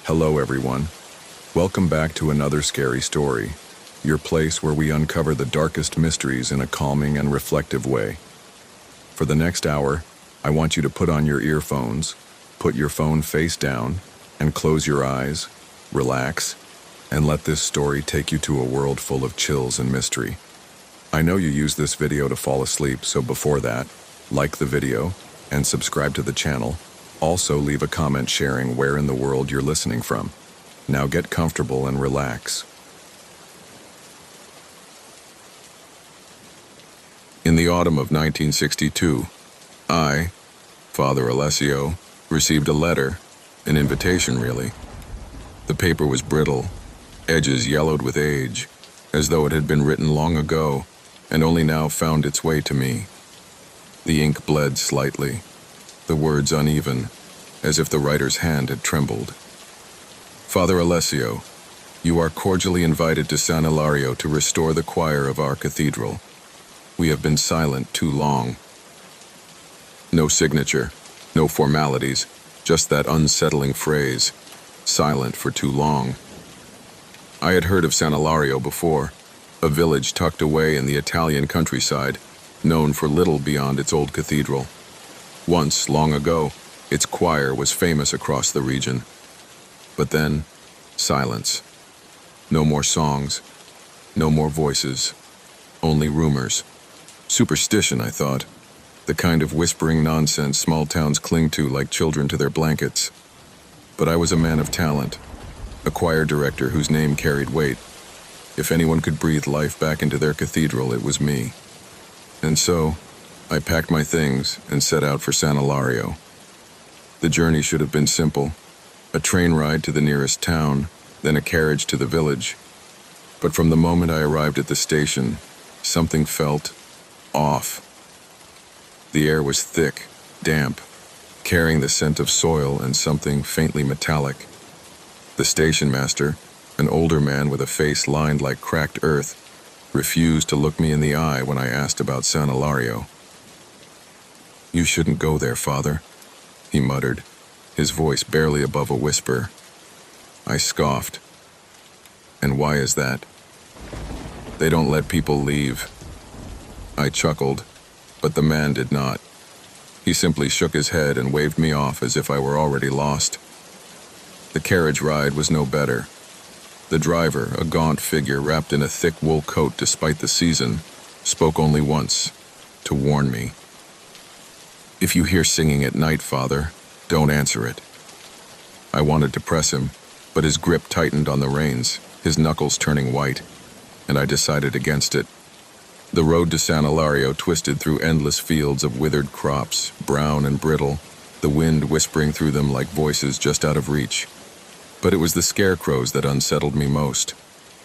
Hello everyone. Welcome back to another scary story, your place where we uncover the darkest mysteries in a calming and reflective way. For the next hour, I want you to put on your earphones, put your phone face down, and close your eyes, relax, and let this story take you to a world full of chills and mystery. I know you use this video to fall asleep, so before that, like the video and subscribe to the channel. Also leave a comment sharing where in the world you're listening from. Now get comfortable and relax. In the autumn of 1962, I, Father Alessio, received a letter, an invitation really. The paper was brittle, edges yellowed with age, as though it had been written long ago and only now found its way to me. The ink bled slightly, the words uneven, as if the writer's hand had trembled. Father Alessio, you are cordially invited to San Ilario to restore the choir of our cathedral. We have been silent too long. No signature, no formalities, just that unsettling phrase, silent for too long. I had heard of San Ilario before, a village tucked away in the Italian countryside, known for little beyond its old cathedral. Once, long ago, its choir was famous across the region. But then, silence. No more songs, no more voices, only rumors. Superstition, I thought, the kind of whispering nonsense small towns cling to like children to their blankets. But I was a man of talent, a choir director whose name carried weight. If anyone could breathe life back into their cathedral, it was me. And so, I packed my things and set out for San Ilario. The journey should have been simple, a train ride to the nearest town, then a carriage to the village. But from the moment I arrived at the station, something felt off. The air was thick, damp, carrying the scent of soil and something faintly metallic. The station master, an older man with a face lined like cracked earth, refused to look me in the eye when I asked about San Ilario. "You shouldn't go there, Father," he muttered, his voice barely above a whisper. I scoffed. "And why is that?" "They don't let people leave." I chuckled, but the man did not. He simply shook his head and waved me off as if I were already lost. The carriage ride was no better. The driver, a gaunt figure wrapped in a thick wool coat despite the season, spoke only once, to warn me. "If you hear singing at night, Father, don't answer it." I wanted to press him, but his grip tightened on the reins, his knuckles turning white, and I decided against it. The road to San Ilario twisted through endless fields of withered crops, brown and brittle, the wind whispering through them like voices just out of reach. But it was the scarecrows that unsettled me most.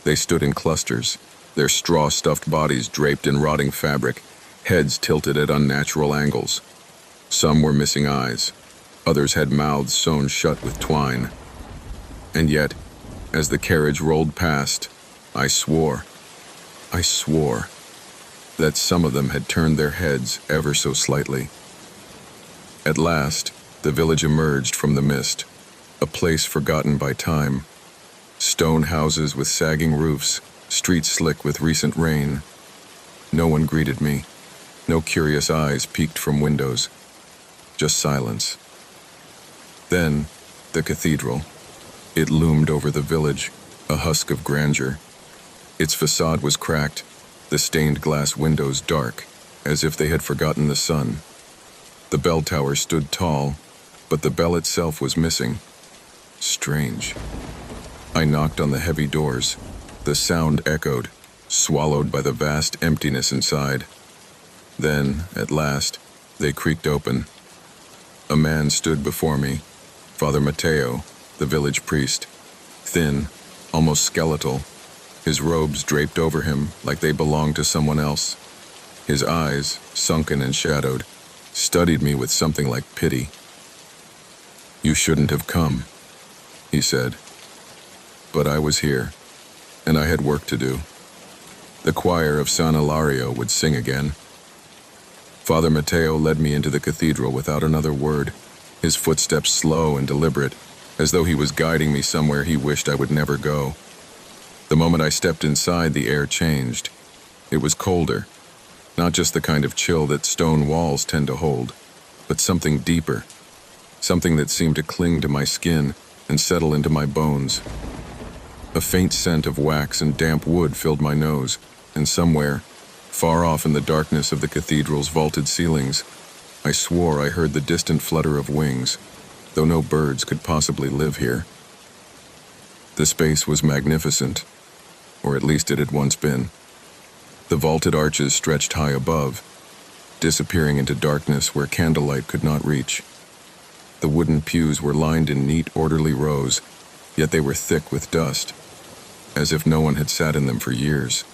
They stood in clusters, their straw-stuffed bodies draped in rotting fabric, heads tilted at unnatural angles. Some were missing eyes, others had mouths sewn shut with twine. And yet, as the carriage rolled past, I swore that some of them had turned their heads ever so slightly. At last, the village emerged from the mist, a place forgotten by time. Stone houses with sagging roofs, streets slick with recent rain. No one greeted me, no curious eyes peeked from windows. Just silence. Then, the cathedral. It loomed over the village, a husk of grandeur. Its facade was cracked, the stained glass windows dark, as if they had forgotten the sun. The bell tower stood tall, but the bell itself was missing. Strange. I knocked on the heavy doors. The sound echoed, swallowed by the vast emptiness inside. Then, at last, they creaked open. A man stood before me, Father Matteo, the village priest, thin, almost skeletal, his robes draped over him like they belonged to someone else. His eyes, sunken and shadowed, studied me with something like pity. "You shouldn't have come," he said. But I was here, and I had work to do. The choir of San Ilario would sing again. Father Matteo led me into the cathedral without another word, his footsteps slow and deliberate, as though he was guiding me somewhere he wished I would never go. The moment I stepped inside, the air changed. It was colder, not just the kind of chill that stone walls tend to hold, but something deeper, something that seemed to cling to my skin and settle into my bones. A faint scent of wax and damp wood filled my nose, and somewhere, far off in the darkness of the cathedral's vaulted ceilings, I swore I heard the distant flutter of wings, though no birds could possibly live here. The space was magnificent, or at least it had once been. The vaulted arches stretched high above, disappearing into darkness where candlelight could not reach. The wooden pews were lined in neat, orderly rows, yet they were thick with dust, as if no one had sat in them for years.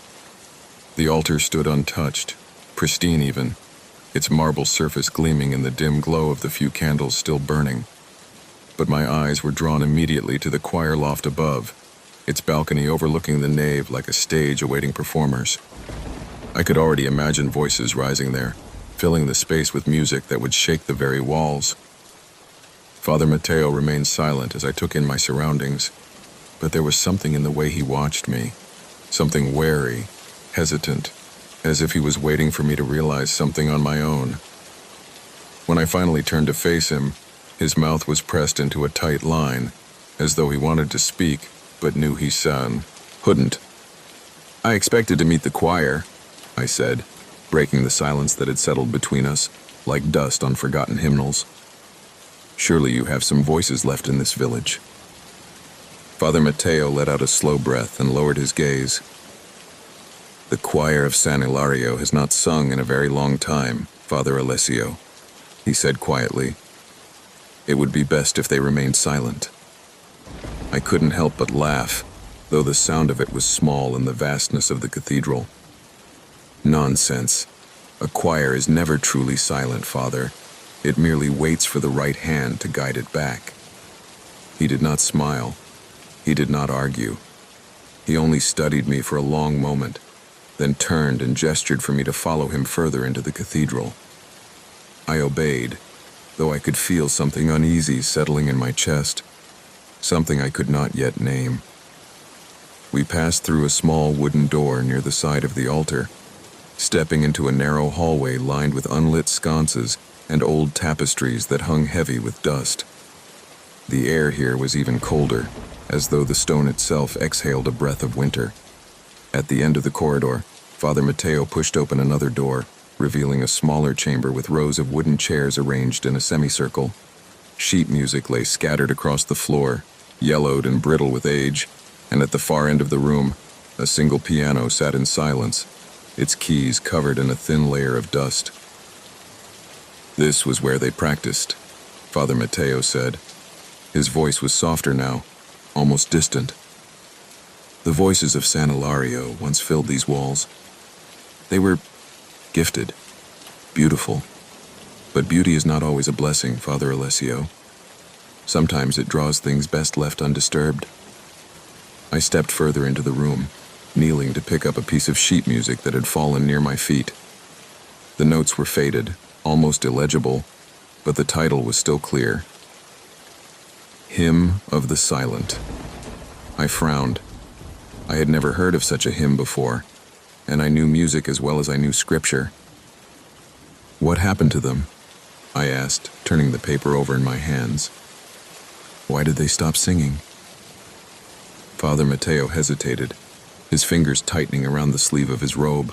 The altar stood untouched, pristine even, its marble surface gleaming in the dim glow of the few candles still burning. But my eyes were drawn immediately to the choir loft above, its balcony overlooking the nave like a stage awaiting performers. I could already imagine voices rising there, filling the space with music that would shake the very walls. Father Mateo remained silent as I took in my surroundings, but there was something in the way he watched me, something wary, hesitant, as if he was waiting for me to realize something on my own. When I finally turned to face him, his mouth was pressed into a tight line, as though he wanted to speak, but knew he couldn't. "I expected to meet the choir," I said, breaking the silence that had settled between us, like dust on forgotten hymnals. "Surely you have some voices left in this village." Father Mateo let out a slow breath and lowered his gaze. "The choir of San Hilario has not sung in a very long time, Father Alessio," he said quietly. "It would be best if they remained silent." I couldn't help but laugh, though the sound of it was small in the vastness of the cathedral. "Nonsense. A choir is never truly silent, Father. It merely waits for the right hand to guide it back." He did not smile. He did not argue. He only studied me for a long moment, then turned and gestured for me to follow him further into the cathedral. I obeyed, though I could feel something uneasy settling in my chest, something I could not yet name. We passed through a small wooden door near the side of the altar, stepping into a narrow hallway lined with unlit sconces and old tapestries that hung heavy with dust. The air here was even colder, as though the stone itself exhaled a breath of winter. At the end of the corridor, Father Mateo pushed open another door, revealing a smaller chamber with rows of wooden chairs arranged in a semicircle. Sheet music lay scattered across the floor, yellowed and brittle with age, and at the far end of the room, a single piano sat in silence, its keys covered in a thin layer of dust. "This was where they practiced," Father Mateo said. His voice was softer now, almost distant. "The voices of San Hilario once filled these walls. They were gifted, beautiful. But beauty is not always a blessing, Father Alessio. Sometimes it draws things best left undisturbed." I stepped further into the room, kneeling to pick up a piece of sheet music that had fallen near my feet. The notes were faded, almost illegible, but the title was still clear. "Hymn of the Silent." I frowned. I had never heard of such a hymn before, and I knew music as well as I knew scripture. "What happened to them?" I asked, turning the paper over in my hands. "Why did they stop singing?" Father Mateo hesitated, his fingers tightening around the sleeve of his robe.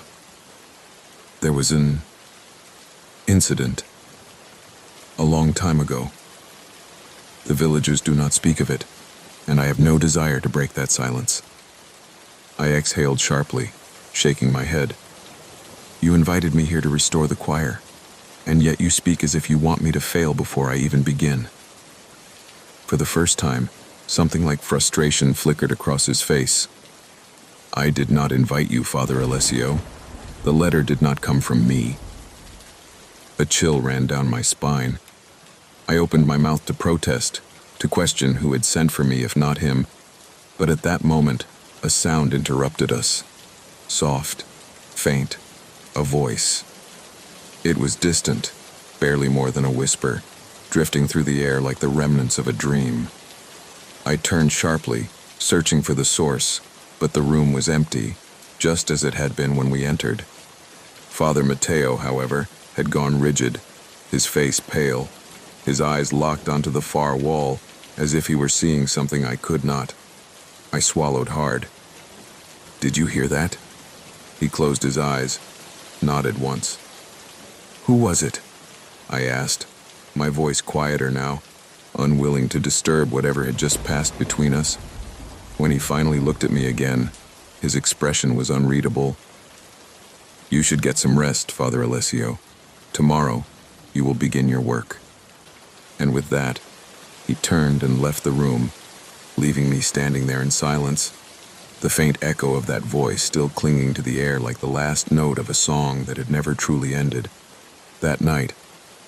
"There was an incident a long time ago. The villagers do not speak of it, and I have no desire to break that silence." I exhaled sharply, shaking my head. "You invited me here to restore the choir, and yet you speak as if you want me to fail before I even begin." For the first time, something like frustration flickered across his face. "I did not invite you, Father Alessio. The letter did not come from me." A chill ran down my spine. I opened my mouth to protest, to question who had sent for me if not him, but at that moment, a sound interrupted us. Soft, faint, a voice. It was distant, barely more than a whisper, drifting through the air like the remnants of a dream. I turned sharply, searching for the source, but the room was empty, just as it had been when we entered. Father Mateo, however, had gone rigid, his face pale, his eyes locked onto the far wall, as if he were seeing something I could not. I swallowed hard. "Did you hear that?" He closed his eyes, nodded once. "Who was it?" I asked, my voice quieter now, unwilling to disturb whatever had just passed between us. When he finally looked at me again, his expression was unreadable. "You should get some rest, Father Alessio. Tomorrow, you will begin your work." And with that, he turned and left the room, leaving me standing there in silence, the faint echo of that voice still clinging to the air like the last note of a song that had never truly ended. That night,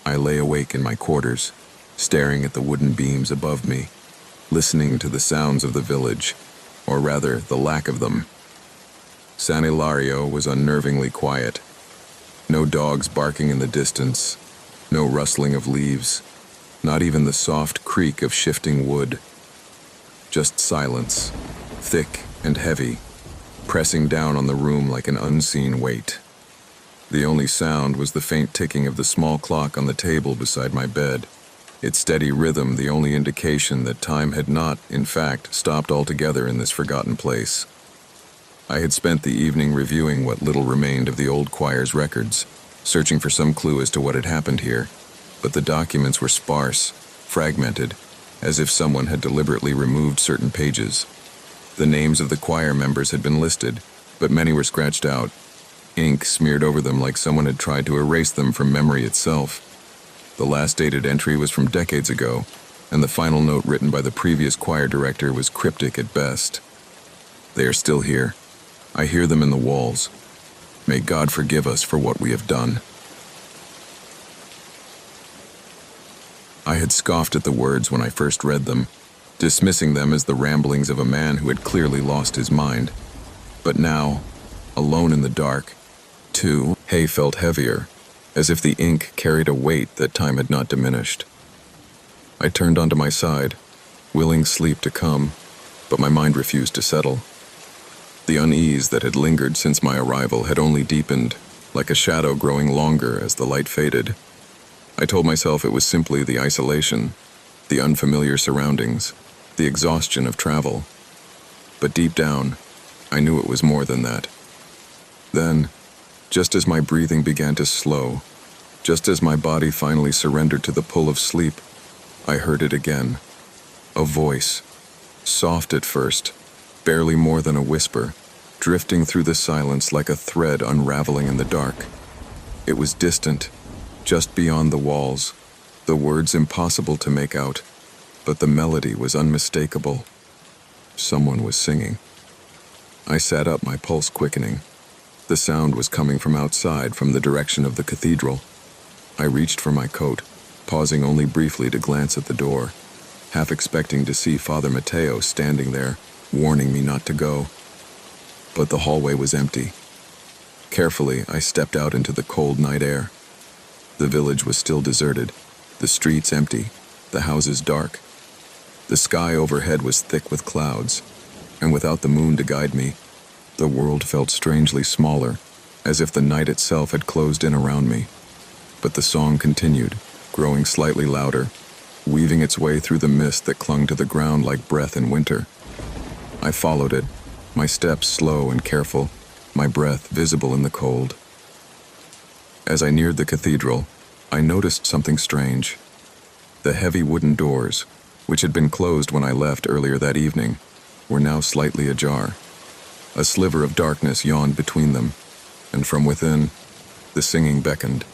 I lay awake in my quarters, staring at the wooden beams above me, listening to the sounds of the village, or rather, the lack of them. San Ilario was unnervingly quiet. No dogs barking in the distance, no rustling of leaves, not even the soft creak of shifting wood. Just silence, thick and heavy, pressing down on the room like an unseen weight. The only sound was the faint ticking of the small clock on the table beside my bed, its steady rhythm the only indication that time had not, in fact, stopped altogether in this forgotten place. I had spent the evening reviewing what little remained of the old choir's records, searching for some clue as to what had happened here, but the documents were sparse, fragmented, as if someone had deliberately removed certain pages. The names of the choir members had been listed, but many were scratched out, ink smeared over them like someone had tried to erase them from memory itself. The last dated entry was from decades ago, and the final note written by the previous choir director was cryptic at best. "They are still here. I hear them in the walls. May God forgive us for what we have done." I had scoffed at the words when I first read them, dismissing them as the ramblings of a man who had clearly lost his mind. But now, alone in the dark, too, hay felt heavier, as if the ink carried a weight that time had not diminished. I turned onto my side, willing sleep to come, but my mind refused to settle. The unease that had lingered since my arrival had only deepened, like a shadow growing longer as the light faded. I told myself it was simply the isolation, the unfamiliar surroundings, the exhaustion of travel. But deep down, I knew it was more than that. Then, just as my breathing began to slow, just as my body finally surrendered to the pull of sleep, I heard it again. A voice, soft at first, barely more than a whisper, drifting through the silence like a thread unraveling in the dark. It was distant, just beyond the walls, the words impossible to make out, but the melody was unmistakable. Someone was singing. I sat up, my pulse quickening. The sound was coming from outside, from the direction of the cathedral. I reached for my coat, pausing only briefly to glance at the door, half expecting to see Father Mateo standing there, warning me not to go. But the hallway was empty. Carefully, I stepped out into the cold night air. The village was still deserted, the streets empty, the houses dark. The sky overhead was thick with clouds, and without the moon to guide me, the world felt strangely smaller, as if the night itself had closed in around me. But the song continued, growing slightly louder, weaving its way through the mist that clung to the ground like breath in winter. I followed it, my steps slow and careful, my breath visible in the cold. As I neared the cathedral, I noticed something strange. The heavy wooden doors, which had been closed when I left earlier that evening, were now slightly ajar. A sliver of darkness yawned between them, and from within, the singing beckoned.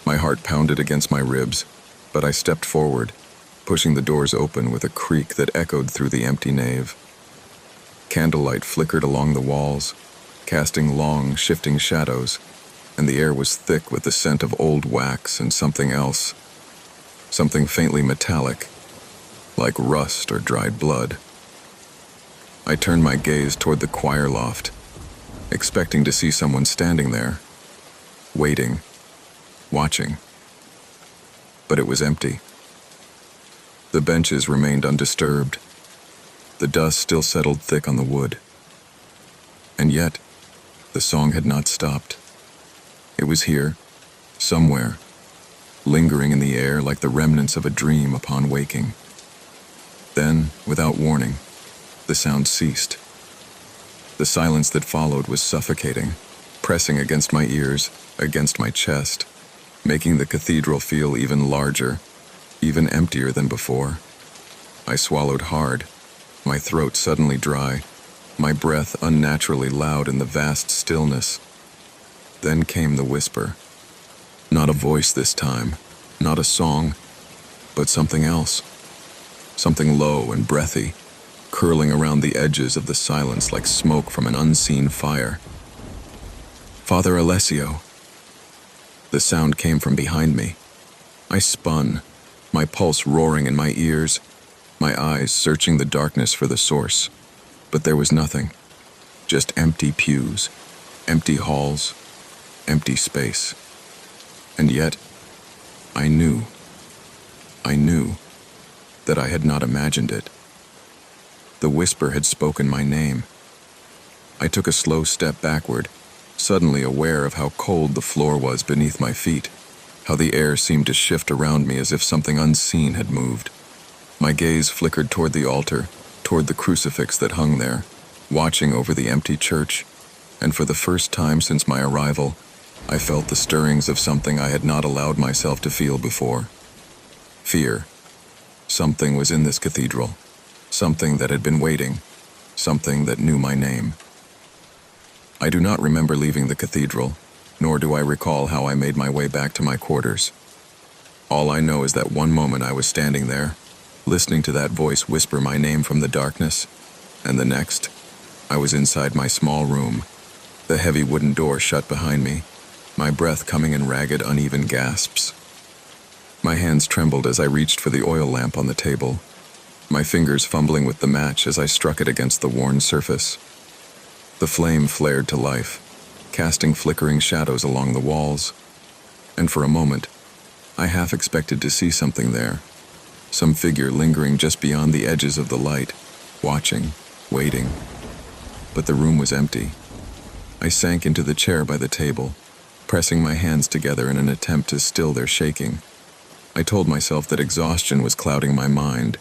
My heart pounded against my ribs, but I stepped forward, pushing the doors open with a creak that echoed through the empty nave. Candlelight flickered along the walls, casting long, shifting shadows, and the air was thick with the scent of old wax and something else, something faintly metallic, like rust or dried blood. I turned my gaze toward the choir loft, expecting to see someone standing there, waiting, watching. But it was empty. The benches remained undisturbed, The dust still settled thick on the wood. And yet, the song had not stopped. It was here, somewhere, lingering in the air like the remnants of a dream upon waking. Then, without warning, the sound ceased. The silence that followed was suffocating, pressing against my ears, against my chest, making the cathedral feel even larger, even emptier than before. I swallowed hard, my throat suddenly dry, my breath unnaturally loud in the vast stillness. Then came the whisper. Not a voice this time, not a song, but something else. Something low and breathy, curling around the edges of the silence like smoke from an unseen fire. Father Alessio. The sound came from behind me. I spun, my pulse roaring in my ears, my eyes searching the darkness for the source. But there was nothing. Just empty pews, empty halls, empty space. And yet, I knew that I had not imagined it. The whisper had spoken my name. I took a slow step backward, suddenly aware of how cold the floor was beneath my feet, how the air seemed to shift around me as if something unseen had moved. My gaze flickered toward the altar, toward the crucifix that hung there, watching over the empty church, and for the first time since my arrival, I felt the stirrings of something I had not allowed myself to feel before. Fear. Something was in this cathedral, something that had been waiting, something that knew my name. I do not remember leaving the cathedral, nor do I recall how I made my way back to my quarters. All I know is that one moment I was standing there, listening to that voice whisper my name from the darkness, and the next, I was inside my small room, the heavy wooden door shut behind me, my breath coming in ragged, uneven gasps. My hands trembled as I reached for the oil lamp on the table, my fingers fumbling with the match as I struck it against the worn surface. The flame flared to life, casting flickering shadows along the walls, and for a moment, I half expected to see something there, some figure lingering just beyond the edges of the light, watching, waiting. But the room was empty. I sank into the chair by the table, pressing my hands together in an attempt to still their shaking. I told myself that exhaustion was clouding my mind,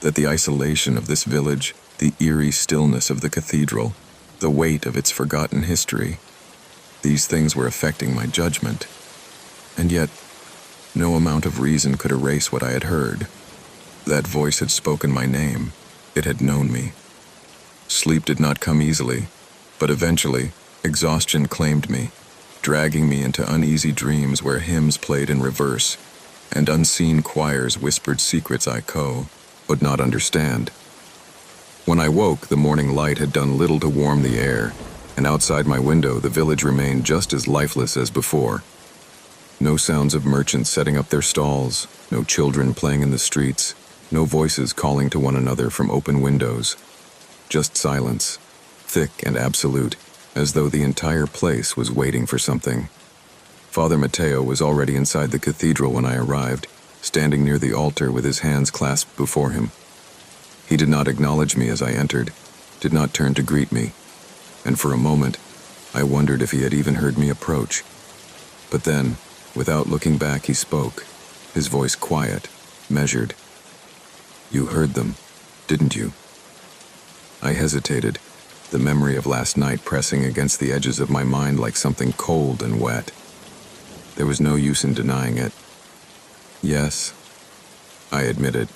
that the isolation of this village, the eerie stillness of the cathedral, the weight of its forgotten history, these things were affecting my judgment. And yet, no amount of reason could erase what I had heard. That voice had spoken my name. It had known me. Sleep did not come easily, but eventually, exhaustion claimed me, dragging me into uneasy dreams where hymns played in reverse, and unseen choirs whispered secrets I would not understand. When I woke, the morning light had done little to warm the air, and outside my window the village remained just as lifeless as before. No sounds of merchants setting up their stalls, no children playing in the streets, no voices calling to one another from open windows. Just silence, thick and absolute, as though the entire place was waiting for something. Father Matteo was already inside the cathedral when I arrived, standing near the altar with his hands clasped before him. He did not acknowledge me as I entered, did not turn to greet me, and for a moment, I wondered if he had even heard me approach. But then, without looking back, he spoke, his voice quiet, measured. "You heard them, didn't you?" I hesitated, the memory of last night pressing against the edges of my mind like something cold and wet. There was no use in denying it. "Yes," I admitted.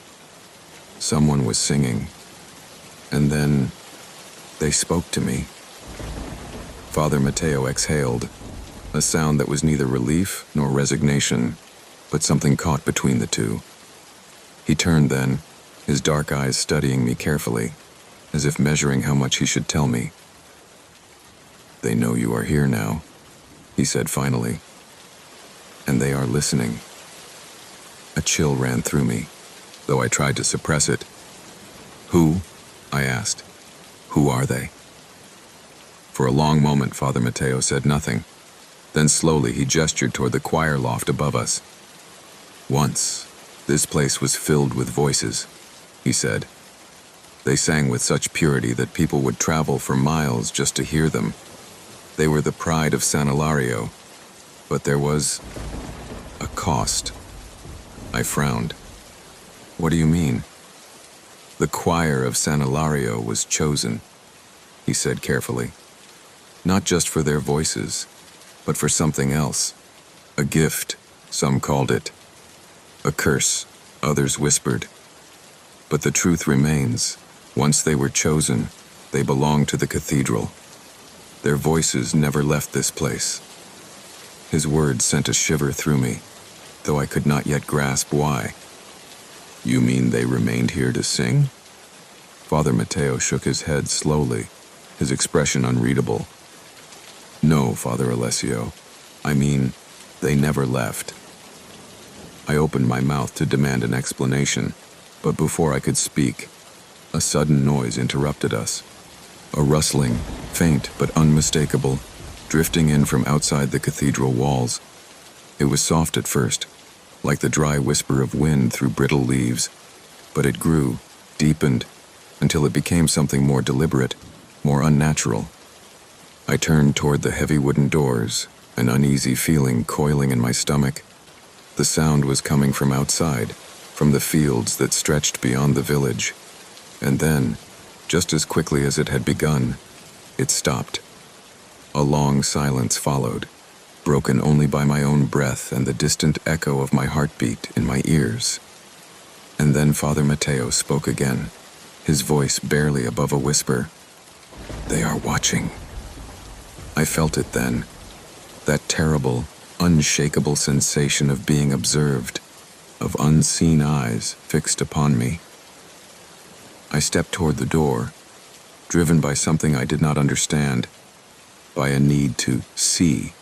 Someone was singing. And then, they spoke to me. Father Matteo exhaled, a sound that was neither relief nor resignation, but something caught between the two. He turned then, his dark eyes studying me carefully, as if measuring how much he should tell me. "They know you are here now," he said finally. "And they are listening." A chill ran through me, though I tried to suppress it. "Who?" I asked. "Who are they?" For a long moment, Father Matteo said nothing. Then slowly he gestured toward the choir loft above us. "Once, this place was filled with voices," he said. They sang with such purity that people would travel for miles just to hear them. They were the pride of San Ilario, but there was a cost. I frowned. What do you mean? The choir of San Ilario was chosen, he said carefully. Not just for their voices, but for something else. A gift, some called it. A curse, others whispered. But the truth remains. Once they were chosen, they belonged to the cathedral. Their voices never left this place. His words sent a shiver through me, though I could not yet grasp why. You mean they remained here to sing? Father Mateo shook his head slowly, his expression unreadable. No, Father Alessio. I mean, they never left. I opened my mouth to demand an explanation, but before I could speak, a sudden noise interrupted us. A rustling, faint but unmistakable, drifting in from outside the cathedral walls. It was soft at first, like the dry whisper of wind through brittle leaves, but it grew, deepened, until it became something more deliberate, more unnatural. I turned toward the heavy wooden doors, an uneasy feeling coiling in my stomach. The sound was coming from outside, from the fields that stretched beyond the village. And then, just as quickly as it had begun, it stopped. A long silence followed, broken only by my own breath and the distant echo of my heartbeat in my ears. And then Father Mateo spoke again, his voice barely above a whisper. They are watching. I felt it then, that terrible, unshakable sensation of being observed, of unseen eyes fixed upon me. I stepped toward the door, driven by something I did not understand, by a need to see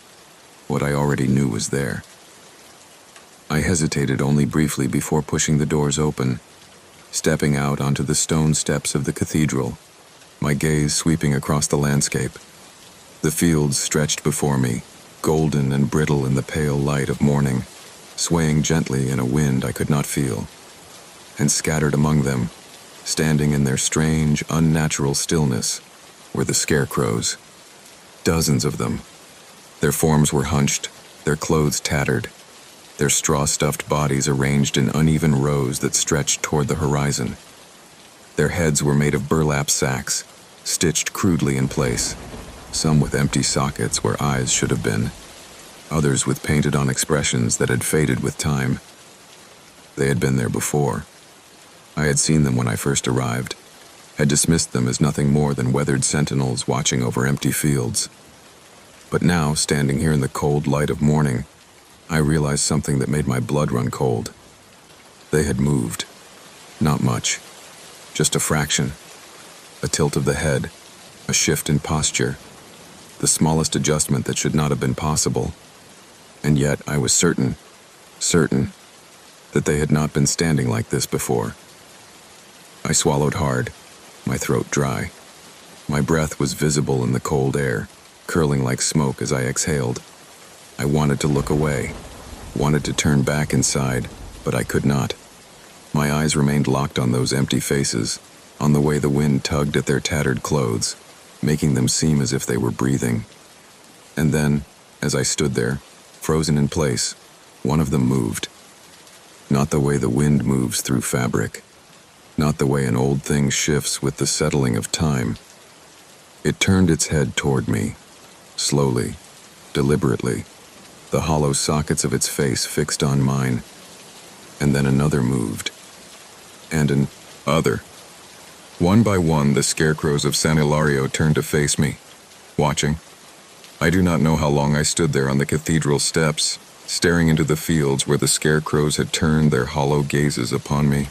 what I already knew was there. I hesitated only briefly before pushing the doors open, stepping out onto the stone steps of the cathedral, my gaze sweeping across the landscape. The fields stretched before me, golden and brittle in the pale light of morning, swaying gently in a wind I could not feel. And scattered among them, standing in their strange, unnatural stillness, were the scarecrows. Dozens of them. Their forms were hunched, their clothes tattered, their straw-stuffed bodies arranged in uneven rows that stretched toward the horizon. Their heads were made of burlap sacks, stitched crudely in place, some with empty sockets where eyes should have been, others with painted-on expressions that had faded with time. They had been there before. I had seen them when I first arrived, had dismissed them as nothing more than weathered sentinels watching over empty fields. But now, standing here in the cold light of morning, I realized something that made my blood run cold. They had moved. Not much. Just a fraction. A tilt of the head, a shift in posture, the smallest adjustment that should not have been possible. And yet I was certain that they had not been standing like this before. I swallowed hard, my throat dry. My breath was visible in the cold air, curling like smoke as I exhaled. I wanted to look away, wanted to turn back inside, but I could not. My eyes remained locked on those empty faces, on the way the wind tugged at their tattered clothes, making them seem as if they were breathing. And then, as I stood there, frozen in place, one of them moved. Not the way the wind moves through fabric. Not the way an old thing shifts with the settling of time. It turned its head toward me, slowly, deliberately, the hollow sockets of its face fixed on mine. And then another moved. And an other. One by one, the scarecrows of San Ilario turned to face me, watching. I do not know how long I stood there on the cathedral steps, staring into the fields where the scarecrows had turned their hollow gazes upon me.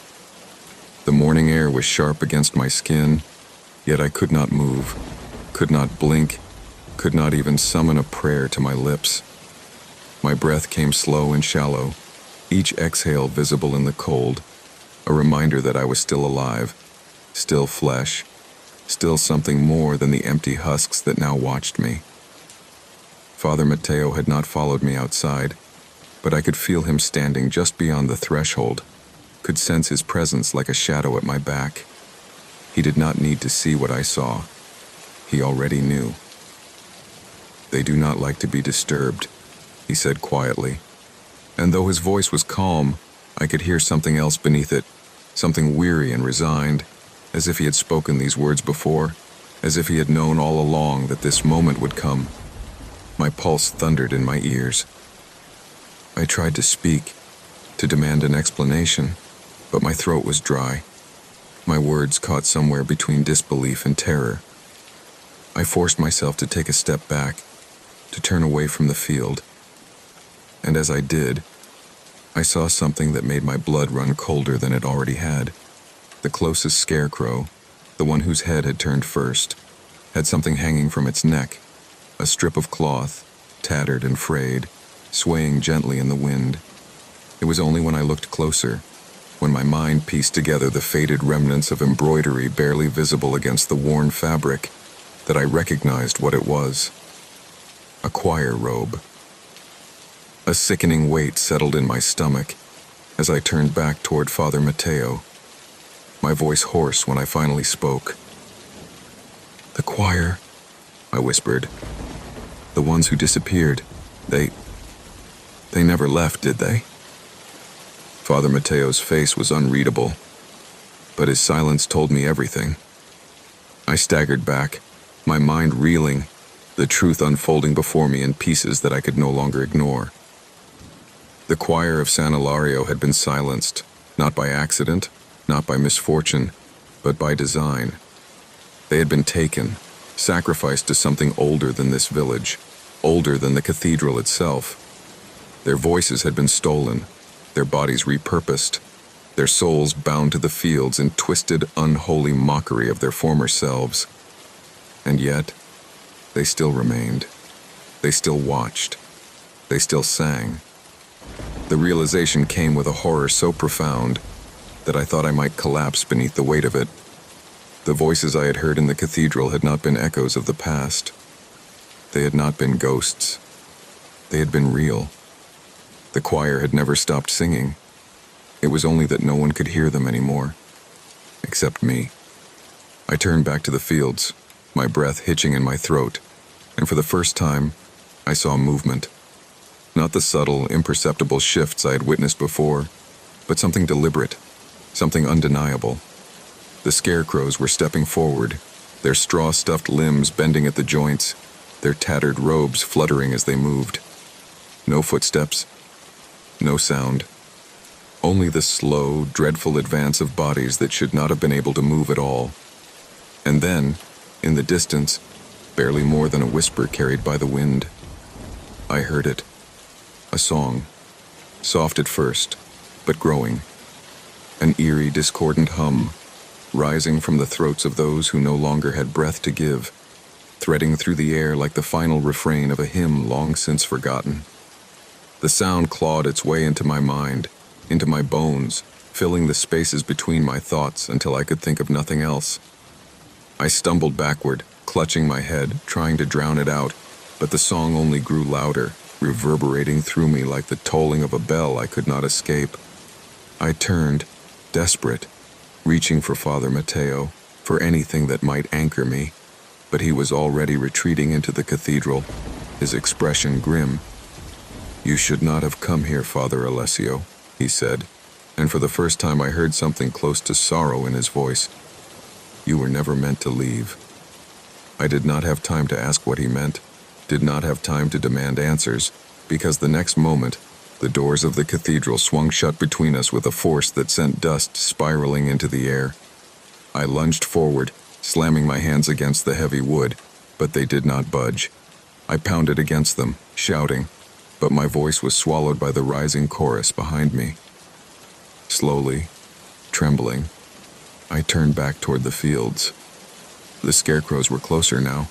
The morning air was sharp against my skin, yet I could not move, could not blink, could not even summon a prayer to my lips. My breath came slow and shallow, each exhale visible in the cold, a reminder that I was still alive, still flesh, still something more than the empty husks that now watched me. Father Mateo had not followed me outside, but I could feel him standing just beyond the threshold, could sense his presence like a shadow at my back. He did not need to see what I saw. He already knew. "They do not like to be disturbed," he said quietly. And though his voice was calm, I could hear something else beneath it, something weary and resigned, as if he had spoken these words before, as if he had known all along that this moment would come. My pulse thundered in my ears. I tried to speak, to demand an explanation, but my throat was dry. My words caught somewhere between disbelief and terror. I forced myself to take a step back, to turn away from the field. And as I did, I saw something that made my blood run colder than it already had. The closest scarecrow, the one whose head had turned first, had something hanging from its neck, a strip of cloth, tattered and frayed, swaying gently in the wind. It was only when I looked closer, when my mind pieced together the faded remnants of embroidery barely visible against the worn fabric, that I recognized what it was. A choir robe. A sickening weight settled in my stomach as I turned back toward Father Mateo, my voice hoarse when I finally spoke. "The choir," I whispered. "The ones who disappeared, they never left, did they?" Father Mateo's face was unreadable, but his silence told me everything. I staggered back, my mind reeling, the truth unfolding before me in pieces that I could no longer ignore. The choir of San Ilario had been silenced, not by accident, not by misfortune, but by design. They had been taken, sacrificed to something older than this village, older than the cathedral itself. Their voices had been stolen, their bodies repurposed, their souls bound to the fields in twisted, unholy mockery of their former selves. And yet, they still remained. They still watched. They still sang. The realization came with a horror so profound that I thought I might collapse beneath the weight of it. The voices I had heard in the cathedral had not been echoes of the past. They had not been ghosts. They had been real. The choir had never stopped singing. It was only that no one could hear them anymore, except me. I turned back to the fields, my breath hitching in my throat, and for the first time, I saw movement. Not the subtle, imperceptible shifts I had witnessed before, but something deliberate, something undeniable. The scarecrows were stepping forward, their straw-stuffed limbs bending at the joints, their tattered robes fluttering as they moved. No footsteps, no sound. Only the slow, dreadful advance of bodies that should not have been able to move at all. And then, in the distance, barely more than a whisper carried by the wind, I heard it. A song, soft at first, but growing. An eerie, discordant hum, rising from the throats of those who no longer had breath to give, threading through the air like the final refrain of a hymn long since forgotten. The sound clawed its way into my mind, into my bones, filling the spaces between my thoughts until I could think of nothing else. I stumbled backward, clutching my head, trying to drown it out, but the song only grew louder, reverberating through me like the tolling of a bell I could not escape. I turned, desperate, reaching for Father Mateo, for anything that might anchor me, but he was already retreating into the cathedral, his expression grim. "You should not have come here, Father Alessio," he said, and for the first time I heard something close to sorrow in his voice. "You were never meant to leave." I did not have time to ask what he meant, did not have time to demand answers, because the next moment, the doors of the cathedral swung shut between us with a force that sent dust spiraling into the air. I lunged forward, slamming my hands against the heavy wood, but they did not budge. I pounded against them, shouting, but my voice was swallowed by the rising chorus behind me. Slowly, trembling, I turned back toward the fields. The scarecrows were closer now.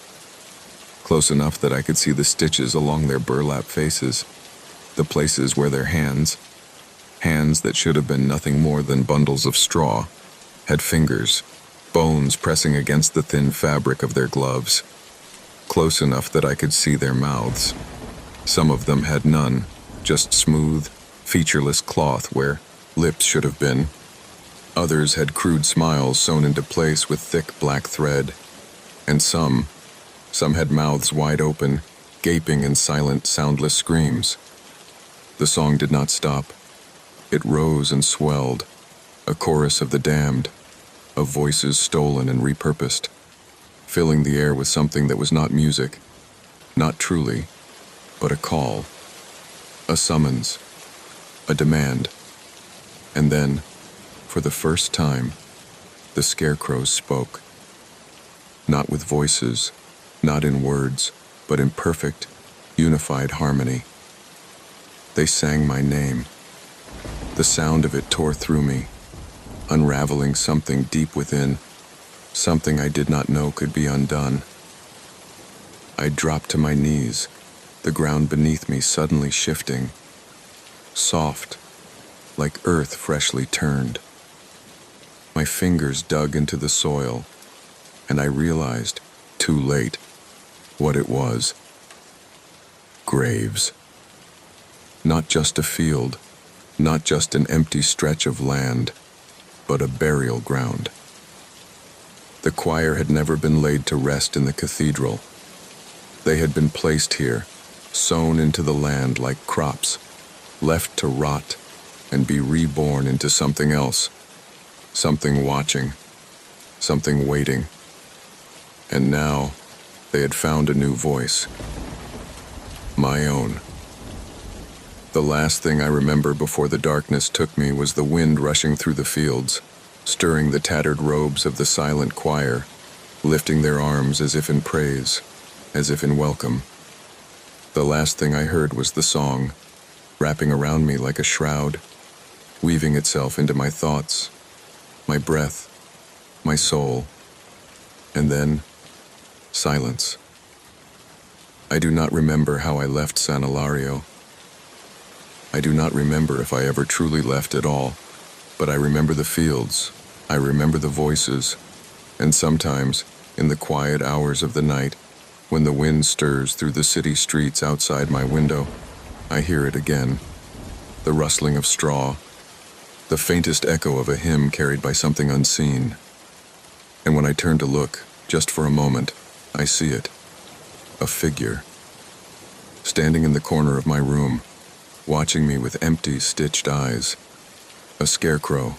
Close enough that I could see the stitches along their burlap faces, the places where their hands that should have been nothing more than bundles of straw, had fingers, bones pressing against the thin fabric of their gloves. Close enough that I could see their mouths. Some of them had none, just smooth, featureless cloth where lips should have been. Others had crude smiles sewn into place with thick black thread, and some had mouths wide open, gaping in silent, soundless screams. The song did not stop. It rose and swelled, a chorus of the damned, of voices stolen and repurposed, filling the air with something that was not music, not truly, but a call, a summons, a demand. And then, for the first time, the scarecrows spoke. Not with voices, not in words, but in perfect, unified harmony. They sang my name. The sound of it tore through me, unraveling something deep within, something I did not know could be undone. I dropped to my knees, the ground beneath me suddenly shifting, soft, like earth freshly turned. My fingers dug into the soil, and I realized, too late, what it was. Graves. Not just a field, not just an empty stretch of land, but a burial ground. The choir had never been laid to rest in the cathedral. They had been placed here, sown into the land like crops, left to rot and be reborn into something else, something watching, something waiting. And now, they had found a new voice. My own. The last thing I remember before the darkness took me was the wind rushing through the fields, stirring the tattered robes of the silent choir, lifting their arms as if in praise, as if in welcome. The last thing I heard was the song, wrapping around me like a shroud, weaving itself into my thoughts, my breath, my soul, and then silence. I do not remember how I left San Ilario. I do not remember if I ever truly left at all, but I remember the fields, I remember the voices, and sometimes, in the quiet hours of the night, when the wind stirs through the city streets outside my window, I hear it again, the rustling of straw, the faintest echo of a hymn carried by something unseen. And when I turn to look, just for a moment, I see it, a figure, standing in the corner of my room, watching me with empty, stitched eyes. A scarecrow.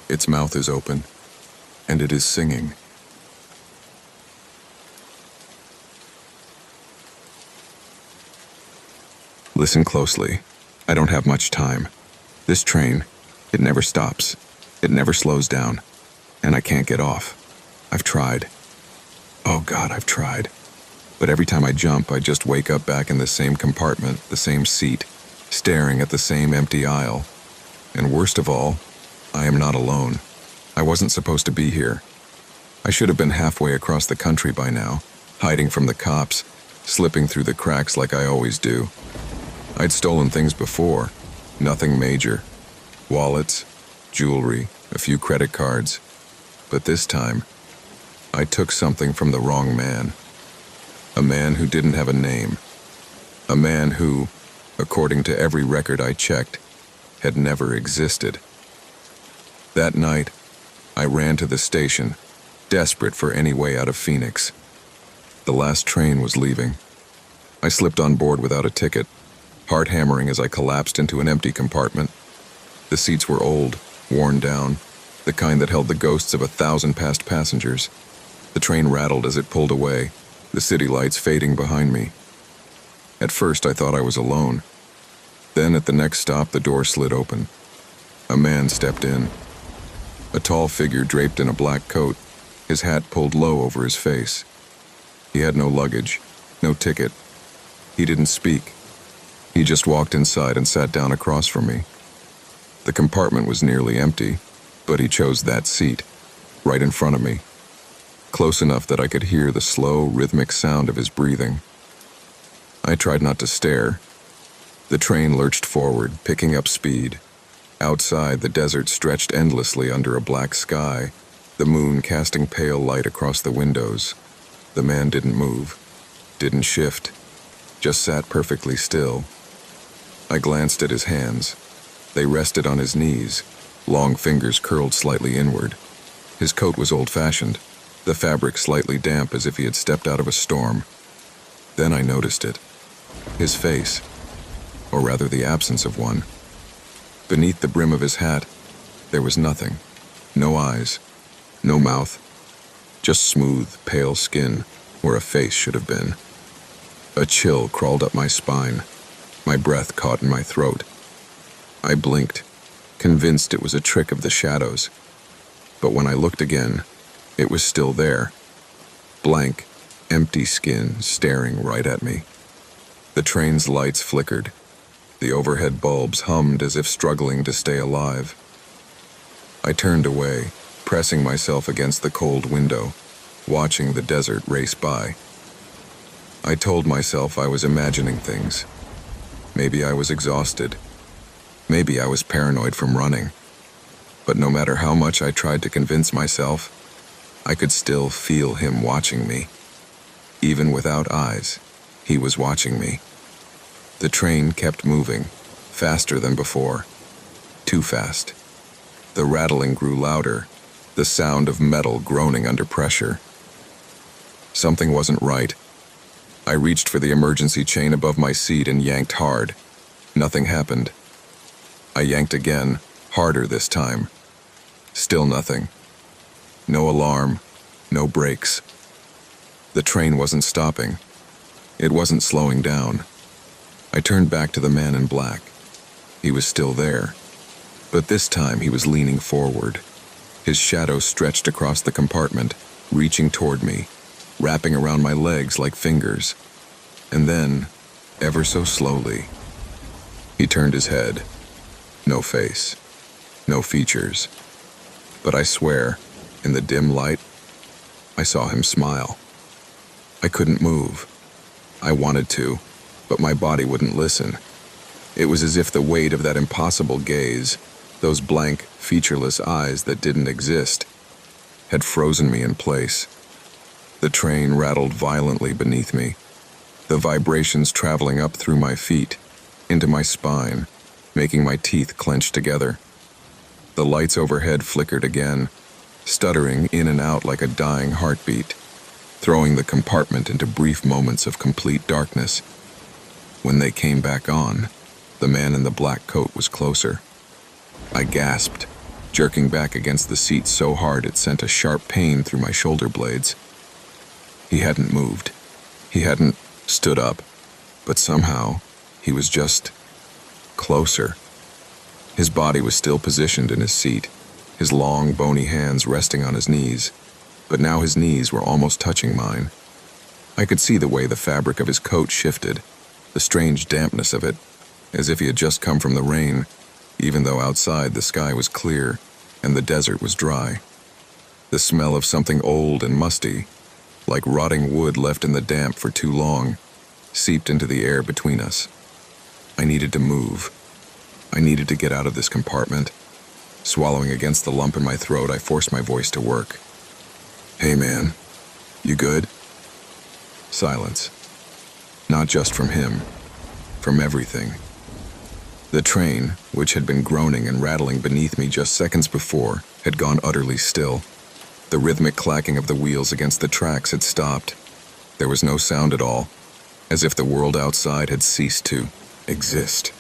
Its mouth is open, and it is singing. Listen closely. I don't have much time. This train, it never stops. It never slows down. And I can't get off. I've tried. Oh God, I've tried. But every time I jump, I just wake up back in the same compartment, the same seat, staring at the same empty aisle. And worst of all, I am not alone. I wasn't supposed to be here. I should have been halfway across the country by now, hiding from the cops, slipping through the cracks like I always do. I'd stolen things before, nothing major. Wallets, jewelry, a few credit cards. But this time, I took something from the wrong man. A man who didn't have a name. A man who, according to every record I checked, had never existed. That night, I ran to the station, desperate for any way out of Phoenix. The last train was leaving. I slipped on board without a ticket, heart hammering as I collapsed into an empty compartment. The seats were old, worn down, the kind that held the ghosts of 1,000 past passengers. The train rattled as it pulled away, the city lights fading behind me. At first, I thought I was alone. Then, at the next stop, the door slid open. A man stepped in. A tall figure draped in a black coat, his hat pulled low over his face. He had no luggage, no ticket. He didn't speak. He just walked inside and sat down across from me. The compartment was nearly empty, but he chose that seat, right in front of me, close enough that I could hear the slow, rhythmic sound of his breathing. I tried not to stare. The train lurched forward, picking up speed. Outside, the desert stretched endlessly under a black sky, the moon casting pale light across the windows. The man didn't move, didn't shift, just sat perfectly still. I glanced at his hands. They rested on his knees, long fingers curled slightly inward. His coat was old-fashioned, the fabric slightly damp as if he had stepped out of a storm. Then I noticed it. His face, or rather the absence of one. Beneath the brim of his hat, there was nothing. No eyes, no mouth, just smooth, pale skin where a face should have been. A chill crawled up my spine. My breath caught in my throat. I blinked, convinced it was a trick of the shadows. But when I looked again, it was still there. Blank, empty skin staring right at me. The train's lights flickered. The overhead bulbs hummed as if struggling to stay alive. I turned away, pressing myself against the cold window, watching the desert race by. I told myself I was imagining things. Maybe I was exhausted. Maybe I was paranoid from running. But no matter how much I tried to convince myself, I could still feel him watching me. Even without eyes, he was watching me. The train kept moving, faster than before. Too fast. The rattling grew louder, the sound of metal groaning under pressure. Something wasn't right. I reached for the emergency chain above my seat and yanked hard. Nothing happened. I yanked again, harder this time. Still nothing. No alarm, no brakes. The train wasn't stopping. It wasn't slowing down. I turned back to the man in black. He was still there, but this time he was leaning forward. His shadow stretched across the compartment, reaching toward me, wrapping around my legs like fingers. And then, ever so slowly, he turned his head. No face, no features. But I swear, in the dim light, I saw him smile. I couldn't move. I wanted to, but my body wouldn't listen. It was as if the weight of that impossible gaze, those blank, featureless eyes that didn't exist, had frozen me in place. The train rattled violently beneath me, the vibrations traveling up through my feet, into my spine, making my teeth clench together. The lights overhead flickered again, stuttering in and out like a dying heartbeat, throwing the compartment into brief moments of complete darkness. When they came back on, the man in the black coat was closer. I gasped, jerking back against the seat so hard it sent a sharp pain through my shoulder blades. He hadn't moved. He hadn't stood up, but somehow he was just closer. His body was still positioned in his seat, his long, bony hands resting on his knees, but now his knees were almost touching mine. I could see the way the fabric of his coat shifted, the strange dampness of it, as if he had just come from the rain, even though outside the sky was clear and the desert was dry. The smell of something old and musty, like rotting wood left in the damp for too long, seeped into the air between us. I needed to move. I needed to get out of this compartment. Swallowing against the lump in my throat, I forced my voice to work. "Hey man, you good?" Silence. Not just from him, from everything. The train, which had been groaning and rattling beneath me just seconds before, had gone utterly still. The rhythmic clacking of the wheels against the tracks had stopped. There was no sound at all, as if the world outside had ceased to exist.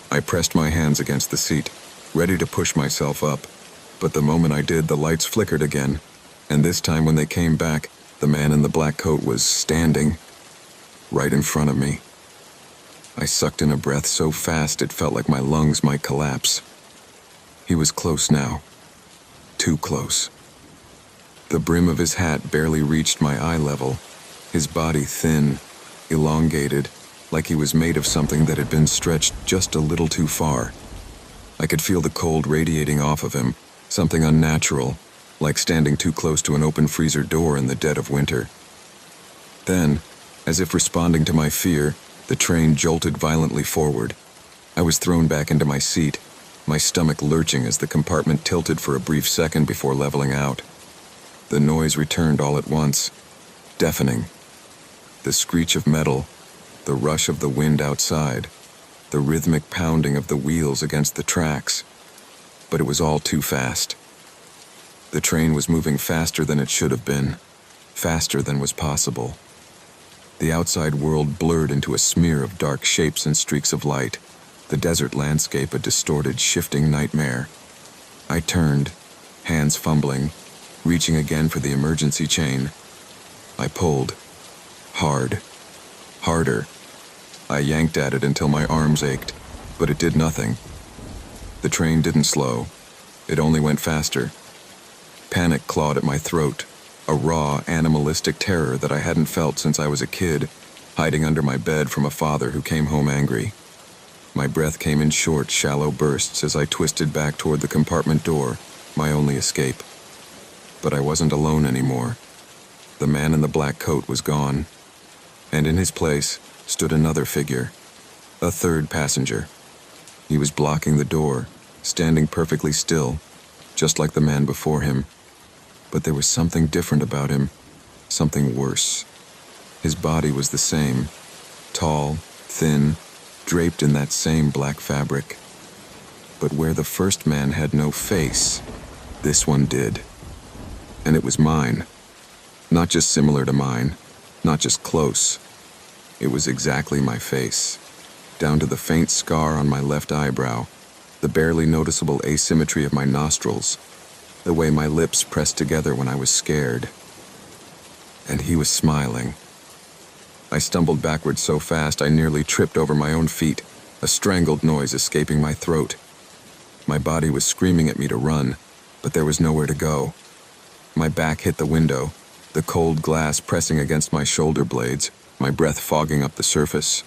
I pressed my hands against the seat, ready to push myself up, but the moment I did, the lights flickered again, and this time when they came back, the man in the black coat was standing right in front of me. I sucked in a breath so fast it felt like my lungs might collapse. He was close now. Too close. The brim of his hat barely reached my eye level, his body thin, elongated, like he was made of something that had been stretched just a little too far. I could feel the cold radiating off of him, something unnatural, like standing too close to an open freezer door in the dead of winter. Then, as if responding to my fear, the train jolted violently forward. I was thrown back into my seat, my stomach lurching as the compartment tilted for a brief second before leveling out. The noise returned all at once, deafening. The screech of metal, the rush of the wind outside, the rhythmic pounding of the wheels against the tracks. but it was all too fast. The train was moving faster than it should have been, faster than was possible. The outside world blurred into a smear of dark shapes and streaks of light, the desert landscape a distorted, shifting nightmare. I turned, hands fumbling, reaching again for the emergency chain. I pulled. Hard. Harder. I yanked at it until my arms ached, but it did nothing. The train didn't slow. It only went faster. Panic clawed at my throat, a raw, animalistic terror that I hadn't felt since I was a kid, hiding under my bed from a father who came home angry. My breath came in short, shallow bursts as I twisted back toward the compartment door, my only escape. But I wasn't alone anymore. The man in the black coat was gone, and in his place stood another figure, a third passenger. He was blocking the door, standing perfectly still, just like the man before him. But there was something different about him, something worse. His body was the same, tall, thin, draped in that same black fabric. But where the first man had no face, this one did. And it was mine. Not just similar to mine, not just close. It was exactly my face, down to the faint scar on my left eyebrow, the barely noticeable asymmetry of my nostrils, the way my lips pressed together when I was scared. And he was smiling. I stumbled backward so fast I nearly tripped over my own feet, a strangled noise escaping my throat. My body was screaming at me to run, but there was nowhere to go. My back hit the window, the cold glass pressing against my shoulder blades, my breath fogging up the surface.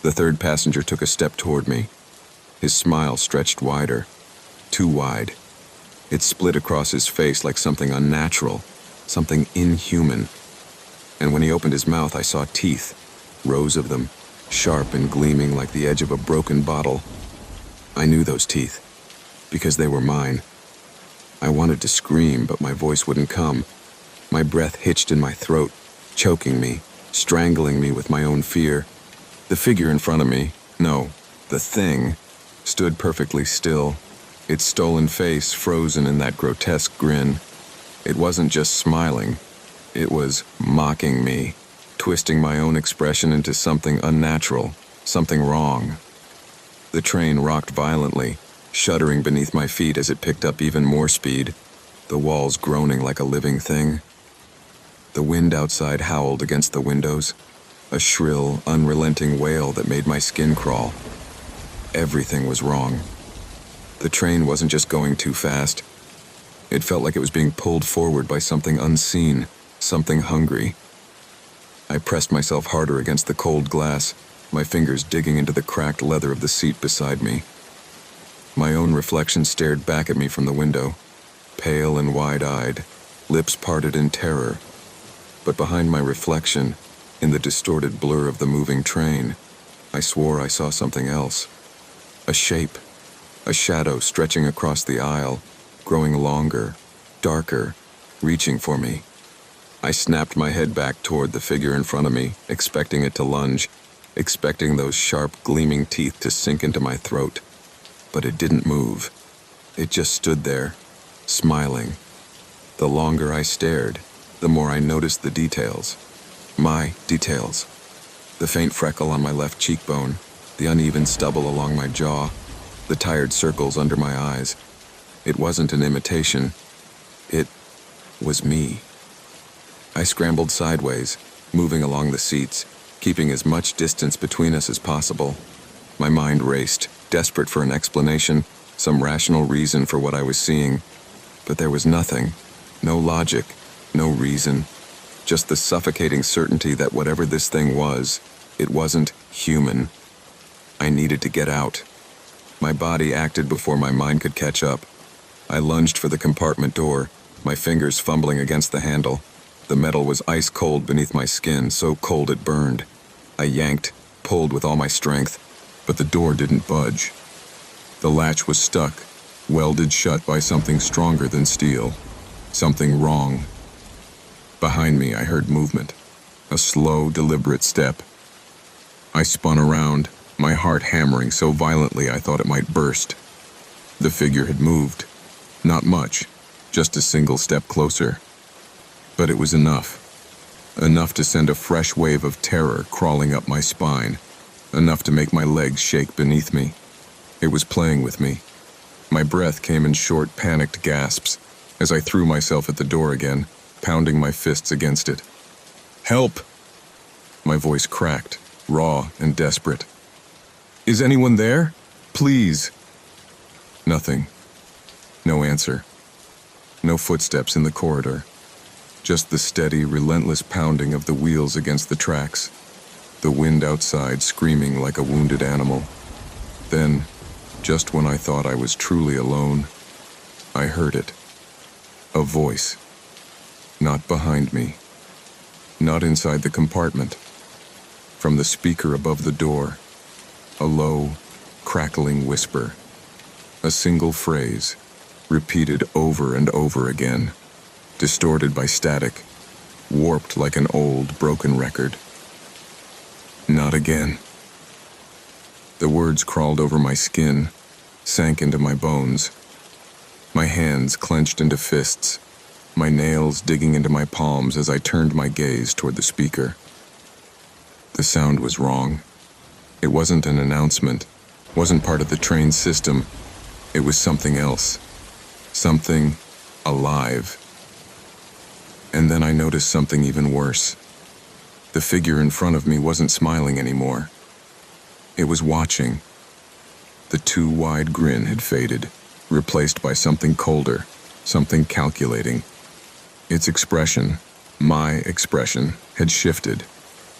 The third passenger took a step toward me. His smile stretched wider, too wide. It split across his face like something unnatural, something inhuman. And when he opened his mouth, I saw teeth, rows of them, sharp and gleaming like the edge of a broken bottle. I knew those teeth, because they were mine. I wanted to scream, but my voice wouldn't come. My breath hitched in my throat, choking me, strangling me with my own fear. The figure in front of me, no, the thing, stood perfectly still, its stolen face frozen in that grotesque grin. It wasn't just smiling, it was mocking me, twisting my own expression into something unnatural, something wrong. The train rocked violently, shuddering beneath my feet as it picked up even more speed, the walls groaning like a living thing. The wind outside howled against the windows, a shrill, unrelenting wail that made my skin crawl. Everything was wrong. The train wasn't just going too fast. It felt like it was being pulled forward by something unseen, something hungry. I pressed myself harder against the cold glass, my fingers digging into the cracked leather of the seat beside me. My own reflection stared back at me from the window, pale and wide-eyed, lips parted in terror. But behind my reflection, in the distorted blur of the moving train, I swore I saw something else. A shape, a shadow stretching across the aisle, growing longer, darker, reaching for me. I snapped my head back toward the figure in front of me, expecting it to lunge, expecting those sharp, gleaming teeth to sink into my throat. But it didn't move. It just stood there, smiling. The longer I stared, the more I noticed the details. My details. The faint freckle on my left cheekbone, the uneven stubble along my jaw, the tired circles under my eyes. It wasn't an imitation. It was me. I scrambled sideways, moving along the seats, keeping as much distance between us as possible. My mind raced, desperate for an explanation, some rational reason for what I was seeing. But there was nothing, no logic, no reason, just the suffocating certainty that whatever this thing was, it wasn't human. I needed to get out. My body acted before my mind could catch up. I lunged for the compartment door, my fingers fumbling against the handle. The metal was ice cold beneath my skin, so cold it burned. I yanked, pulled with all my strength, but the door didn't budge. The latch was stuck, welded shut by something stronger than steel. Something wrong. Behind me, I heard movement. A slow, deliberate step. I spun around, my heart hammering so violently I thought it might burst. The figure had moved. Not much, just a single step closer. But it was enough. Enough to send a fresh wave of terror crawling up my spine. Enough to make my legs shake beneath me. It was playing with me. My breath came in short, panicked gasps as I threw myself at the door again, pounding my fists against it. "Help!" My voice cracked, raw and desperate. "Is anyone there? Please!" Nothing. No answer. No footsteps in the corridor. Just the steady, relentless pounding of the wheels against the tracks. The wind outside screaming like a wounded animal. Then, just when I thought I was truly alone, I heard it. A voice. Not behind me. Not inside the compartment. From the speaker above the door. A low, crackling whisper. A single phrase, repeated over and over again, distorted by static, warped like an old, broken record. Not again. The words crawled over my skin, sank into my bones. My hands clenched into fists, my nails digging into my palms as I turned my gaze toward the speaker. The sound was wrong. It wasn't an announcement, wasn't part of the train system. It was something else. Something alive. And then I noticed something even worse. The figure in front of me wasn't smiling anymore. It was watching. The too wide grin had faded, replaced by something colder, something calculating. Its expression, my expression, had shifted.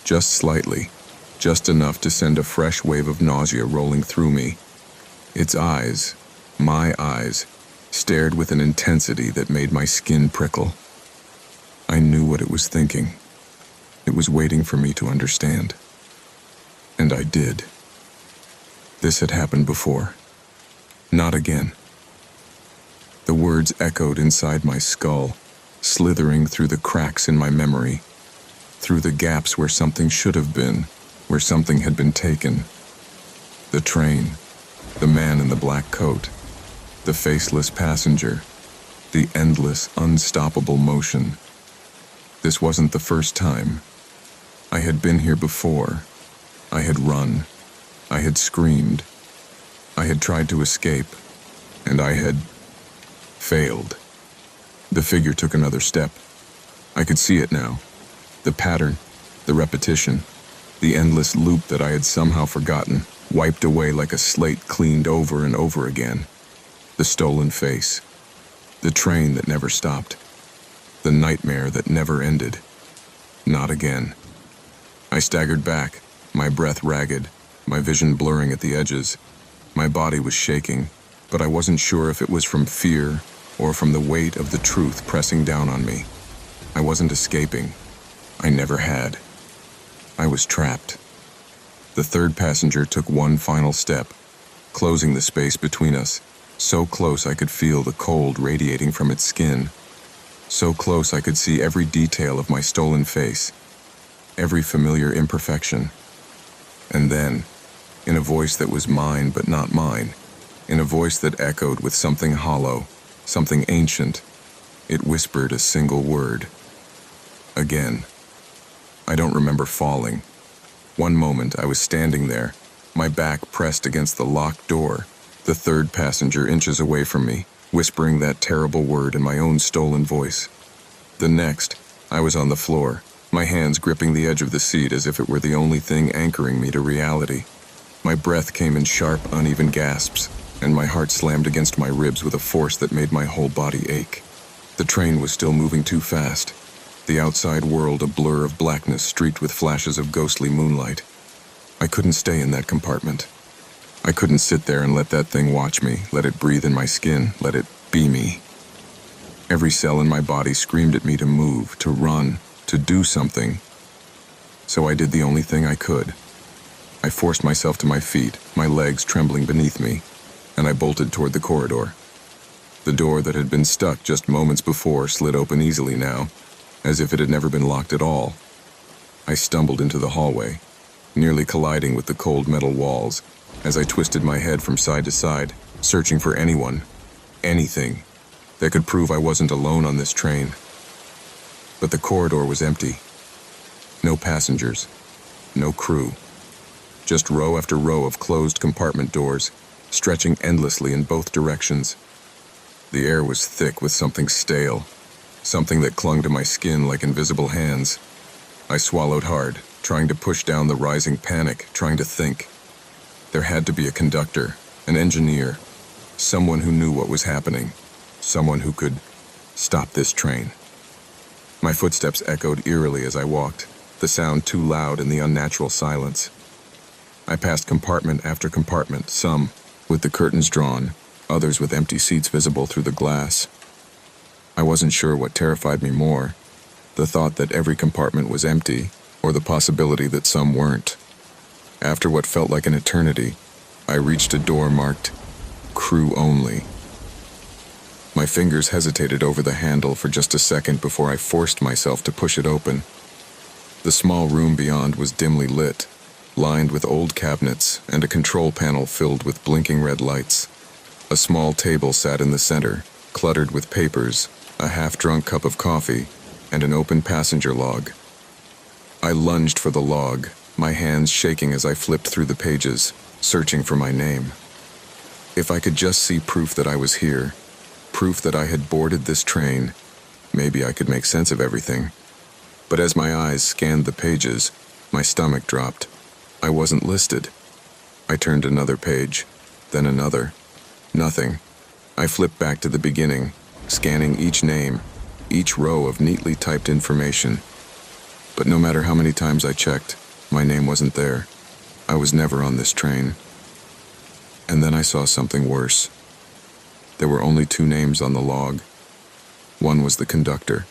Just slightly, just enough to send a fresh wave of nausea rolling through me. Its eyes, my eyes, stared with an intensity that made my skin prickle. I knew what it was thinking. It was waiting for me to understand. And I did. This had happened before. Not again. The words echoed inside my skull, slithering through the cracks in my memory, through the gaps where something should have been, where something had been taken. The train, the man in the black coat, the faceless passenger, the endless, unstoppable motion. This wasn't the first time. I had been here before. I had run. I had screamed. I had tried to escape, and I had failed. The figure took another step. I could see it now. The pattern, the repetition, the endless loop that I had somehow forgotten, wiped away like a slate cleaned over and over again. The stolen face. The train that never stopped. The nightmare that never ended. Not again. I staggered back, my breath ragged, my vision blurring at the edges. My body was shaking, but I wasn't sure if it was from fear or from the weight of the truth pressing down on me. I wasn't escaping. I never had. I was trapped. The third passenger took one final step, closing the space between us, so close I could feel the cold radiating from its skin. So close I could see every detail of my stolen face, every familiar imperfection. And then, in a voice that was mine but not mine, in a voice that echoed with something hollow, something ancient, it whispered a single word. Again. I don't remember falling. One moment I was standing there, my back pressed against the locked door, the third passenger inches away from me, whispering that terrible word in my own stolen voice. The next, I was on the floor, my hands gripping the edge of the seat as if it were the only thing anchoring me to reality. My breath came in sharp, uneven gasps, and my heart slammed against my ribs with a force that made my whole body ache. The train was still moving too fast, the outside world a blur of blackness streaked with flashes of ghostly moonlight. I couldn't stay in that compartment. I couldn't sit there and let that thing watch me, let it breathe in my skin, let it be me. Every cell in my body screamed at me to move, to run, to do something. So I did the only thing I could. I forced myself to my feet, my legs trembling beneath me, and I bolted toward the corridor. The door that had been stuck just moments before slid open easily now, as if it had never been locked at all. I stumbled into the hallway, nearly colliding with the cold metal walls, as I twisted my head from side to side, searching for anyone, anything, that could prove I wasn't alone on this train. But the corridor was empty. No passengers, no crew. Just row after row of closed compartment doors, stretching endlessly in both directions. The air was thick with something stale, something that clung to my skin like invisible hands. I swallowed hard, trying to push down the rising panic, trying to think. There had to be a conductor, an engineer, someone who knew what was happening, someone who could stop this train. My footsteps echoed eerily as I walked, the sound too loud in the unnatural silence. I passed compartment after compartment, some with the curtains drawn, others with empty seats visible through the glass. I wasn't sure what terrified me more, the thought that every compartment was empty, or the possibility that some weren't. After what felt like an eternity, I reached a door marked "Crew Only." My fingers hesitated over the handle for just a second before I forced myself to push it open. The small room beyond was dimly lit, lined with old cabinets and a control panel filled with blinking red lights. A small table sat in the center, cluttered with papers, a half-drunk cup of coffee, and an open passenger log. I lunged for the log, my hands shaking as I flipped through the pages, searching for my name. If I could just see proof that I was here, proof that I had boarded this train, maybe I could make sense of everything. But as my eyes scanned the pages, my stomach dropped. I wasn't listed. I turned another page, then another. Nothing. I flipped back to the beginning, scanning each name, each row of neatly typed information. But no matter how many times I checked, my name wasn't there. I was never on this train. And then I saw something worse. There were only 2 names on the log. One was the conductor.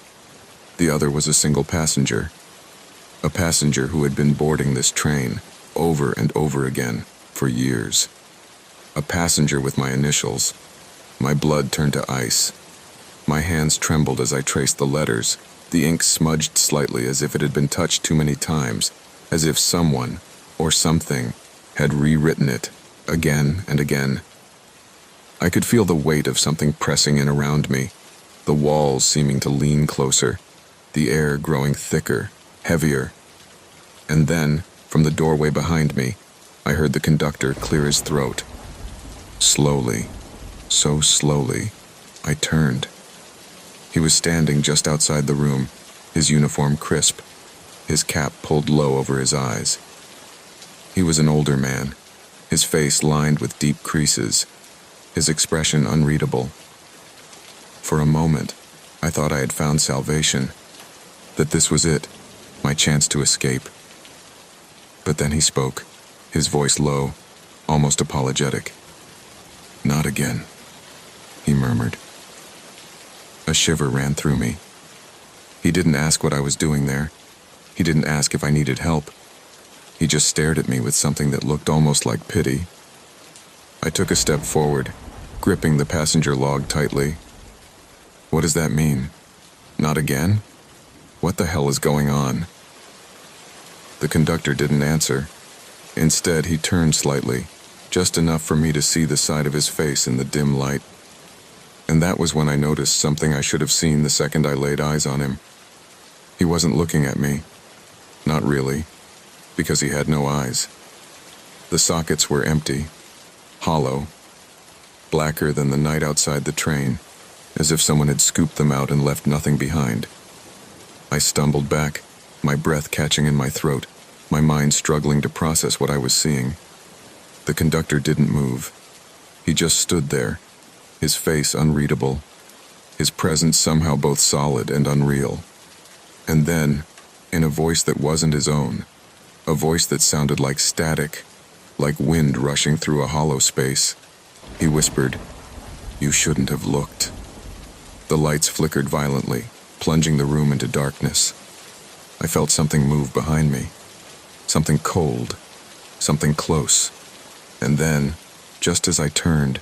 The other was a single passenger. A passenger who had been boarding this train over and over again for years. A passenger with my initials. My blood turned to ice. My hands trembled as I traced the letters. The ink smudged slightly as if it had been touched too many times, as if someone, or something, had rewritten it, again and again. I could feel the weight of something pressing in around me, the walls seeming to lean closer, the air growing thicker, heavier. And then, from the doorway behind me, I heard the conductor clear his throat. Slowly, so slowly, I turned. He was standing just outside the room, his uniform crisp, his cap pulled low over his eyes. He was an older man, his face lined with deep creases, his expression unreadable. For a moment, I thought I had found salvation, that this was it, my chance to escape. But then he spoke, his voice low, almost apologetic. "Not again," he murmured. A shiver ran through me. He didn't ask what I was doing there. He didn't ask if I needed help. He just stared at me with something that looked almost like pity. I took a step forward, gripping the passenger log tightly. What does that mean? Not again? What the hell is going on? The conductor didn't answer. Instead, he turned slightly, just enough for me to see the side of his face in the dim light. And that was when I noticed something I should have seen the second I laid eyes on him. He wasn't looking at me. Not really, because he had no eyes. The sockets were empty, hollow, blacker than the night outside the train, as if someone had scooped them out and left nothing behind. I stumbled back, my breath catching in my throat, my mind struggling to process what I was seeing. The conductor didn't move. He just stood there, his face unreadable, his presence somehow both solid and unreal. And then, in a voice that wasn't his own, a voice that sounded like static, like wind rushing through a hollow space, he whispered, "You shouldn't have looked." The lights flickered violently, plunging the room into darkness. I felt something move behind me, something cold, something close. And then, just as I turned,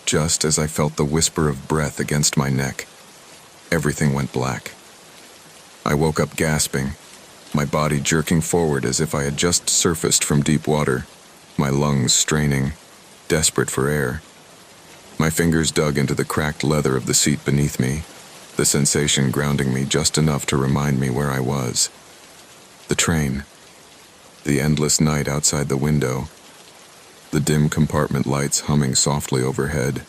just as I felt the whisper of breath against my neck, everything went black. I woke up gasping, my body jerking forward as if I had just surfaced from deep water, my lungs straining, desperate for air. My fingers dug into the cracked leather of the seat beneath me, the sensation grounding me just enough to remind me where I was. The train. The endless night outside the window. The dim compartment lights humming softly overhead.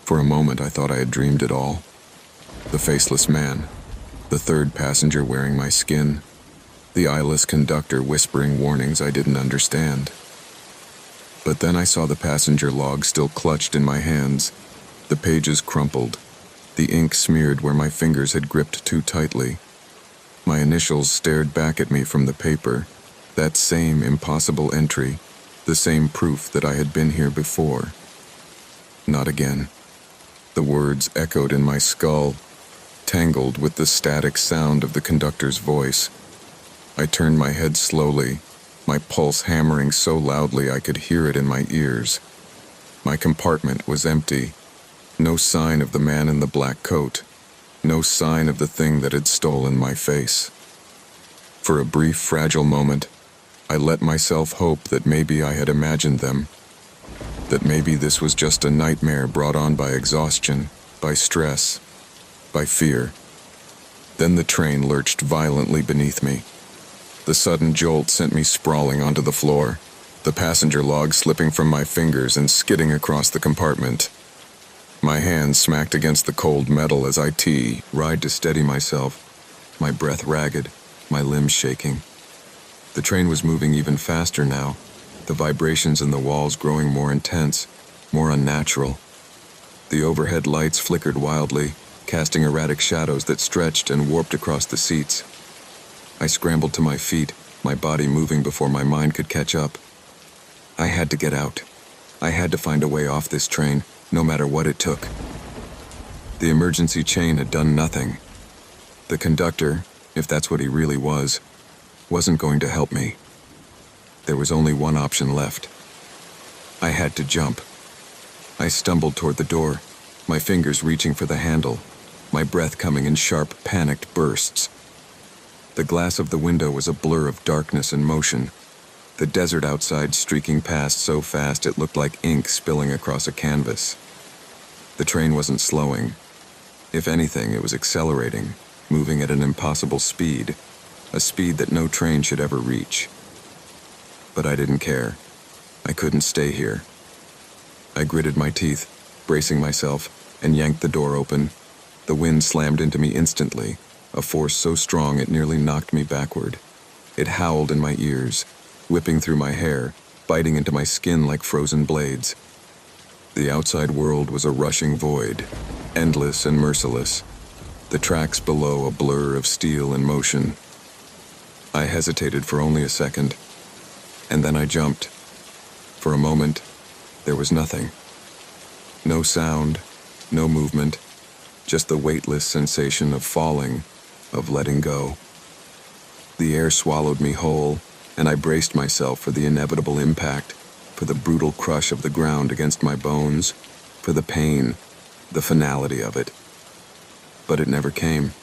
For a moment I thought I had dreamed it all. The faceless man, the third passenger wearing my skin, the eyeless conductor whispering warnings I didn't understand. But then I saw the passenger log still clutched in my hands, the pages crumpled, the ink smeared where my fingers had gripped too tightly. My initials stared back at me from the paper, that same impossible entry, the same proof that I had been here before. Not again. The words echoed in my skull, tangled with the static sound of the conductor's voice. I turned my head slowly, my pulse hammering so loudly I could hear it in my ears. My compartment was empty. No sign of the man in the black coat. No sign of the thing that had stolen my face. For a brief, fragile moment, I let myself hope that maybe I had imagined them. That maybe this was just a nightmare brought on by exhaustion, by stress, by fear. Then the train lurched violently beneath me. The sudden jolt sent me sprawling onto the floor, the passenger log slipping from my fingers and skidding across the compartment. My hands smacked against the cold metal as I tried to steady myself, my breath ragged, my limbs shaking. The train was moving even faster now, the vibrations in the walls growing more intense, more unnatural. The overhead lights flickered wildly, casting erratic shadows that stretched and warped across the seats. I scrambled to my feet, my body moving before my mind could catch up. I had to get out. I had to find a way off this train, no matter what it took. The emergency chain had done nothing. The conductor, if that's what he really was, wasn't going to help me. There was only one option left. I had to jump. I stumbled toward the door, my fingers reaching for the handle, my breath coming in sharp, panicked bursts. The glass of the window was a blur of darkness and motion, the desert outside streaking past so fast it looked like ink spilling across a canvas. The train wasn't slowing. If anything, it was accelerating, moving at an impossible speed, a speed that no train should ever reach. But I didn't care. I couldn't stay here. I gritted my teeth, bracing myself, and yanked the door open. The wind slammed into me instantly, a force so strong it nearly knocked me backward. It howled in my ears, whipping through my hair, biting into my skin like frozen blades. The outside world was a rushing void, endless and merciless, the tracks below a blur of steel and motion. I hesitated for only a second, and then I jumped. For a moment, there was nothing. No sound, no movement, just the weightless sensation of falling, of letting go. The air swallowed me whole, and I braced myself for the inevitable impact, for the brutal crush of the ground against my bones, for the pain, the finality of it. But it never came.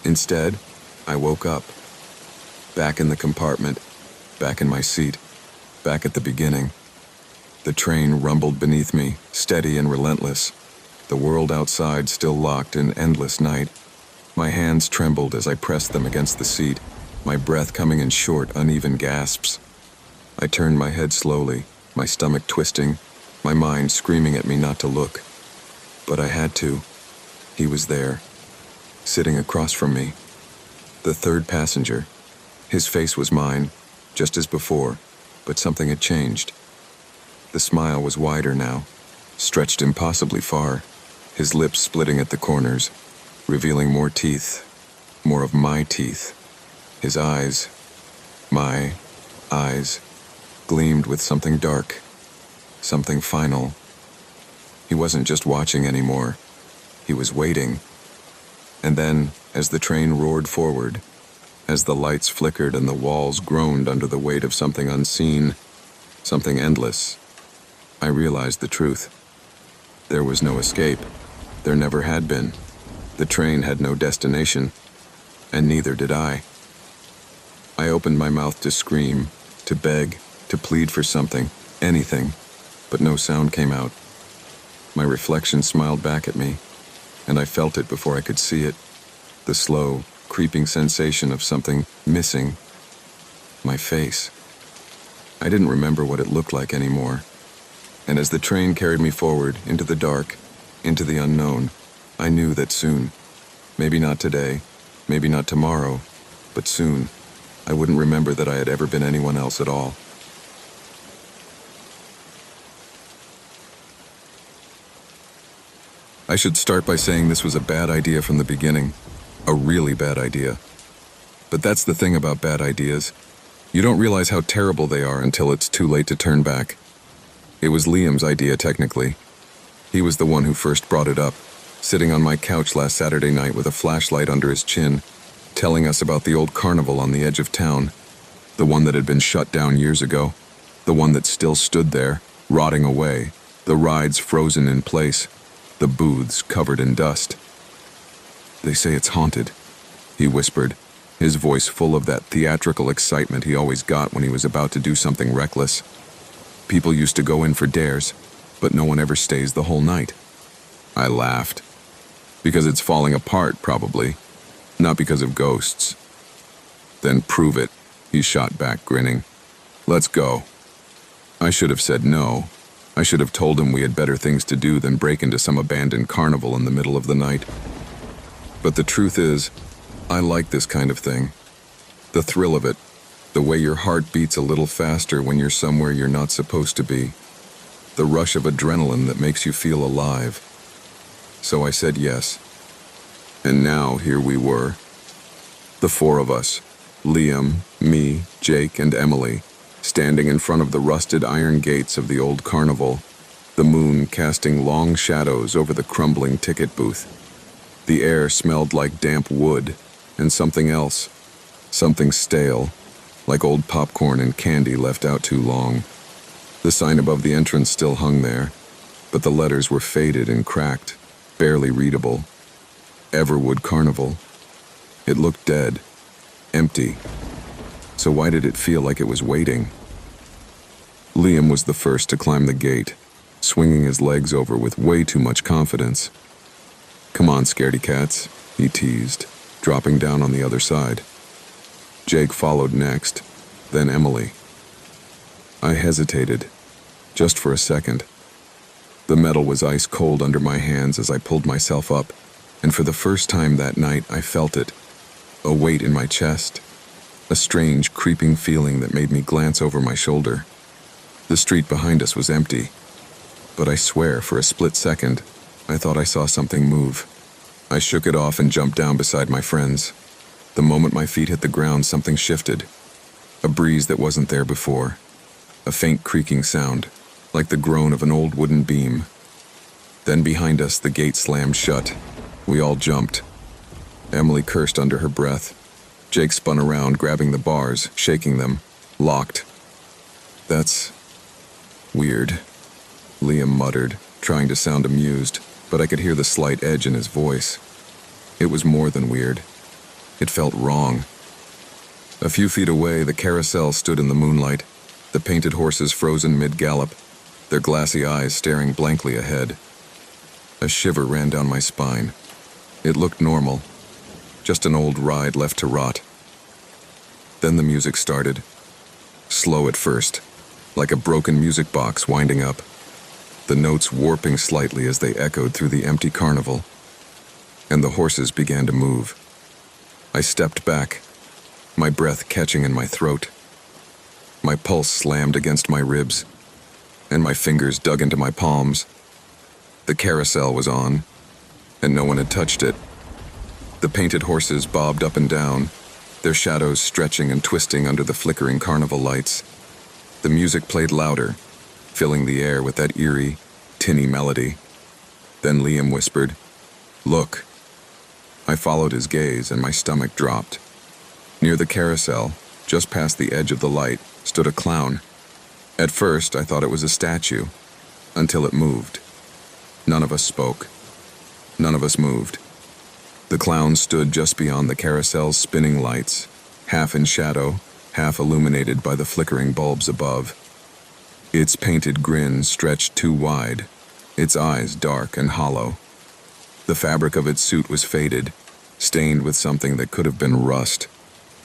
Instead, I woke up. Back in the compartment, back in my seat, back at the beginning. The train rumbled beneath me, steady and relentless. The world outside still locked in endless night. My hands trembled as I pressed them against the seat, my breath coming in short, uneven gasps. I turned my head slowly, my stomach twisting, my mind screaming at me not to look. But I had to. He was there, sitting across from me. The third passenger. His face was mine, just as before, but something had changed. The smile was wider now, stretched impossibly far, his lips splitting at the corners, revealing more teeth, more of my teeth. His eyes, my eyes, gleamed with something dark, something final. He wasn't just watching anymore. He was waiting. And then, as the train roared forward, as the lights flickered and the walls groaned under the weight of something unseen, something endless, I realized the truth. There was no escape. There never had been. The train had no destination, and neither did I. I opened my mouth to scream, to beg, to plead for something, anything, but no sound came out. My reflection smiled back at me, and I felt it before I could see it. The slow, creeping sensation of something missing. My face. I didn't remember what it looked like anymore. And as the train carried me forward into the dark, into the unknown, I knew that soon, maybe not today, maybe not tomorrow, but soon, I wouldn't remember that I had ever been anyone else at all. I should start by saying this was a bad idea from the beginning. A really bad idea. But that's the thing about bad ideas. You don't realize how terrible they are until it's too late to turn back. It was Liam's idea, technically. He was the one who first brought it up, sitting on my couch last Saturday night with a flashlight under his chin, telling us about the old carnival on the edge of town, the one that had been shut down years ago, the one that still stood there, rotting away, the rides frozen in place, the booths covered in dust. "They say it's haunted," he whispered, his voice full of that theatrical excitement he always got when he was about to do something reckless. "People used to go in for dares, but no one ever stays the whole night." I laughed. "Because it's falling apart, probably. Not because of ghosts." "Then prove it," he shot back, grinning. "Let's go." I should have said no. I should have told him we had better things to do than break into some abandoned carnival in the middle of the night. But the truth is, I like this kind of thing. The thrill of it, the way your heart beats a little faster when you're somewhere you're not supposed to be. The rush of adrenaline that makes you feel alive. So I said yes. And now here we were. The four of us, Liam, me, Jake, and Emily, standing in front of the rusted iron gates of the old carnival, the moon casting long shadows over the crumbling ticket booth. The air smelled like damp wood and something else, something stale, like old popcorn and candy left out too long. The sign above the entrance still hung there, but the letters were faded and cracked, barely readable. Everwood Carnival. It looked dead, empty. So why did it feel like it was waiting? Liam was the first to climb the gate, swinging his legs over with way too much confidence. "Come on, scaredy cats," he teased, dropping down on the other side. Jake followed next, then Emily. I hesitated, just for a second. The metal was ice cold under my hands as I pulled myself up, and for the first time that night I felt it, a weight in my chest, a strange creeping feeling that made me glance over my shoulder. The street behind us was empty, but I swear for a split second, I thought I saw something move. I shook it off and jumped down beside my friends. The moment my feet hit the ground, something shifted. A breeze that wasn't there before. A faint creaking sound, like the groan of an old wooden beam. Then behind us, the gate slammed shut. We all jumped. Emily cursed under her breath. Jake spun around, grabbing the bars, shaking them. Locked. "That's weird," Liam muttered, trying to sound amused, but I could hear the slight edge in his voice. It was more than weird. It felt wrong. A few feet away, the carousel stood in the moonlight, the painted horses frozen mid-gallop, their glassy eyes staring blankly ahead. A shiver ran down my spine. It looked normal, just an old ride left to rot. Then the music started. Slow at first, like a broken music box winding up, the notes warping slightly as they echoed through the empty carnival. And the horses began to move. I stepped back, my breath catching in my throat. My pulse slammed against my ribs, and my fingers dug into my palms. The carousel was on, and no one had touched it. The painted horses bobbed up and down, their shadows stretching and twisting under the flickering carnival lights. The music played louder, filling the air with that eerie, tinny melody. Then Liam whispered, "Look." I followed his gaze and my stomach dropped. Near the carousel, just past the edge of the light, stood a clown. At first, I thought it was a statue, until it moved. None of us spoke. None of us moved. The clown stood just beyond the carousel's spinning lights, half in shadow, half illuminated by the flickering bulbs above. Its painted grin stretched too wide, its eyes dark and hollow. The fabric of its suit was faded, stained with something that could have been rust,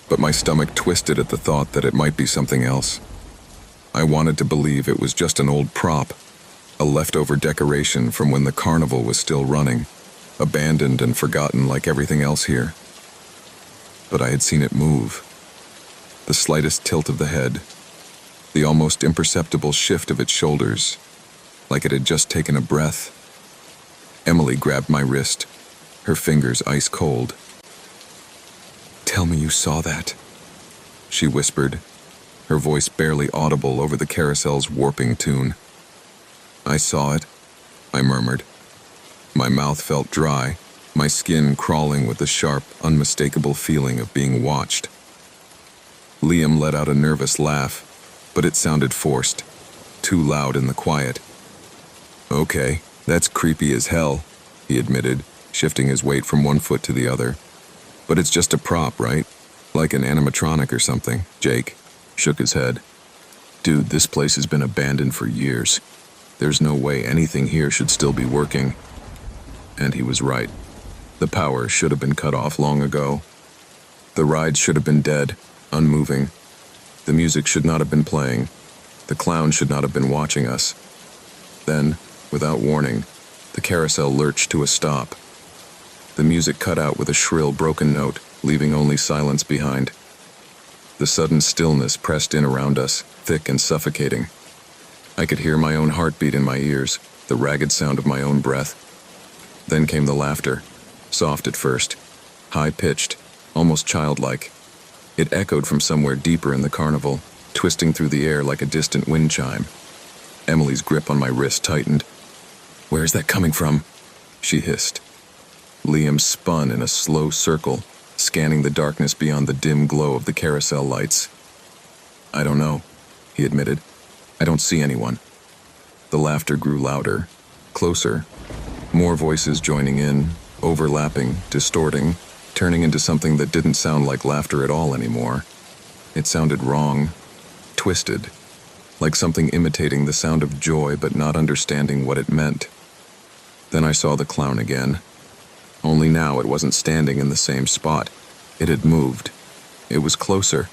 but my stomach twisted at the thought that it might be something else. I wanted to believe it was just an old prop, a leftover decoration from when the carnival was still running, abandoned and forgotten like everything else here. But I had seen it move. The slightest tilt of the head, the almost imperceptible shift of its shoulders, like it had just taken a breath. Emily grabbed my wrist, her fingers ice cold. "Tell me you saw that," she whispered, her voice barely audible over the carousel's warping tune. "I saw it," I murmured. My mouth felt dry, my skin crawling with the sharp, unmistakable feeling of being watched. Liam let out a nervous laugh, but it sounded forced, too loud in the quiet. "Okay, that's creepy as hell," he admitted, shifting his weight from one foot to the other. "But it's just a prop, right? Like an animatronic or something." Jake shook his head. "Dude, this place has been abandoned for years. There's no way anything here should still be working." And he was right. The power should have been cut off long ago. The ride should have been dead, unmoving. The music should not have been playing. The clown should not have been watching us. Then, without warning, the carousel lurched to a stop. The music cut out with a shrill, broken note, leaving only silence behind. The sudden stillness pressed in around us, thick and suffocating. I could hear my own heartbeat in my ears, the ragged sound of my own breath. Then came the laughter, soft at first, high-pitched, almost childlike. It echoed from somewhere deeper in the carnival, twisting through the air like a distant wind chime. Emily's grip on my wrist tightened. "Where is that coming from?" she hissed. Liam spun in a slow circle, scanning the darkness beyond the dim glow of the carousel lights. "I don't know," he admitted. "I don't see anyone." The laughter grew louder, closer, more voices joining in, overlapping, distorting, turning into something that didn't sound like laughter at all anymore. It sounded wrong, twisted, like something imitating the sound of joy but not understanding what it meant. Then I saw the clown again. Only now it wasn't standing in the same spot. It had moved. It was closer,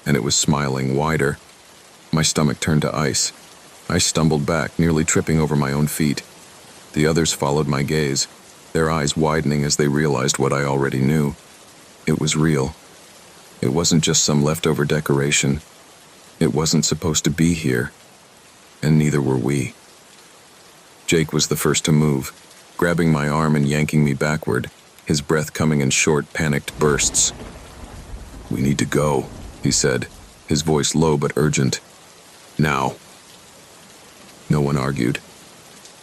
and it was smiling wider. My stomach turned to ice. I stumbled back, nearly tripping over my own feet. The others followed my gaze, their eyes widening as they realized what I already knew. It was real. It wasn't just some leftover decoration. It wasn't supposed to be here, and neither were we. Jake was the first to move, grabbing my arm and yanking me backward, his breath coming in short, panicked bursts. "We need to go," he said, his voice low but urgent. "Now." No one argued.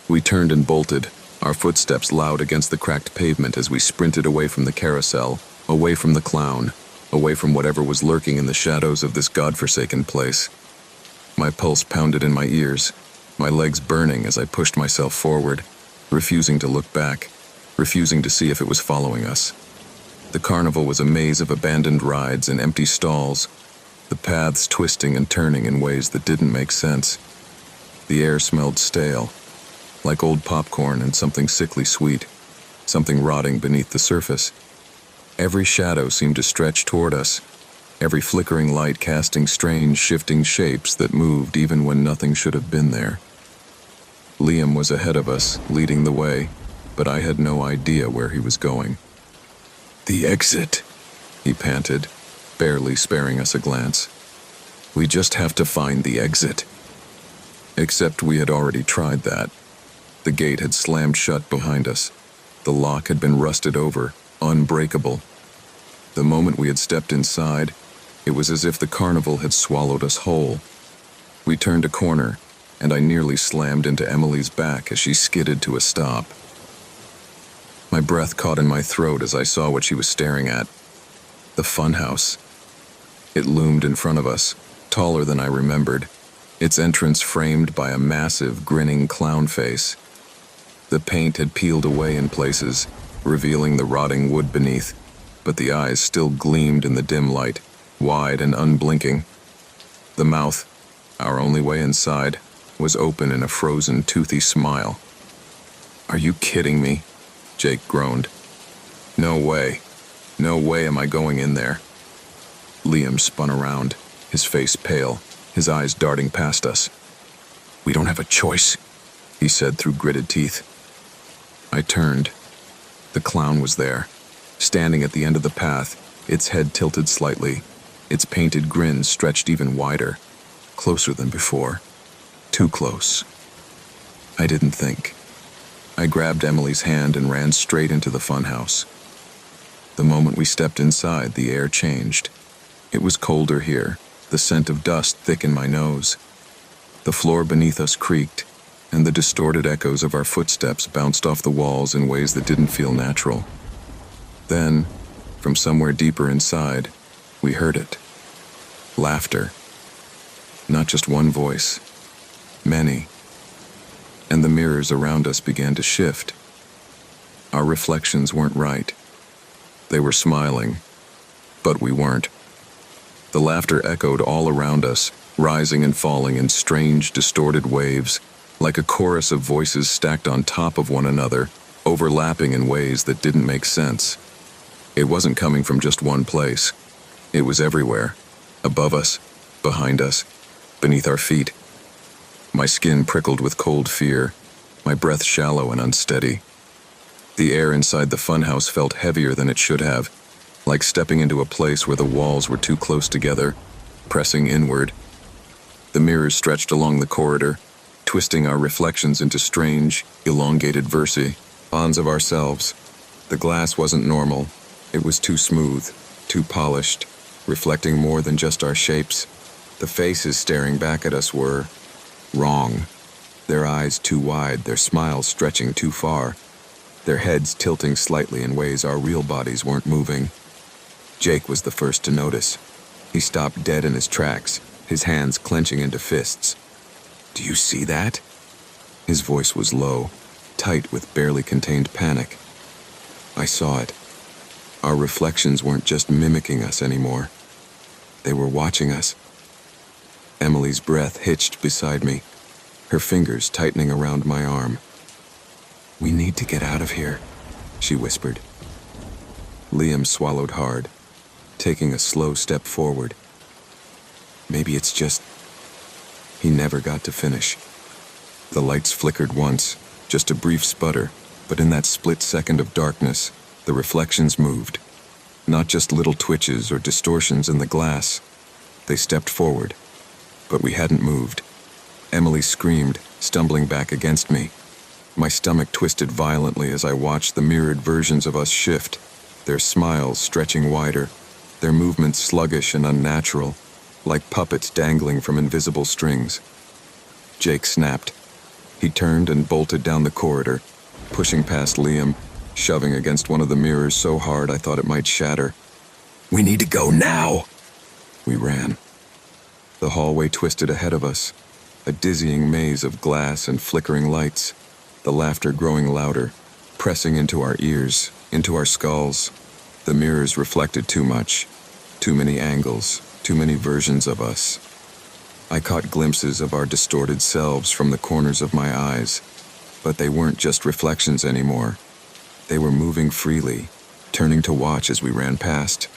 We turned and bolted, our footsteps loud against the cracked pavement as we sprinted away from the carousel, away from the clown, away from whatever was lurking in the shadows of this godforsaken place. My pulse pounded in my ears, my legs burning as I pushed myself forward, refusing to look back, refusing to see if it was following us. The carnival was a maze of abandoned rides and empty stalls, the paths twisting and turning in ways that didn't make sense. The air smelled stale, like old popcorn and something sickly sweet, something rotting beneath the surface. Every shadow seemed to stretch toward us, every flickering light casting strange, shifting shapes that moved even when nothing should have been there. Liam was ahead of us, leading the way, but I had no idea where he was going. "The exit," he panted, barely sparing us a glance. "We just have to find the exit." Except we had already tried that. The gate had slammed shut behind us. The lock had been rusted over, unbreakable. The moment we had stepped inside, it was as if the carnival had swallowed us whole. We turned a corner, and I nearly slammed into Emily's back as she skidded to a stop. My breath caught in my throat as I saw what she was staring at. The funhouse. It loomed in front of us, taller than I remembered, its entrance framed by a massive, grinning clown face. The paint had peeled away in places, revealing the rotting wood beneath, but the eyes still gleamed in the dim light, wide and unblinking. The mouth, our only way inside, was open in a frozen, toothy smile. Are you kidding me? Jake groaned. No way. No way am I going in there. Liam spun around, his face pale, his eyes darting past us. We don't have a choice, he said through gritted teeth. I turned. The clown was there, standing at the end of the path, its head tilted slightly, its painted grin stretched even wider, closer than before. Too close. I didn't think. I grabbed Emily's hand and ran straight into the funhouse. The moment we stepped inside, the air changed. It was colder here, the scent of dust thick in my nose. The floor beneath us creaked, and the distorted echoes of our footsteps bounced off the walls in ways that didn't feel natural. Then, from somewhere deeper inside, we heard it. Laughter. Not just one voice. Many. And the mirrors around us began to shift. Our reflections weren't right. They were smiling, but we weren't. The laughter echoed all around us, rising and falling in strange, distorted waves, like a chorus of voices stacked on top of one another, overlapping in ways that didn't make sense. It wasn't coming from just one place. It was everywhere. Above us, behind us, beneath our feet. My skin prickled with cold fear, my breath shallow and unsteady. The air inside the funhouse felt heavier than it should have, like stepping into a place where the walls were too close together, pressing inward. The mirrors stretched along the corridor, twisting our reflections into strange, elongated versions of ourselves. The glass wasn't normal. It was too smooth, too polished, reflecting more than just our shapes. The faces staring back at us were wrong. Their eyes too wide, their smiles stretching too far, their heads tilting slightly in ways our real bodies weren't moving. Jake was the first to notice. He stopped dead in his tracks, his hands clenching into fists. Do you see that? His voice was low, tight with barely contained panic. I saw it. Our reflections weren't just mimicking us anymore. They were watching us. Emily's breath hitched beside me, her fingers tightening around my arm. We need to get out of here, she whispered. Liam swallowed hard, taking a slow step forward. Maybe it's just... He never got to finish. The lights flickered once, just a brief sputter, but in that split second of darkness, the reflections moved. Not just little twitches or distortions in the glass. They stepped forward, but we hadn't moved. Emily screamed, stumbling back against me. My stomach twisted violently as I watched the mirrored versions of us shift, their smiles stretching wider, their movements sluggish and unnatural, like puppets dangling from invisible strings. Jake snapped. He turned and bolted down the corridor, pushing past Liam, shoving against one of the mirrors so hard I thought it might shatter. We need to go now! We ran. The hallway twisted ahead of us, a dizzying maze of glass and flickering lights, the laughter growing louder, pressing into our ears, into our skulls. The mirrors reflected too much, too many angles, too many versions of us. I caught glimpses of our distorted selves from the corners of my eyes, but they weren't just reflections anymore. They were moving freely, turning to watch as we ran past.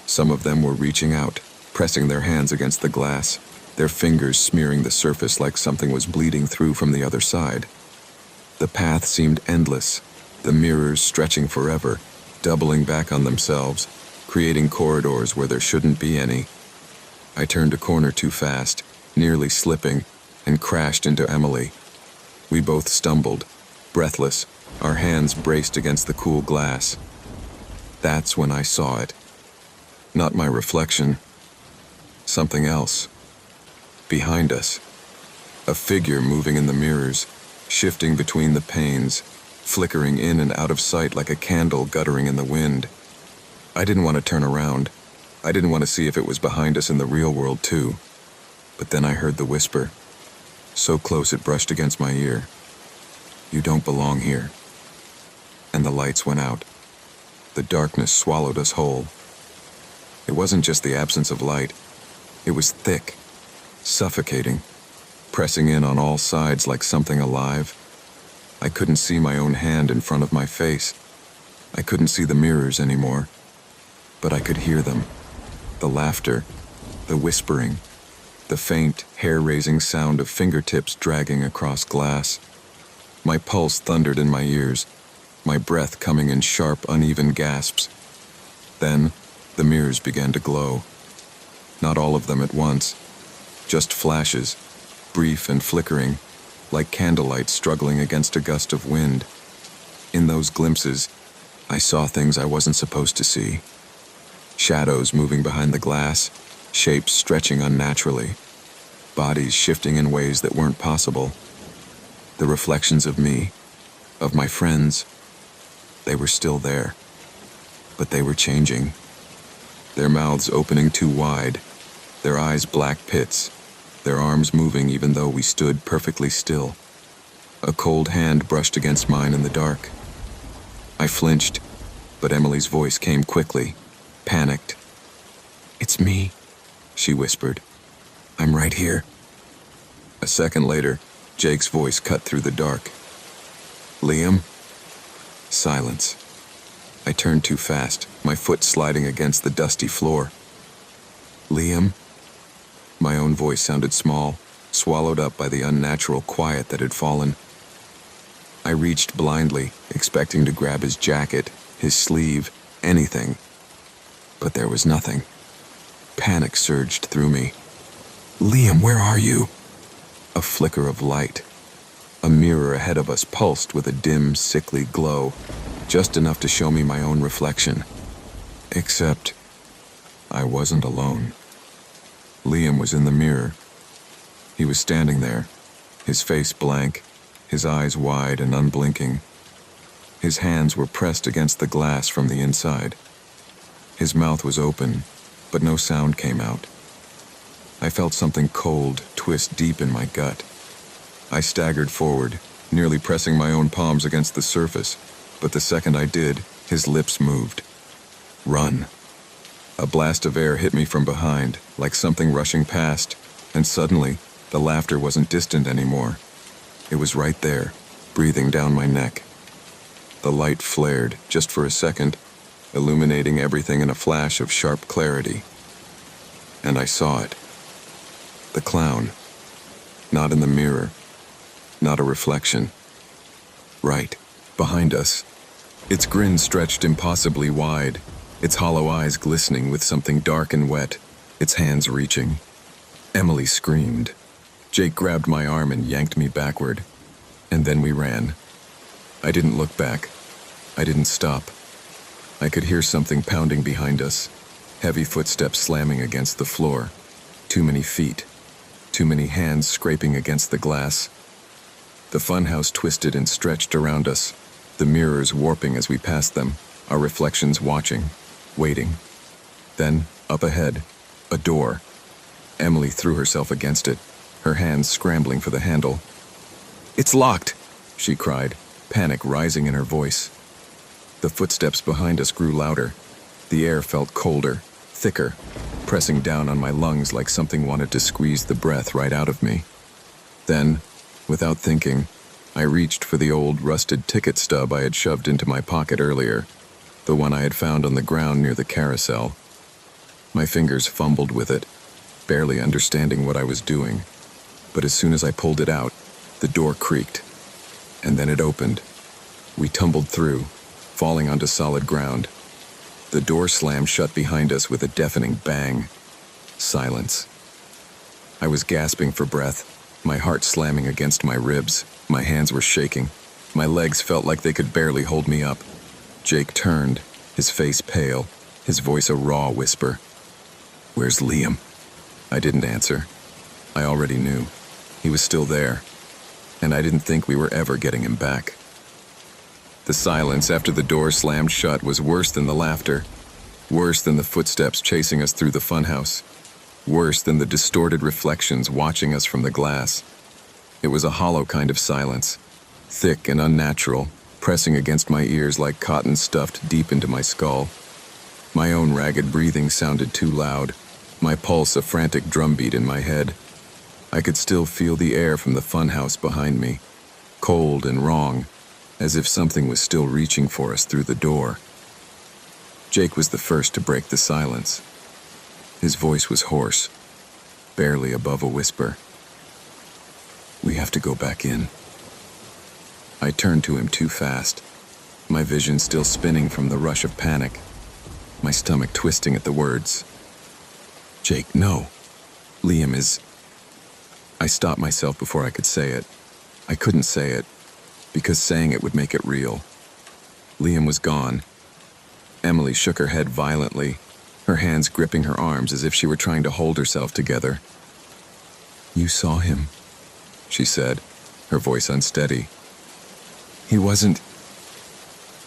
Some of them were reaching out, pressing their hands against the glass, their fingers smearing the surface like something was bleeding through from the other side. The path seemed endless, the mirrors stretching forever, doubling back on themselves, creating corridors where there shouldn't be any. I turned a corner too fast, nearly slipping, and crashed into Emily. We both stumbled, breathless, our hands braced against the cool glass. That's when I saw it. Not my reflection. Something else. Behind us. A figure moving in the mirrors, shifting between the panes, flickering in and out of sight like a candle guttering in the wind. I didn't want to turn around. I didn't want to see if it was behind us in the real world too. But then I heard the whisper, so close it brushed against my ear. You don't belong here. And the lights went out. The darkness swallowed us whole. It wasn't just the absence of light. It was thick, suffocating, pressing in on all sides like something alive. I couldn't see my own hand in front of my face. I couldn't see the mirrors anymore, but I could hear them. The laughter, the whispering, the faint, hair-raising sound of fingertips dragging across glass. My pulse thundered in my ears, my breath coming in sharp, uneven gasps. Then, the mirrors began to glow. Not all of them at once, just flashes, brief and flickering, like candlelight struggling against a gust of wind. In those glimpses, I saw things I wasn't supposed to see. Shadows moving behind the glass, shapes stretching unnaturally, bodies shifting in ways that weren't possible. The reflections of me, of my friends, they were still there, but they were changing. Their mouths opening too wide, their eyes black pits, their arms moving even though we stood perfectly still. A cold hand brushed against mine in the dark. I flinched, but Emily's voice came quickly, panicked. "It's me," she whispered. "I'm right here." A second later, Jake's voice cut through the dark. "Liam?" Silence. I turned too fast, my foot sliding against the dusty floor. "Liam?" My own voice sounded small, swallowed up by the unnatural quiet that had fallen. I reached blindly, expecting to grab his jacket, his sleeve, anything. But there was nothing. Panic surged through me. "Liam, where are you?" A flicker of light. A mirror ahead of us pulsed with a dim, sickly glow, just enough to show me my own reflection. Except, I wasn't alone. Liam was in the mirror. He was standing there, his face blank, his eyes wide and unblinking. His hands were pressed against the glass from the inside. His mouth was open, but no sound came out. I felt something cold twist deep in my gut. I staggered forward, nearly pressing my own palms against the surface, but the second I did, his lips moved. "Run." A blast of air hit me from behind, like something rushing past, and suddenly, the laughter wasn't distant anymore. It was right there, breathing down my neck. The light flared, just for a second, illuminating everything in a flash of sharp clarity. And I saw it. The clown. Not in the mirror. Not a reflection. Right, behind us. Its grin stretched impossibly wide, its hollow eyes glistening with something dark and wet, its hands reaching. Emily screamed. Jake grabbed my arm and yanked me backward. And then we ran. I didn't look back. I didn't stop. I could hear something pounding behind us, heavy footsteps slamming against the floor. Too many feet. Too many hands scraping against the glass. The funhouse twisted and stretched around us, the mirrors warping as we passed them, our reflections watching, waiting. Then, up ahead, a door. Emily threw herself against it, her hands scrambling for the handle. "It's locked!" she cried, panic rising in her voice. The footsteps behind us grew louder. The air felt colder, thicker, pressing down on my lungs like something wanted to squeeze the breath right out of me. Then, without thinking, I reached for the old, rusted ticket stub I had shoved into my pocket earlier, the one I had found on the ground near the carousel. My fingers fumbled with it, barely understanding what I was doing. But as soon as I pulled it out, the door creaked, and then it opened. We tumbled through, falling onto solid ground. The door slammed shut behind us with a deafening bang. Silence. I was gasping for breath, my heart slamming against my ribs. My hands were shaking. My legs felt like they could barely hold me up. Jake turned, his face pale, his voice a raw whisper. "Where's Liam?" I didn't answer. I already knew. He was still there, and I didn't think we were ever getting him back. The silence after the door slammed shut was worse than the laughter, worse than the footsteps chasing us through the funhouse, worse than the distorted reflections watching us from the glass. It was a hollow kind of silence, thick and unnatural, pressing against my ears like cotton stuffed deep into my skull. My own ragged breathing sounded too loud, my pulse a frantic drumbeat in my head. I could still feel the air from the funhouse behind me. cold and wrong, as if something was still reaching for us through the door. Jake was the first to break the silence. His voice was hoarse, barely above a whisper. "We have to go back in." I turned to him too fast, my vision still spinning from the rush of panic, my stomach twisting at the words. "Jake, no. Liam is..." I stopped myself before I could say it. I couldn't say it, because saying it would make it real. Liam was gone. Emily shook her head violently, her hands gripping her arms as if she were trying to hold herself together. "You saw him," she said, her voice unsteady. He wasn't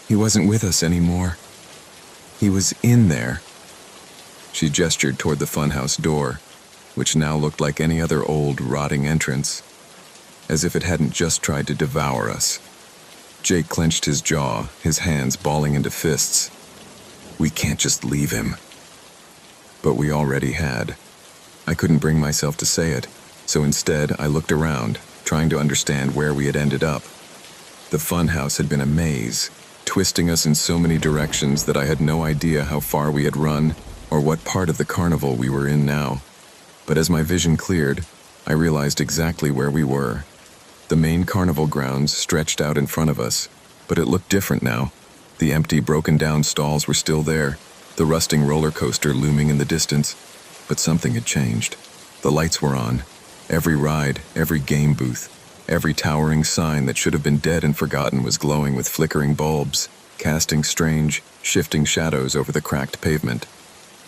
with us anymore. He was in there." She gestured toward the funhouse door, which now looked like any other old, rotting entrance, as if it hadn't just tried to devour us. Jake clenched his jaw, his hands balling into fists. "We can't just leave him." But we already had. I couldn't bring myself to say it, so instead I looked around, trying to understand where we had ended up. The funhouse had been a maze, twisting us in so many directions that I had no idea how far we had run or what part of the carnival we were in now. But as my vision cleared, I realized exactly where we were. The main carnival grounds stretched out in front of us, but it looked different now. The empty, broken-down stalls were still there, the rusting roller coaster looming in the distance, but something had changed. The lights were on. Every ride, every game booth, every towering sign that should have been dead and forgotten was glowing with flickering bulbs, casting strange, shifting shadows over the cracked pavement.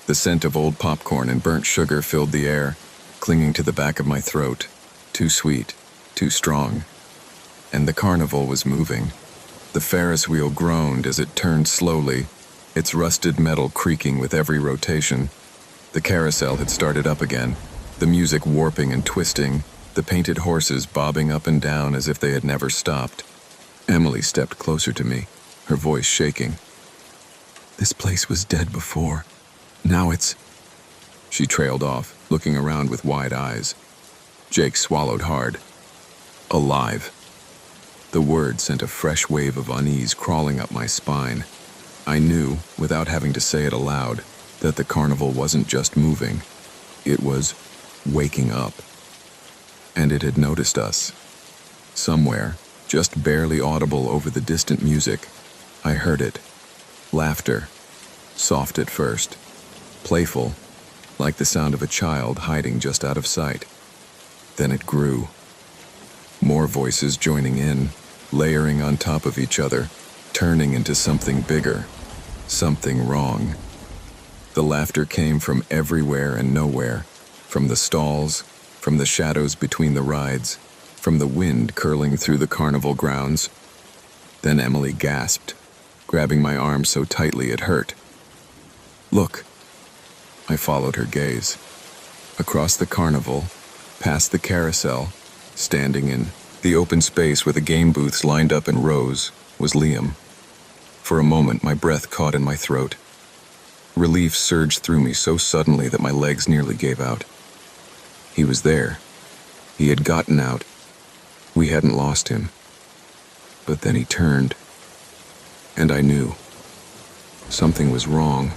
The scent of old popcorn and burnt sugar filled the air, clinging to the back of my throat, too sweet, too strong. And the carnival was moving. The Ferris wheel groaned as it turned slowly, its rusted metal creaking with every rotation. The carousel had started up again, the music warping and twisting, the painted horses bobbing up and down as if they had never stopped. Emily stepped closer to me, her voice shaking. "This place was dead before. Now it's..." She trailed off, looking around with wide eyes. Jake swallowed hard. "Alive." The word sent a fresh wave of unease crawling up my spine. I knew, without having to say it aloud, that the carnival wasn't just moving. It was waking up. And it had noticed us. Somewhere, just barely audible over the distant music, I heard it. Laughter. Soft at first. Playful, like the sound of a child hiding just out of sight. Then it grew. More voices joining in, layering on top of each other, turning into something bigger, something wrong. The laughter came from everywhere and nowhere, from the stalls, from the shadows between the rides, from the wind curling through the carnival grounds. Then Emily gasped, grabbing my arm so tightly it hurt. "Look." I followed her gaze. Across the carnival, past the carousel, standing in the open space where the game booths lined up in rows, was Liam. For a moment, my breath caught in my throat. Relief surged through me so suddenly that my legs nearly gave out. He was there. He had gotten out. We hadn't lost him. But then he turned. And I knew. Something was wrong.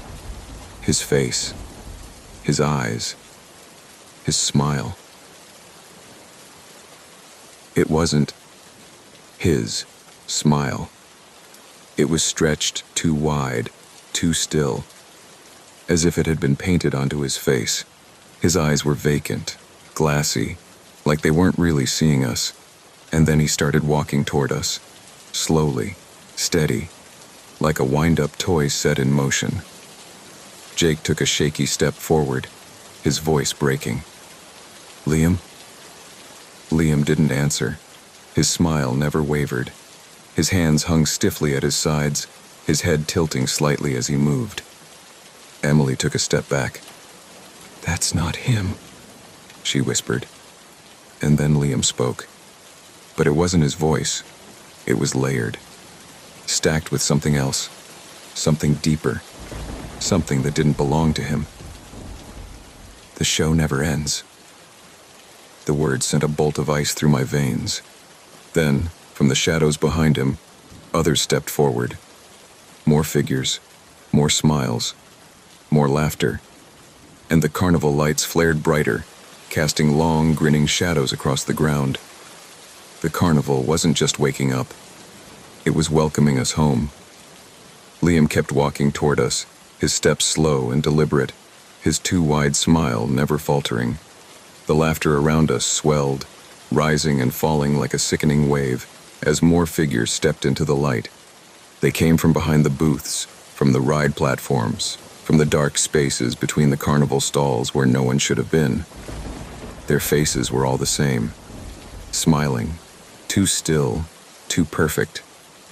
His face. His eyes. His smile. It wasn't his smile. It was stretched too wide, too still, as if it had been painted onto his face. His eyes were vacant, glassy, like they weren't really seeing us. And then he started walking toward us, slowly, steady, like a wind-up toy set in motion. Jake took a shaky step forward, his voice breaking. "Liam?" Liam didn't answer. His smile never wavered. His hands hung stiffly at his sides, his head tilting slightly as he moved. Emily took a step back. "That's not him," she whispered. And then Liam spoke. But it wasn't his voice. It was layered, stacked with something else, something deeper, something that didn't belong to him. "The show never ends." The words sent a bolt of ice through my veins. Then, From the shadows behind him, others stepped forward. More figures, more smiles, more laughter, and the carnival lights flared brighter, casting long, grinning shadows across the ground. The carnival wasn't just waking up. It was welcoming us home. Liam kept walking toward us, his steps slow and deliberate, his too wide smile never faltering. The laughter around us swelled, rising and falling like a sickening wave, as more figures stepped into the light. They came from behind the booths, from the ride platforms, from the dark spaces between the carnival stalls where no one should have been. Their faces were all the same, smiling, too still, too perfect,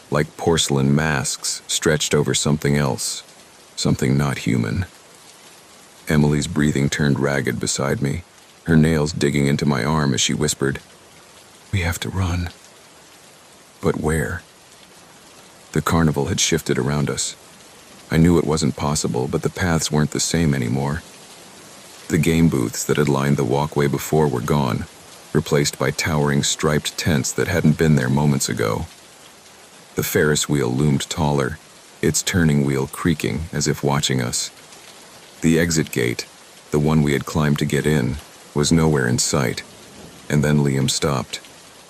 like porcelain masks stretched over something else, something not human. Emily's breathing turned ragged beside me, her nails digging into my arm as she whispered, "We have to run." But where? The carnival had shifted around us. I knew it wasn't possible, but the paths weren't the same anymore. The game booths that had lined the walkway before were gone, replaced by towering striped tents that hadn't been there moments ago. The Ferris wheel loomed taller, its turning wheel creaking as if watching us. The exit gate, the one we had climbed to get in, was nowhere in sight. And then Liam stopped,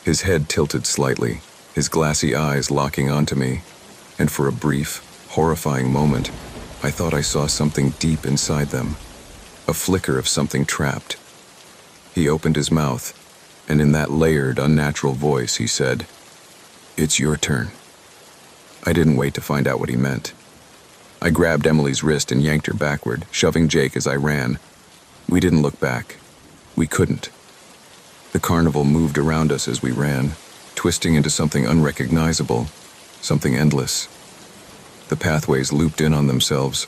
his head tilted slightly, his glassy eyes locking onto me, and for a brief, horrifying moment, I thought I saw something deep inside them, a flicker of something trapped. He opened his mouth, and in that layered, unnatural voice he said, "It's your turn." I didn't wait to find out what he meant. I grabbed Emily's wrist and yanked her backward, shoving Jake as I ran. We didn't look back. We couldn't. The carnival moved around us as we ran, twisting into something unrecognizable, something endless. The pathways looped in on themselves,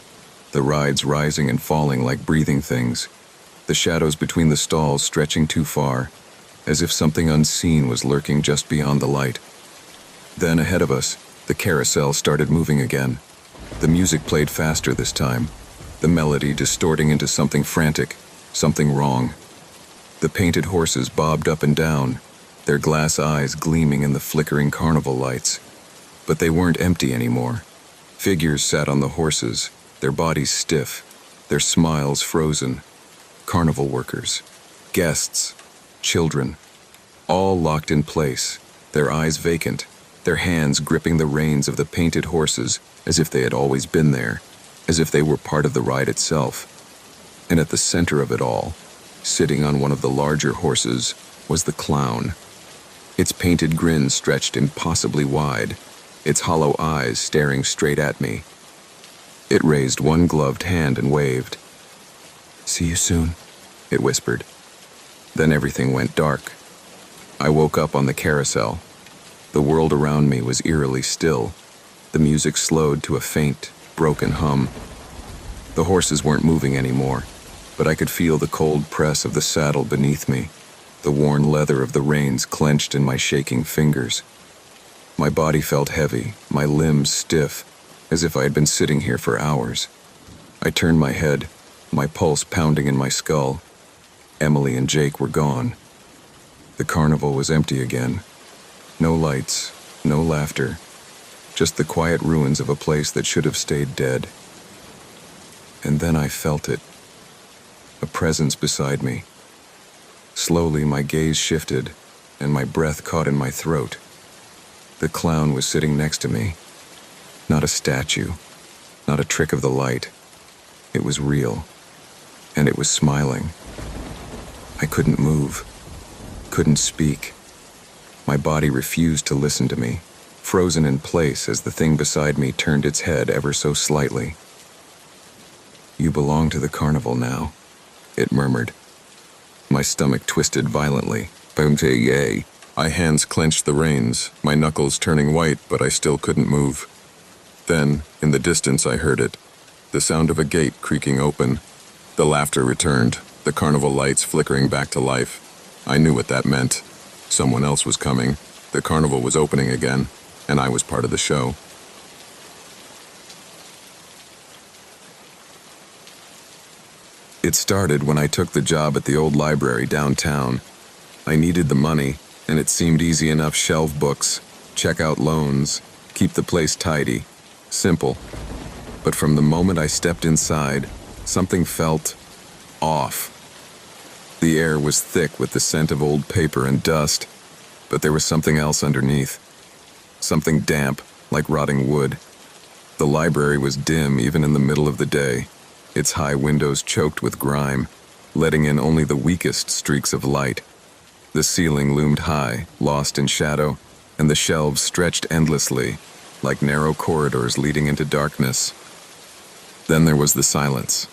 the rides rising and falling like breathing things, the shadows between the stalls stretching too far, as if something unseen was lurking just beyond the light. Then ahead of us, the carousel started moving again. The music played faster this time, the melody distorting into something frantic, something wrong. The painted horses bobbed up and down, their glass eyes gleaming in the flickering carnival lights. But they weren't empty anymore. Figures sat on the horses, their bodies stiff, their smiles frozen. Carnival workers, guests, children, all locked in place, their eyes vacant, their hands gripping the reins of the painted horses as if they had always been there, as if they were part of the ride itself. And at the center of it all, sitting on one of the larger horses, was the clown. Its painted grin stretched impossibly wide, its hollow eyes staring straight at me. It raised one gloved hand and waved. "See you soon," it whispered. Then everything went dark. I woke up on the carousel. The world around me was eerily still. The music slowed to a faint, broken hum. The horses weren't moving anymore, but I could feel the cold press of the saddle beneath me, the worn leather of the reins clenched in my shaking fingers. My body felt heavy, my limbs stiff, as if I had been sitting here for hours. I turned my head, my pulse pounding in my skull. Emily and Jake were gone. The carnival was empty again. No lights, no laughter, just the quiet ruins of a place that should have stayed dead. And then I felt it, a presence beside me. Slowly my gaze shifted, and my breath caught in my throat. The clown was sitting next to me. Not a statue, not a trick of the light. It was real, and it was smiling. I couldn't move, couldn't speak. My body refused to listen to me, frozen in place as the thing beside me turned its head ever so slightly. "You belong to the carnival now," it murmured. My stomach twisted violently. Yay. My hands clenched the reins, my knuckles turning white, but I still couldn't move. Then, in the distance I heard it, the sound of a gate creaking open. The laughter returned, the carnival lights flickering back to life. I knew what that meant. Someone else was coming, the carnival was opening again, and I was part of the show. It started when I took the job at the old library downtown. I needed the money, and it seemed easy enough: shelf books, check out loans, keep the place tidy. Simple. But from the moment I stepped inside, something felt off. The air was thick with the scent of old paper and dust, but there was something else underneath. Something damp, like rotting wood. The library was dim even in the middle of the day, its high windows choked with grime, letting in only the weakest streaks of light. The ceiling loomed high, lost in shadow, and the shelves stretched endlessly, like narrow corridors leading into darkness. Then there was the silence.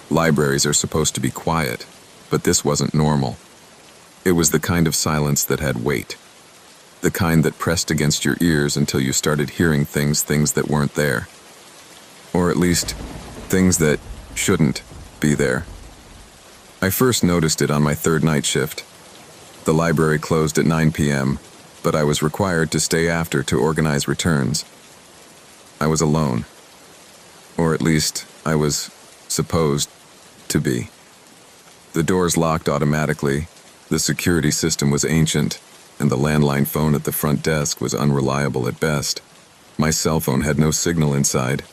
Libraries are supposed to be quiet, but this wasn't normal. It was the kind of silence that had weight. The kind that pressed against your ears until you started hearing things that weren't there. Or at least, things that shouldn't be there. I first noticed it on my third night shift. The library closed at 9 p.m., but I was required to stay after to organize returns. I was alone. Or at least, I was supposed to be. The doors locked automatically, the security system was ancient, and the landline phone at the front desk was unreliable at best. My cell phone had no signal inside.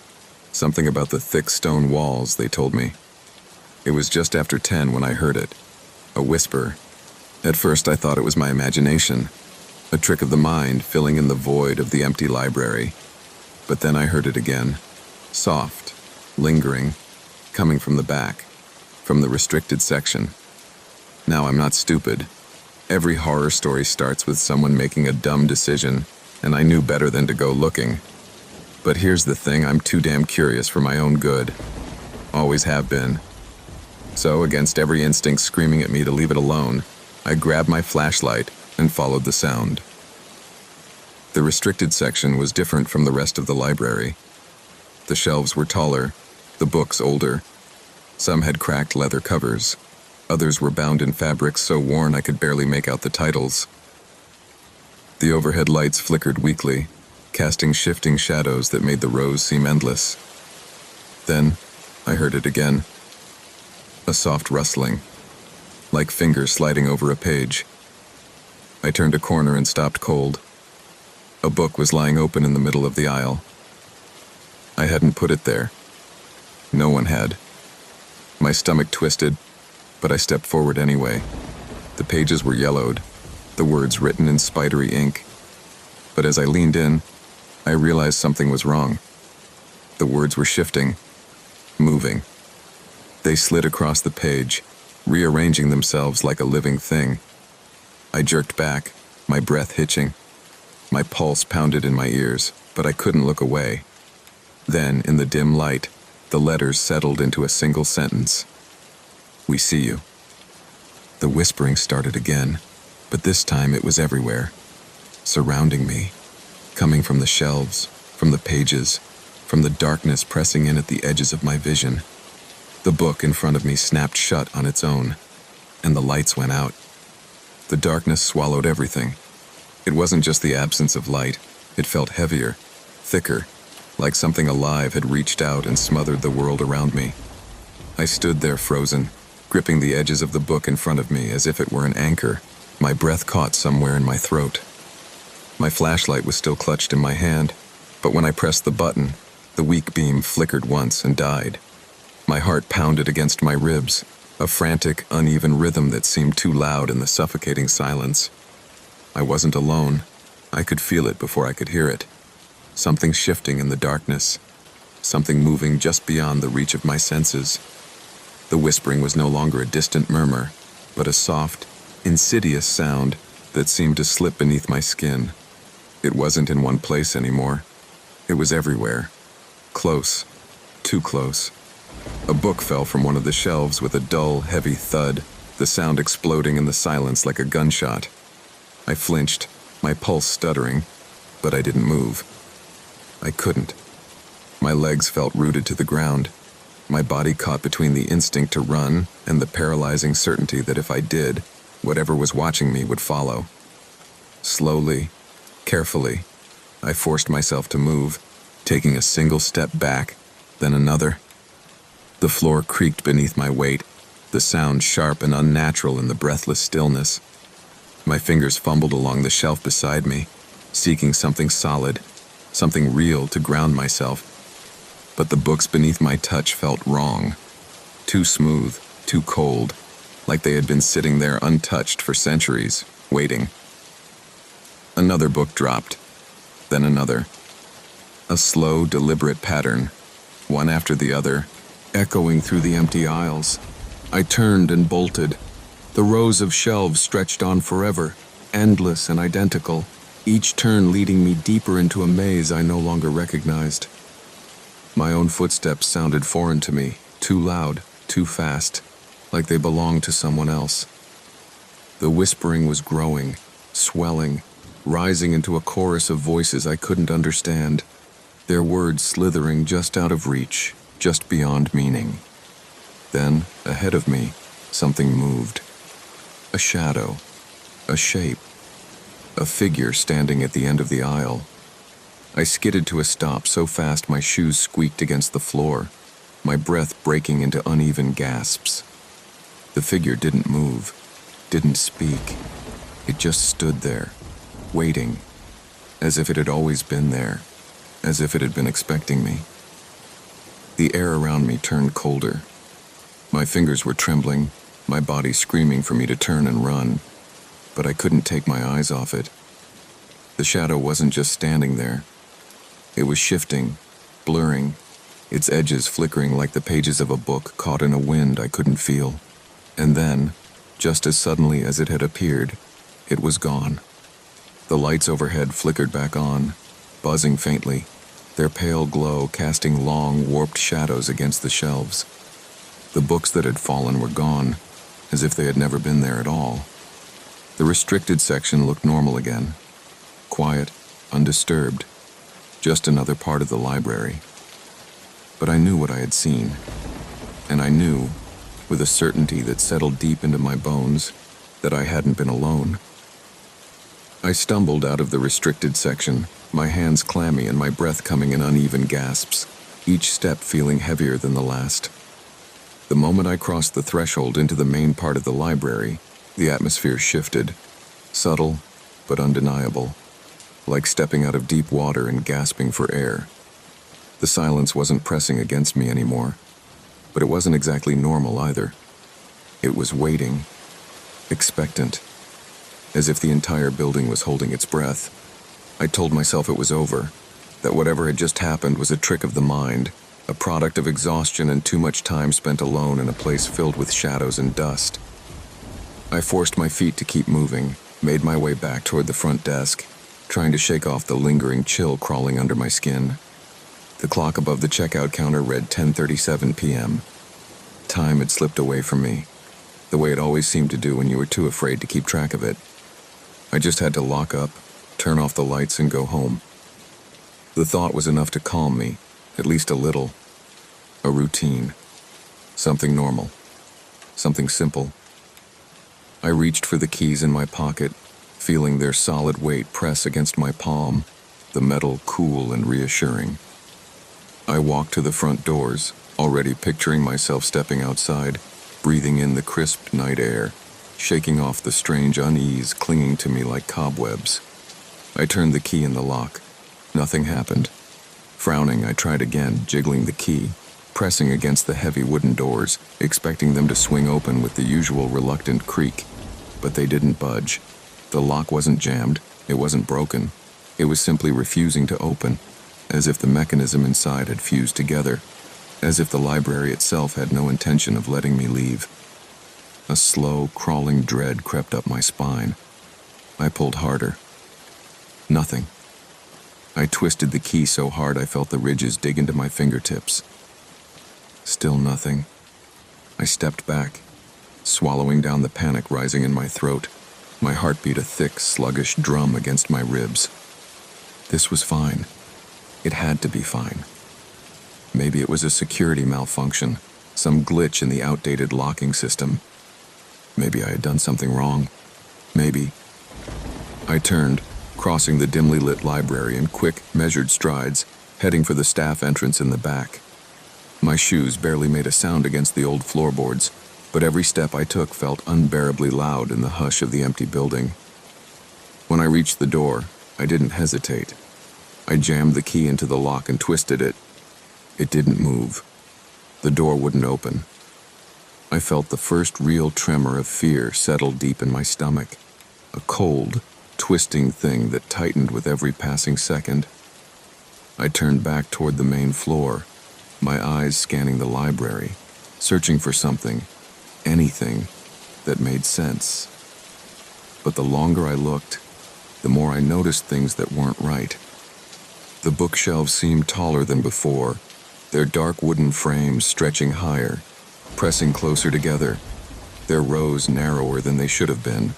Something about the thick stone walls, they told me. It was just after 10 when I heard it. A whisper. At first I thought it was my imagination, a trick of the mind filling in the void of the empty library. But then I heard it again. Soft, lingering, coming from the back, from the restricted section. Now I'm not stupid. Every horror story starts with someone making a dumb decision, and I knew better than to go looking. But here's the thing, I'm too damn curious for my own good. Always have been. So, against every instinct screaming at me to leave it alone, I grabbed my flashlight and followed the sound. The restricted section was different from the rest of the library. The shelves were taller, the books older. Some had cracked leather covers. Others were bound in fabrics so worn I could barely make out the titles. The overhead lights flickered weakly, casting shifting shadows that made the rows seem endless. Then, I heard it again. A soft rustling, like fingers sliding over a page. I turned a corner and stopped cold. A book was lying open in the middle of the aisle. I hadn't put it there. No one had. My stomach twisted, but I stepped forward anyway. The pages were yellowed, the words written in spidery ink. But as I leaned in, I realized something was wrong. The words were shifting, moving. They slid across the page, rearranging themselves like a living thing. I jerked back, my breath hitching. My pulse pounded in my ears, but I couldn't look away. Then, in the dim light, the letters settled into a single sentence. We see you. The whispering started again, but this time it was everywhere, surrounding me, coming from the shelves, from the pages, from the darkness pressing in at the edges of my vision. The book in front of me snapped shut on its own, and the lights went out. The darkness swallowed everything. It wasn't just the absence of light, it felt heavier, thicker, like something alive had reached out and smothered the world around me. I stood there frozen, gripping the edges of the book in front of me as if it were an anchor, my breath caught somewhere in my throat. My flashlight was still clutched in my hand, but when I pressed the button, the weak beam flickered once and died. My heart pounded against my ribs, a frantic, uneven rhythm that seemed too loud in the suffocating silence. I wasn't alone. I could feel it before I could hear it. Something shifting in the darkness, something moving just beyond the reach of my senses. The whispering was no longer a distant murmur, but a soft, insidious sound that seemed to slip beneath my skin. It wasn't in one place anymore. It was everywhere. Close. Too close. A book fell from one of the shelves with a dull, heavy thud, the sound exploding in the silence like a gunshot. I flinched, my pulse stuttering, but I didn't move. I couldn't. My legs felt rooted to the ground. My body caught between the instinct to run and the paralyzing certainty that if I did, whatever was watching me would follow. Slowly, carefully, I forced myself to move, taking a single step back, then another. The floor creaked beneath my weight, the sound sharp and unnatural in the breathless stillness. My fingers fumbled along the shelf beside me, seeking something solid, something real to ground myself. But the books beneath my touch felt wrong. Too smooth, too cold, like they had been sitting there untouched for centuries, waiting. Another book dropped, then another. A slow, deliberate pattern, one after the other, echoing through the empty aisles. I turned and bolted. The rows of shelves stretched on forever, endless and identical, each turn leading me deeper into a maze I no longer recognized. My own footsteps sounded foreign to me, too loud, too fast, like they belonged to someone else. The whispering was growing, swelling, rising into a chorus of voices I couldn't understand, their words slithering just out of reach, just beyond meaning. Then, ahead of me, something moved. A shadow, a shape, a figure standing at the end of the aisle. I skidded to a stop so fast my shoes squeaked against the floor, my breath breaking into uneven gasps. The figure didn't move, didn't speak. It just stood there, waiting, as if it had always been there, as if it had been expecting me. The air around me turned colder. My fingers were trembling, my body screaming for me to turn and run, but I couldn't take my eyes off it. The shadow wasn't just standing there. It was shifting, blurring, its edges flickering like the pages of a book caught in a wind I couldn't feel. And then, just as suddenly as it had appeared, it was gone. The lights overhead flickered back on, buzzing faintly, their pale glow casting long, warped shadows against the shelves. The books that had fallen were gone, as if they had never been there at all. The restricted section looked normal again, quiet, undisturbed, just another part of the library. But I knew what I had seen, and I knew, with a certainty that settled deep into my bones, that I hadn't been alone. I stumbled out of the restricted section, my hands clammy and my breath coming in uneven gasps, each step feeling heavier than the last. The moment I crossed the threshold into the main part of the library, the atmosphere shifted, subtle but undeniable, like stepping out of deep water and gasping for air. The silence wasn't pressing against me anymore, but it wasn't exactly normal either. It was waiting, expectant, as if the entire building was holding its breath. I told myself it was over, that whatever had just happened was a trick of the mind, a product of exhaustion and too much time spent alone in a place filled with shadows and dust. I forced my feet to keep moving, made my way back toward the front desk, trying to shake off the lingering chill crawling under my skin. The clock above the checkout counter read 10:37 p.m. Time had slipped away from me, the way it always seemed to do when you were too afraid to keep track of it. I just had to lock up, turn off the lights, and go home. The thought was enough to calm me, at least a little. A routine. Something normal. Something simple. I reached for the keys in my pocket, feeling their solid weight press against my palm, the metal cool and reassuring. I walked to the front doors, already picturing myself stepping outside, breathing in the crisp night air, shaking off the strange unease clinging to me like cobwebs. I turned the key in the lock. Nothing happened. Frowning, I tried again, jiggling the key, pressing against the heavy wooden doors, expecting them to swing open with the usual reluctant creak. But they didn't budge. The lock wasn't jammed, it wasn't broken. It was simply refusing to open, as if the mechanism inside had fused together, as if the library itself had no intention of letting me leave. A slow, crawling dread crept up my spine. I pulled harder. Nothing. I twisted the key so hard I felt the ridges dig into my fingertips. Still nothing. I stepped back, swallowing down the panic rising in my throat, my heartbeat a thick, sluggish drum against my ribs. This was fine. It had to be fine. Maybe it was a security malfunction, some glitch in the outdated locking system. Maybe I had done something wrong. Maybe. I turned, crossing the dimly lit library in quick, measured strides, heading for the staff entrance in the back. My shoes barely made a sound against the old floorboards, but every step I took felt unbearably loud in the hush of the empty building. When I reached the door, I didn't hesitate. I jammed the key into the lock and twisted it. It didn't move. The door wouldn't open. I felt the first real tremor of fear settle deep in my stomach, a cold, twisting thing that tightened with every passing second. I turned back toward the main floor, my eyes scanning the library, searching for something, anything, that made sense. But the longer I looked, the more I noticed things that weren't right. The bookshelves seemed taller than before, their dark wooden frames stretching higher, pressing closer together, their rows narrower than they should have been.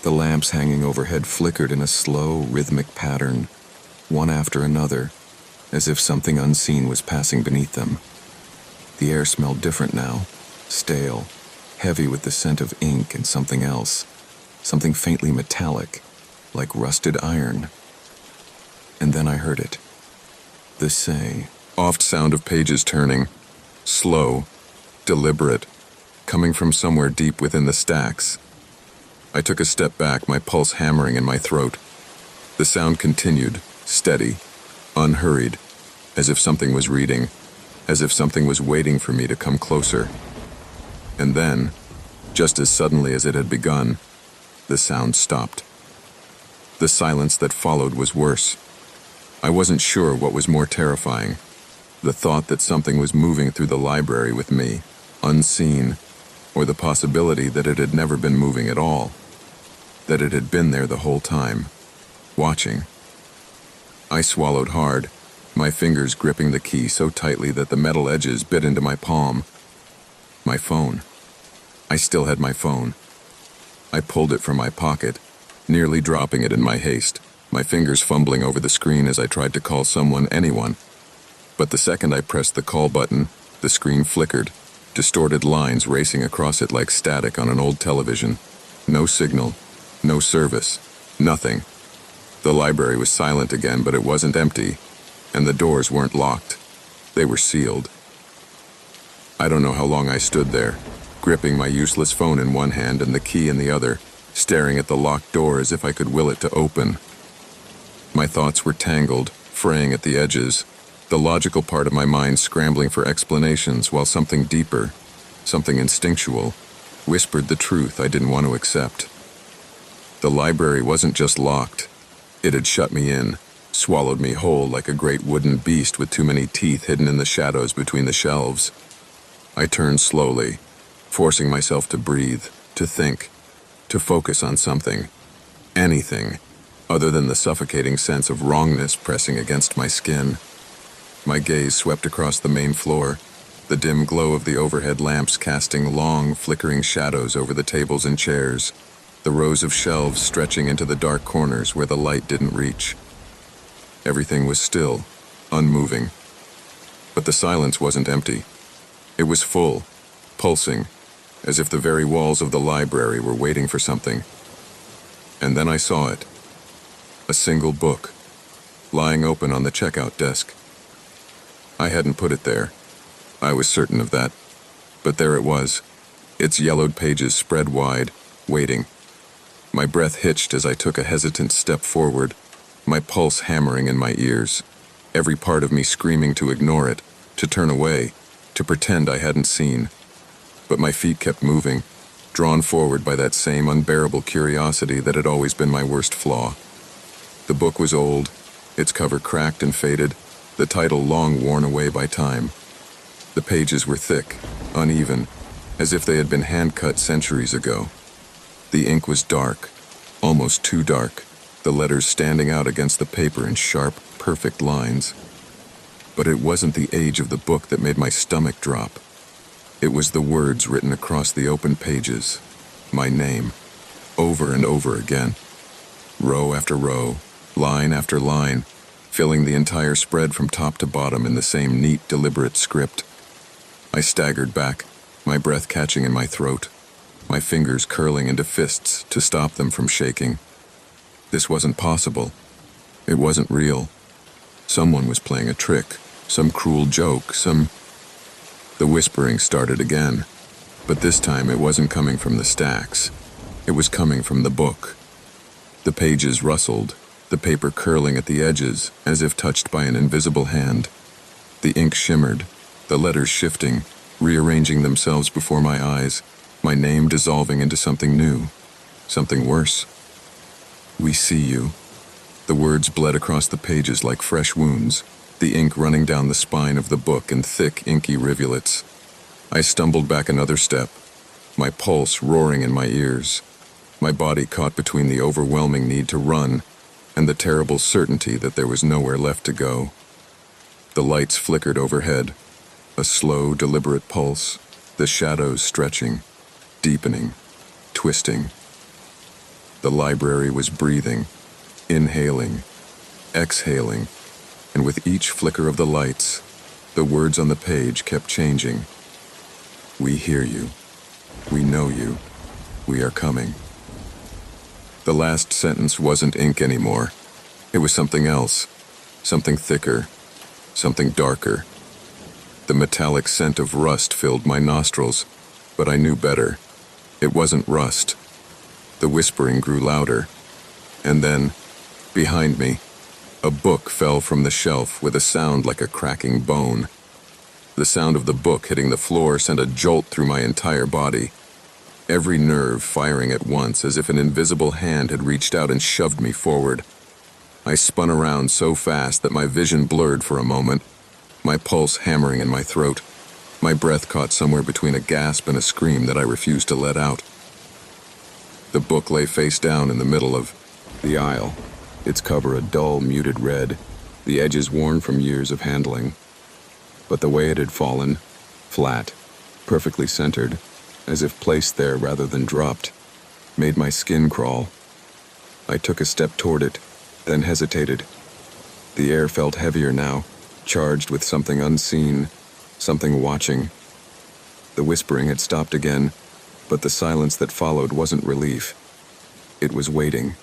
The lamps hanging overhead flickered in a slow, rhythmic pattern, one after another, as if something unseen was passing beneath them. The air smelled different now, stale, heavy with the scent of ink and something else, something faintly metallic, like rusted iron. And then I heard it. The soft sound of pages turning, slow, deliberate, coming from somewhere deep within the stacks. I took a step back, my pulse hammering in my throat. The sound continued, steady, unhurried, as if something was reading, as if something was waiting for me to come closer. And then, just as suddenly as it had begun, the sound stopped. The silence that followed was worse. I wasn't sure what was more terrifying, the thought that something was moving through the library with me, unseen, or the possibility that it had never been moving at all, that it had been there the whole time, watching. I swallowed hard, my fingers gripping the key so tightly that the metal edges bit into my palm. My phone. I still had my phone. I pulled it from my pocket, nearly dropping it in my haste, my fingers fumbling over the screen as I tried to call someone, anyone. But the second I pressed the call button, the screen flickered, distorted lines racing across it like static on an old television. No signal, no service, nothing. The library was silent again, but it wasn't empty, and the doors weren't locked. They were sealed. I don't know how long I stood there, gripping my useless phone in one hand and the key in the other, staring at the locked door as if I could will it to open. My thoughts were tangled, fraying at the edges, the logical part of my mind scrambling for explanations while something deeper, something instinctual, whispered the truth I didn't want to accept. The library wasn't just locked. It had shut me in, swallowed me whole like a great wooden beast with too many teeth hidden in the shadows between the shelves. I turned slowly, forcing myself to breathe, to think, to focus on something, anything, other than the suffocating sense of wrongness pressing against my skin. My gaze swept across the main floor, the dim glow of the overhead lamps casting long, flickering shadows over the tables and chairs, the rows of shelves stretching into the dark corners where the light didn't reach. Everything was still, unmoving. But the silence wasn't empty. It was full, pulsing, as if the very walls of the library were waiting for something. And then I saw it. A single book, lying open on the checkout desk. I hadn't put it there. I was certain of that. But there it was, its yellowed pages spread wide, waiting. My breath hitched as I took a hesitant step forward, my pulse hammering in my ears, every part of me screaming to ignore it, to turn away, to pretend I hadn't seen. But my feet kept moving, drawn forward by that same unbearable curiosity that had always been my worst flaw. The book was old, its cover cracked and faded, the title long worn away by time. The pages were thick, uneven, as if they had been hand-cut centuries ago. The ink was dark, almost too dark, the letters standing out against the paper in sharp, perfect lines. But it wasn't the age of the book that made my stomach drop. It was the words written across the open pages, my name, over and over again. Row after row, line after line, filling the entire spread from top to bottom in the same neat, deliberate script. I staggered back, my breath catching in my throat, my fingers curling into fists to stop them from shaking. This wasn't possible. It wasn't real. Someone was playing a trick, some cruel joke, The whispering started again, but this time it wasn't coming from the stacks. It was coming from the book. The pages rustled, the paper curling at the edges as if touched by an invisible hand. The ink shimmered, the letters shifting, rearranging themselves before my eyes, my name dissolving into something new, something worse. We see you. The words bled across the pages like fresh wounds, the ink running down the spine of the book in thick, inky rivulets. I stumbled back another step, my pulse roaring in my ears, my body caught between the overwhelming need to run and the terrible certainty that there was nowhere left to go. The lights flickered overhead, a slow, deliberate pulse, the shadows stretching, deepening, twisting. The library was breathing, inhaling, exhaling, and with each flicker of the lights, the words on the page kept changing. We hear you. We know you. We are coming. The last sentence wasn't ink anymore. It was something else, something thicker, something darker. The metallic scent of rust filled my nostrils, but I knew better. It wasn't rust. The whispering grew louder, and then, behind me, a book fell from the shelf with a sound like a cracking bone. The sound of the book hitting the floor sent a jolt through my entire body, every nerve firing at once as if an invisible hand had reached out and shoved me forward. I spun around so fast that my vision blurred for a moment, my pulse hammering in my throat, my breath caught somewhere between a gasp and a scream that I refused to let out. The book lay face down in the middle of the aisle, its cover a dull, muted red, the edges worn from years of handling. But the way it had fallen, flat, perfectly centered, as if placed there rather than dropped, made my skin crawl. I took a step toward it, then hesitated. The air felt heavier now, charged with something unseen, something watching. The whispering had stopped again, but the silence that followed wasn't relief. It was waiting.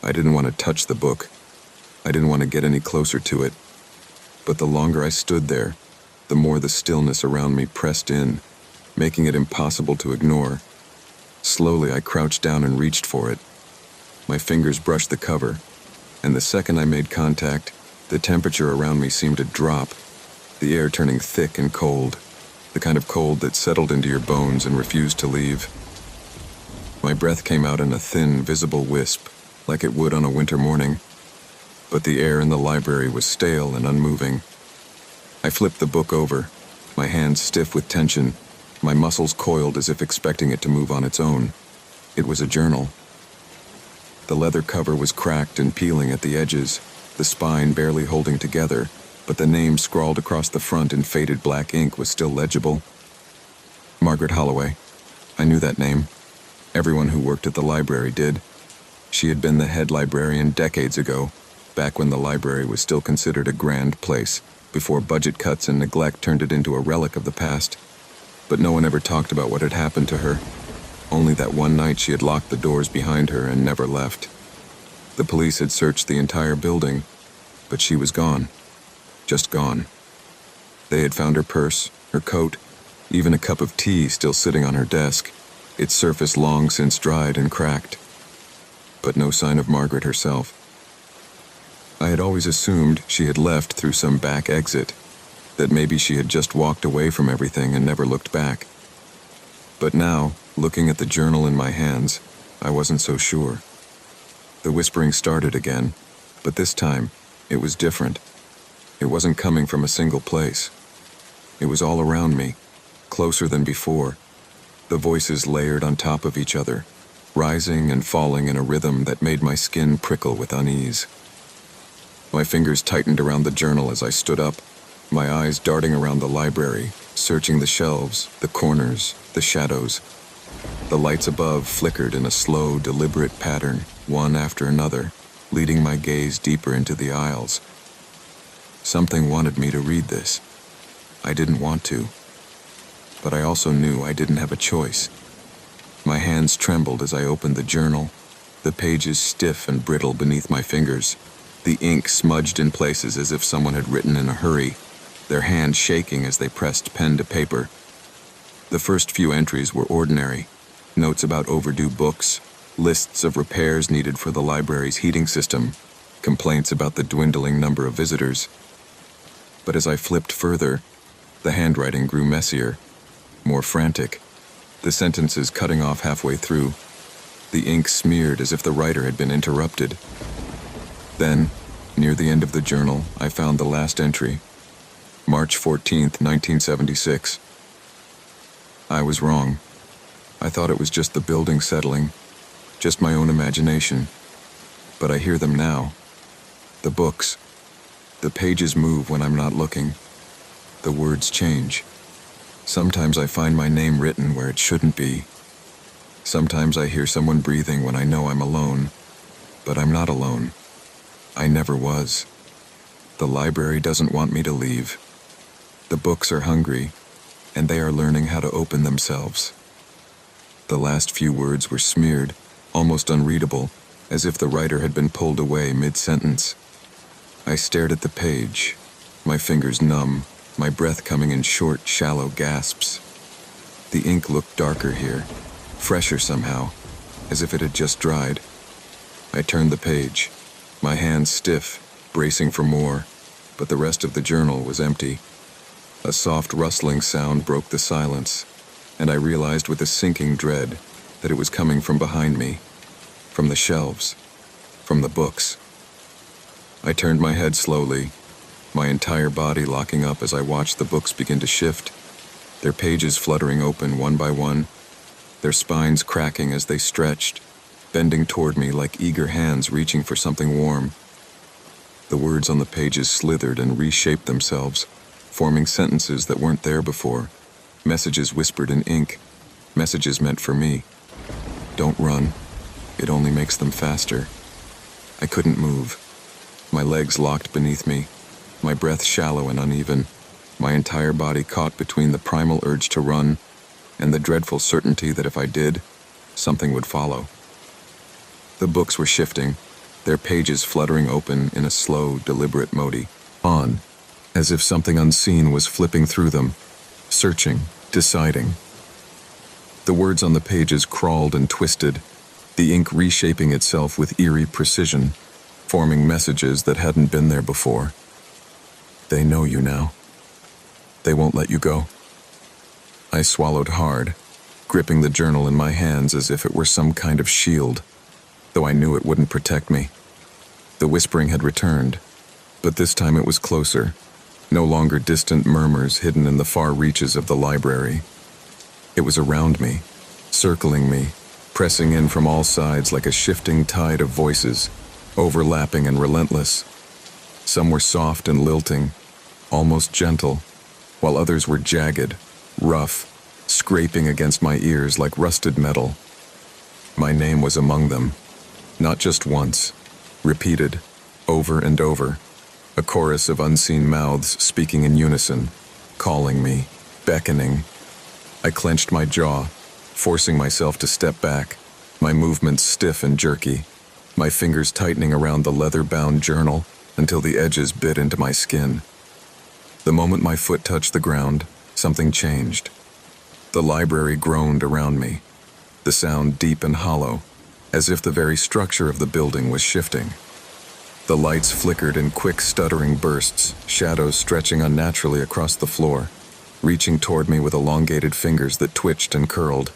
I didn't want to touch the book. I didn't want to get any closer to it. But the longer I stood there, the more the stillness around me pressed in, making it impossible to ignore. Slowly, I crouched down and reached for it. My fingers brushed the cover, and the second I made contact, the temperature around me seemed to drop, the air turning thick and cold, the kind of cold that settled into your bones and refused to leave. My breath came out in a thin, visible wisp, like it would on a winter morning, but the air in the library was stale and unmoving. I flipped the book over, my hands stiff with tension, my muscles coiled as if expecting it to move on its own. It was a journal. The leather cover was cracked and peeling at the edges, the spine barely holding together, but the name scrawled across the front in faded black ink was still legible. Margaret Holloway. I knew that name. Everyone who worked at the library did. She had been the head librarian decades ago, back when the library was still considered a grand place, before budget cuts and neglect turned it into a relic of the past. But no one ever talked about what had happened to her. Only that one night she had locked the doors behind her and never left. The police had searched the entire building, but she was gone. Just gone. They had found her purse, her coat, even a cup of tea still sitting on her desk, its surface long since dried and cracked. But no sign of Margaret herself. I had always assumed she had left through some back exit, that maybe she had just walked away from everything and never looked back. But now, looking at the journal in my hands, I wasn't so sure. The whispering started again, but this time, it was different. It wasn't coming from a single place. It was all around me, closer than before. The voices layered on top of each other, rising and falling in a rhythm that made my skin prickle with unease. My fingers tightened around the journal as I stood up, my eyes darting around the library, searching the shelves, the corners, the shadows. The lights above flickered in a slow, deliberate pattern, one after another, leading my gaze deeper into the aisles. Something wanted me to read this. I didn't want to, but I also knew I didn't have a choice. My hands trembled as I opened the journal, the pages stiff and brittle beneath my fingers, the ink smudged in places as if someone had written in a hurry, their hands shaking as they pressed pen to paper. The first few entries were ordinary, notes about overdue books, lists of repairs needed for the library's heating system, complaints about the dwindling number of visitors. But as I flipped further, the handwriting grew messier, more frantic, the sentences cutting off halfway through, the ink smeared as if the writer had been interrupted. Then, near the end of the journal, I found the last entry. March 14th, 1976. I was wrong. I thought it was just the building settling, just my own imagination. But I hear them now. The books. The pages move when I'm not looking. The words change. Sometimes I find my name written where it shouldn't be. Sometimes I hear someone breathing when I know I'm alone. But I'm not alone. I never was. The library doesn't want me to leave. The books are hungry, and they are learning how to open themselves. The last few words were smeared, almost unreadable, as if the writer had been pulled away mid-sentence. I stared at the page, my fingers numb, my breath coming in short, shallow gasps. The ink looked darker here, fresher somehow, as if it had just dried. I turned the page, my hands stiff, bracing for more, but the rest of the journal was empty. A soft rustling sound broke the silence, and I realized with a sinking dread that it was coming from behind me, from the shelves, from the books. I turned my head slowly, my entire body locking up as I watched the books begin to shift, their pages fluttering open one by one, their spines cracking as they stretched, bending toward me like eager hands reaching for something warm. The words on the pages slithered and reshaped themselves, forming sentences that weren't there before, messages whispered in ink, messages meant for me. Don't run. It only makes them faster. I couldn't move. My legs locked beneath me, my breath shallow and uneven, my entire body caught between the primal urge to run and the dreadful certainty that if I did, something would follow. The books were shifting, their pages fluttering open in a slow, deliberate modi, on, as if something unseen was flipping through them, searching, deciding. The words on the pages crawled and twisted, the ink reshaping itself with eerie precision, forming messages that hadn't been there before. They know you now. They won't let you go. I swallowed hard, gripping the journal in my hands as if it were some kind of shield, though I knew it wouldn't protect me. The whispering had returned, but this time it was closer, no longer distant murmurs hidden in the far reaches of the library. It was around me, circling me, pressing in from all sides like a shifting tide of voices, overlapping and relentless. Some were soft and lilting, almost gentle, while others were jagged, rough, scraping against my ears like rusted metal. My name was among them, not just once, repeated, over and over, a chorus of unseen mouths speaking in unison, calling me, beckoning. I clenched my jaw, forcing myself to step back, my movements stiff and jerky, my fingers tightening around the leather-bound journal until the edges bit into my skin. The moment my foot touched the ground, something changed. The library groaned around me, the sound deep and hollow, as if the very structure of the building was shifting. The lights flickered in quick, stuttering bursts, shadows stretching unnaturally across the floor, reaching toward me with elongated fingers that twitched and curled.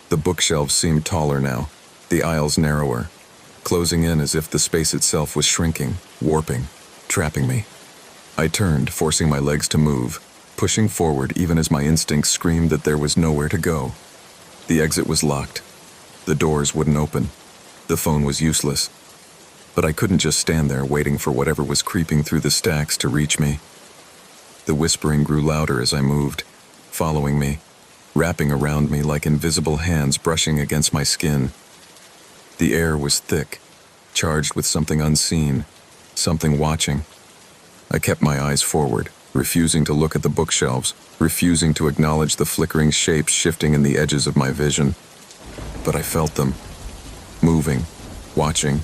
The bookshelves seemed taller now, the aisles narrower, closing in as if the space itself was shrinking, warping, trapping me. I turned, forcing my legs to move, pushing forward even as my instincts screamed that there was nowhere to go. The exit was locked. The doors wouldn't open. The phone was useless. But I couldn't just stand there waiting for whatever was creeping through the stacks to reach me. The whispering grew louder as I moved, following me, wrapping around me like invisible hands brushing against my skin. The air was thick, charged with something unseen, something watching. I kept my eyes forward, refusing to look at the bookshelves, refusing to acknowledge the flickering shapes shifting in the edges of my vision. But I felt them, moving, watching,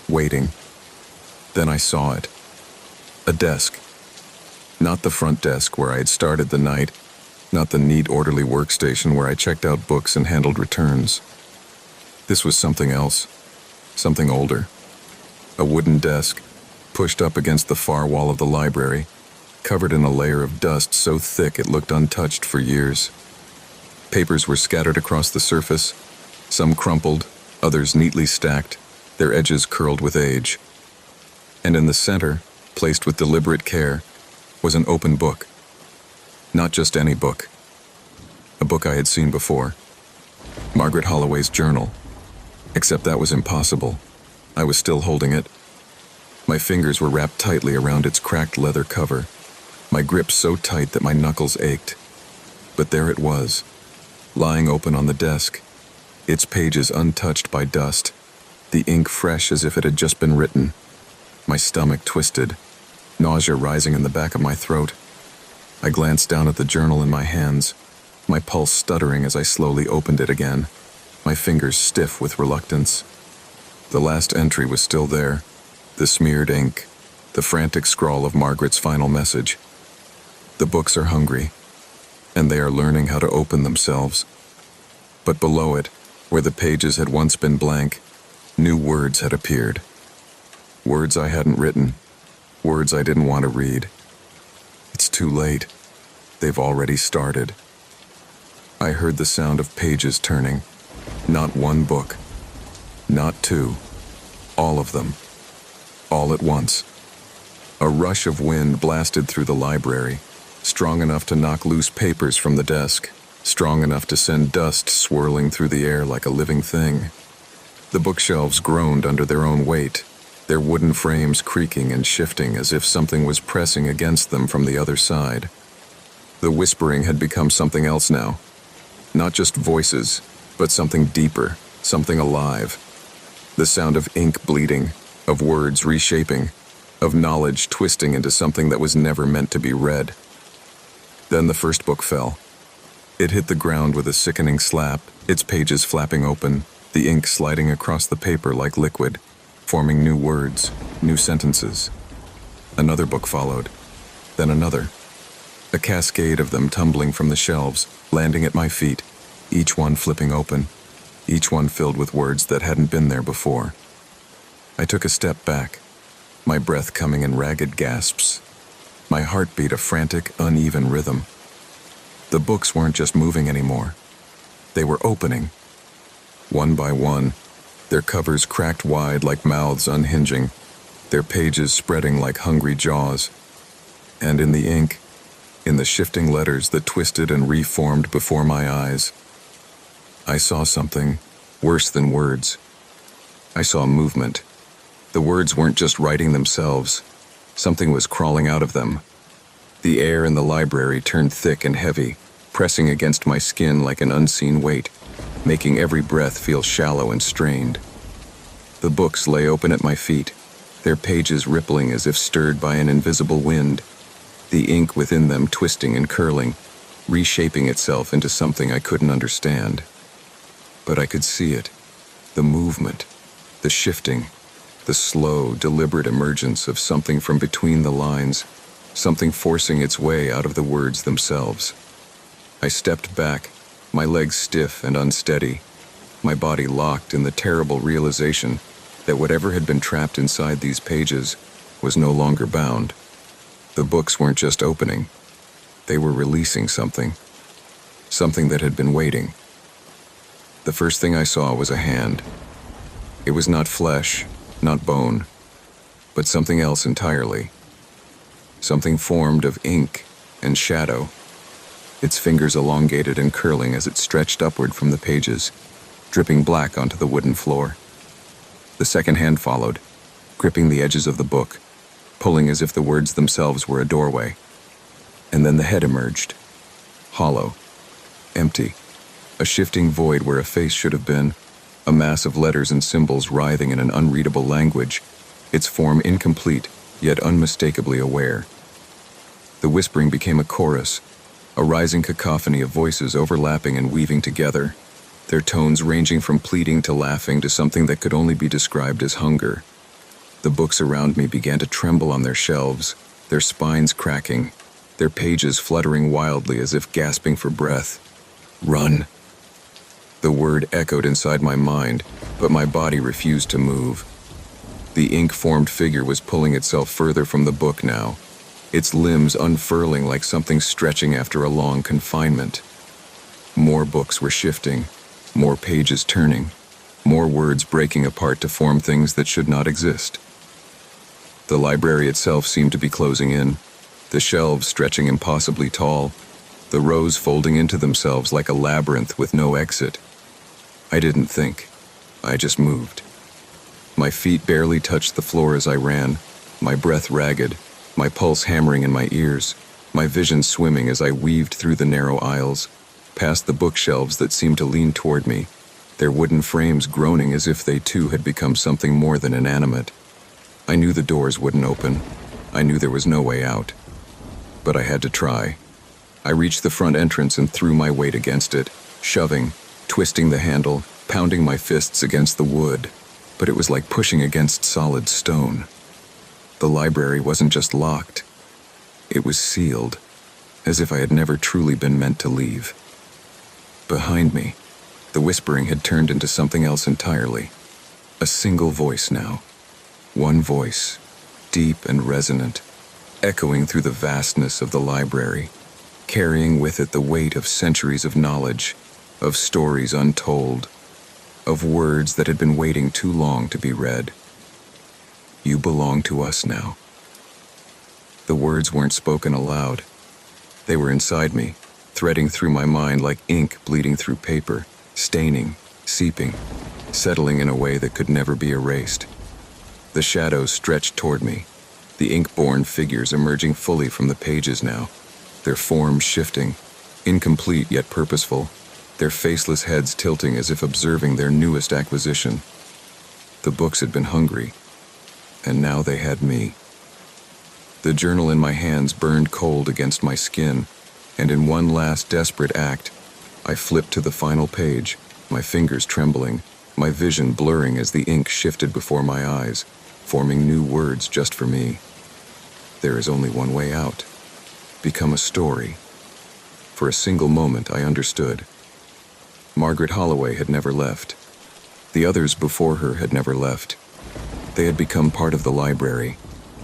waiting. Then I saw it. A desk. Not the front desk where I had started the night, not the neat, orderly workstation where I checked out books and handled returns. This was something else, something older. A wooden desk, pushed up against the far wall of the library, covered in a layer of dust so thick it looked untouched for years. Papers were scattered across the surface, some crumpled, others neatly stacked, their edges curled with age. And in the center, placed with deliberate care, was an open book. Not just any book. A book I had seen before. Margaret Holloway's journal. Except that was impossible. I was still holding it. My fingers were wrapped tightly around its cracked leather cover, my grip so tight that my knuckles ached. But there it was, lying open on the desk, its pages untouched by dust, the ink fresh as if it had just been written. My stomach twisted, nausea rising in the back of my throat. I glanced down at the journal in my hands, my pulse stuttering as I slowly opened it again, my fingers stiff with reluctance. The last entry was still there, the smeared ink, the frantic scrawl of Margaret's final message. The books are hungry, and they are learning how to open themselves. But below it, where the pages had once been blank, new words had appeared. Words I hadn't written, words I didn't want to read. It's too late. They've already started. I heard the sound of pages turning. Not one book. Not two. All of them. All at once. A rush of wind blasted through the library, strong enough to knock loose papers from the desk, strong enough to send dust swirling through the air like a living thing. The bookshelves groaned under their own weight, their wooden frames creaking and shifting as if something was pressing against them from the other side. The whispering had become something else now. Not just voices, but something deeper, something alive. The sound of ink bleeding, of words reshaping, of knowledge twisting into something that was never meant to be read. Then the first book fell. It hit the ground with a sickening slap, its pages flapping open, the ink sliding across the paper like liquid, forming new words, new sentences. Another book followed, then another. A cascade of them tumbling from the shelves, landing at my feet, each one flipping open, each one filled with words that hadn't been there before. I took a step back, my breath coming in ragged gasps, my heartbeat a frantic, uneven rhythm. The books weren't just moving anymore. They were opening. One by one, their covers cracked wide like mouths unhinging, their pages spreading like hungry jaws. And in the ink, in the shifting letters that twisted and reformed before my eyes, I saw something worse than words. I saw movement. The words weren't just writing themselves. Something was crawling out of them. The air in the library turned thick and heavy, pressing against my skin like an unseen weight, making every breath feel shallow and strained. The books lay open at my feet, their pages rippling as if stirred by an invisible wind, the ink within them twisting and curling, reshaping itself into something I couldn't understand. But I could see it, the movement, the shifting, the slow, deliberate emergence of something from between the lines, something forcing its way out of the words themselves. I stepped back, my legs stiff and unsteady, my body locked in the terrible realization that whatever had been trapped inside these pages was no longer bound. The books weren't just opening, they were releasing something that had been waiting. The first thing I saw was a hand. It was not flesh, not bone, but something else entirely. Something formed of ink and shadow, its fingers elongated and curling as it stretched upward from the pages, dripping black onto the wooden floor. The second hand followed, gripping the edges of the book, pulling as if the words themselves were a doorway. And then the head emerged, hollow, empty, a shifting void where a face should have been, a mass of letters and symbols writhing in an unreadable language, its form incomplete, yet unmistakably aware. The whispering became a chorus, a rising cacophony of voices overlapping and weaving together, their tones ranging from pleading to laughing to something that could only be described as hunger. The books around me began to tremble on their shelves, their spines cracking, their pages fluttering wildly as if gasping for breath. Run. The word echoed inside my mind, but my body refused to move. The ink-formed figure was pulling itself further from the book now, its limbs unfurling like something stretching after a long confinement. More books were shifting, more pages turning, more words breaking apart to form things that should not exist. The library itself seemed to be closing in, the shelves stretching impossibly tall, the rows folding into themselves like a labyrinth with no exit. I didn't think. I just moved. My feet barely touched the floor as I ran, my breath ragged, my pulse hammering in my ears, my vision swimming as I weaved through the narrow aisles, past the bookshelves that seemed to lean toward me, their wooden frames groaning as if they too had become something more than inanimate. I knew the doors wouldn't open. I knew there was no way out. But I had to try. I reached the front entrance and threw my weight against it, shoving, twisting the handle, pounding my fists against the wood. But it was like pushing against solid stone. The library wasn't just locked. It was sealed, as if I had never truly been meant to leave. Behind me, the whispering had turned into something else entirely. A single voice now. One voice, deep and resonant, echoing through the vastness of the library, carrying with it the weight of centuries of knowledge, of stories untold, of words that had been waiting too long to be read. You belong to us now. The words weren't spoken aloud. They were inside me, threading through my mind like ink bleeding through paper, staining, seeping, settling in a way that could never be erased. The shadows stretched toward me, the ink-born figures emerging fully from the pages now, their forms shifting, incomplete yet purposeful, their faceless heads tilting as if observing their newest acquisition. The books had been hungry, and now they had me. The journal in my hands burned cold against my skin, and in one last desperate act, I flipped to the final page, my fingers trembling, my vision blurring as the ink shifted before my eyes, forming new words just for me. There is only one way out. Become a story. For a single moment, I understood. Margaret Holloway had never left. The others before her had never left. They had become part of the library,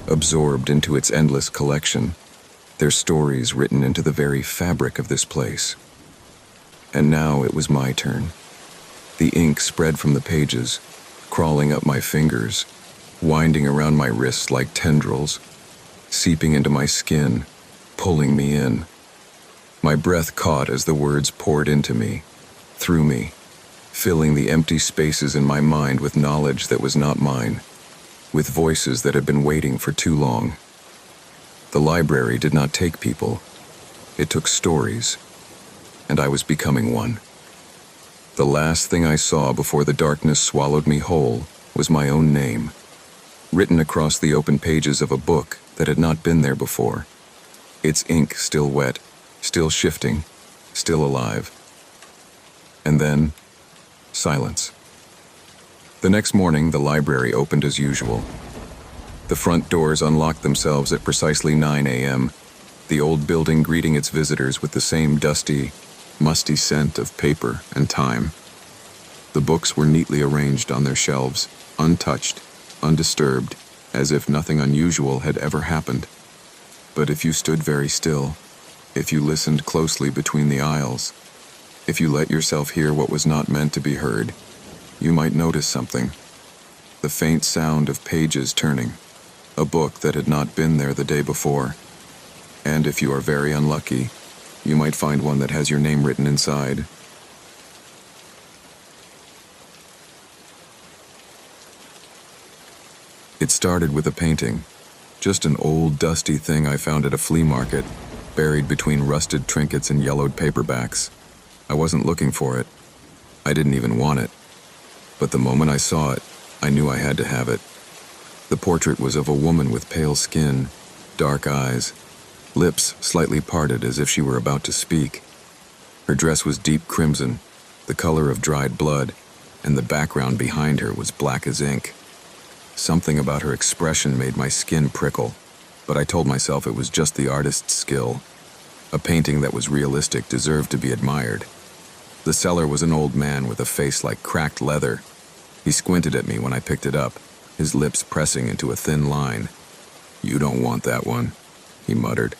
absorbed into its endless collection, their stories written into the very fabric of this place. And now it was my turn. The ink spread from the pages, crawling up my fingers, winding around my wrists like tendrils, seeping into my skin, pulling me in. My breath caught as the words poured into me, through me, filling the empty spaces in my mind with knowledge that was not mine, with voices that had been waiting for too long. The library did not take people. It took stories, and I was becoming one. The last thing I saw before the darkness swallowed me whole was my own name, written across the open pages of a book that had not been there before, its ink still wet, still shifting, still alive. And then, silence. The next morning, the library opened as usual. The front doors unlocked themselves at precisely 9 a.m., the old building greeting its visitors with the same dusty, musty scent of paper and time. The books were neatly arranged on their shelves, untouched, undisturbed, as if nothing unusual had ever happened. But if you stood very still, if you listened closely between the aisles, if you let yourself hear what was not meant to be heard, you might notice something. The faint sound of pages turning, a book that had not been there the day before. And if you are very unlucky, you might find one that has your name written inside. It started with a painting, just an old, dusty thing I found at a flea market, buried between rusted trinkets and yellowed paperbacks. I wasn't looking for it. I didn't even want it. But the moment I saw it, I knew I had to have it. The portrait was of a woman with pale skin, dark eyes, lips slightly parted as if she were about to speak. Her dress was deep crimson, the color of dried blood, and the background behind her was black as ink. Something about her expression made my skin prickle, but I told myself it was just the artist's skill. A painting that was realistic deserved to be admired. The seller was an old man with a face like cracked leather. He squinted at me when I picked it up, his lips pressing into a thin line. "You don't want that one," he muttered.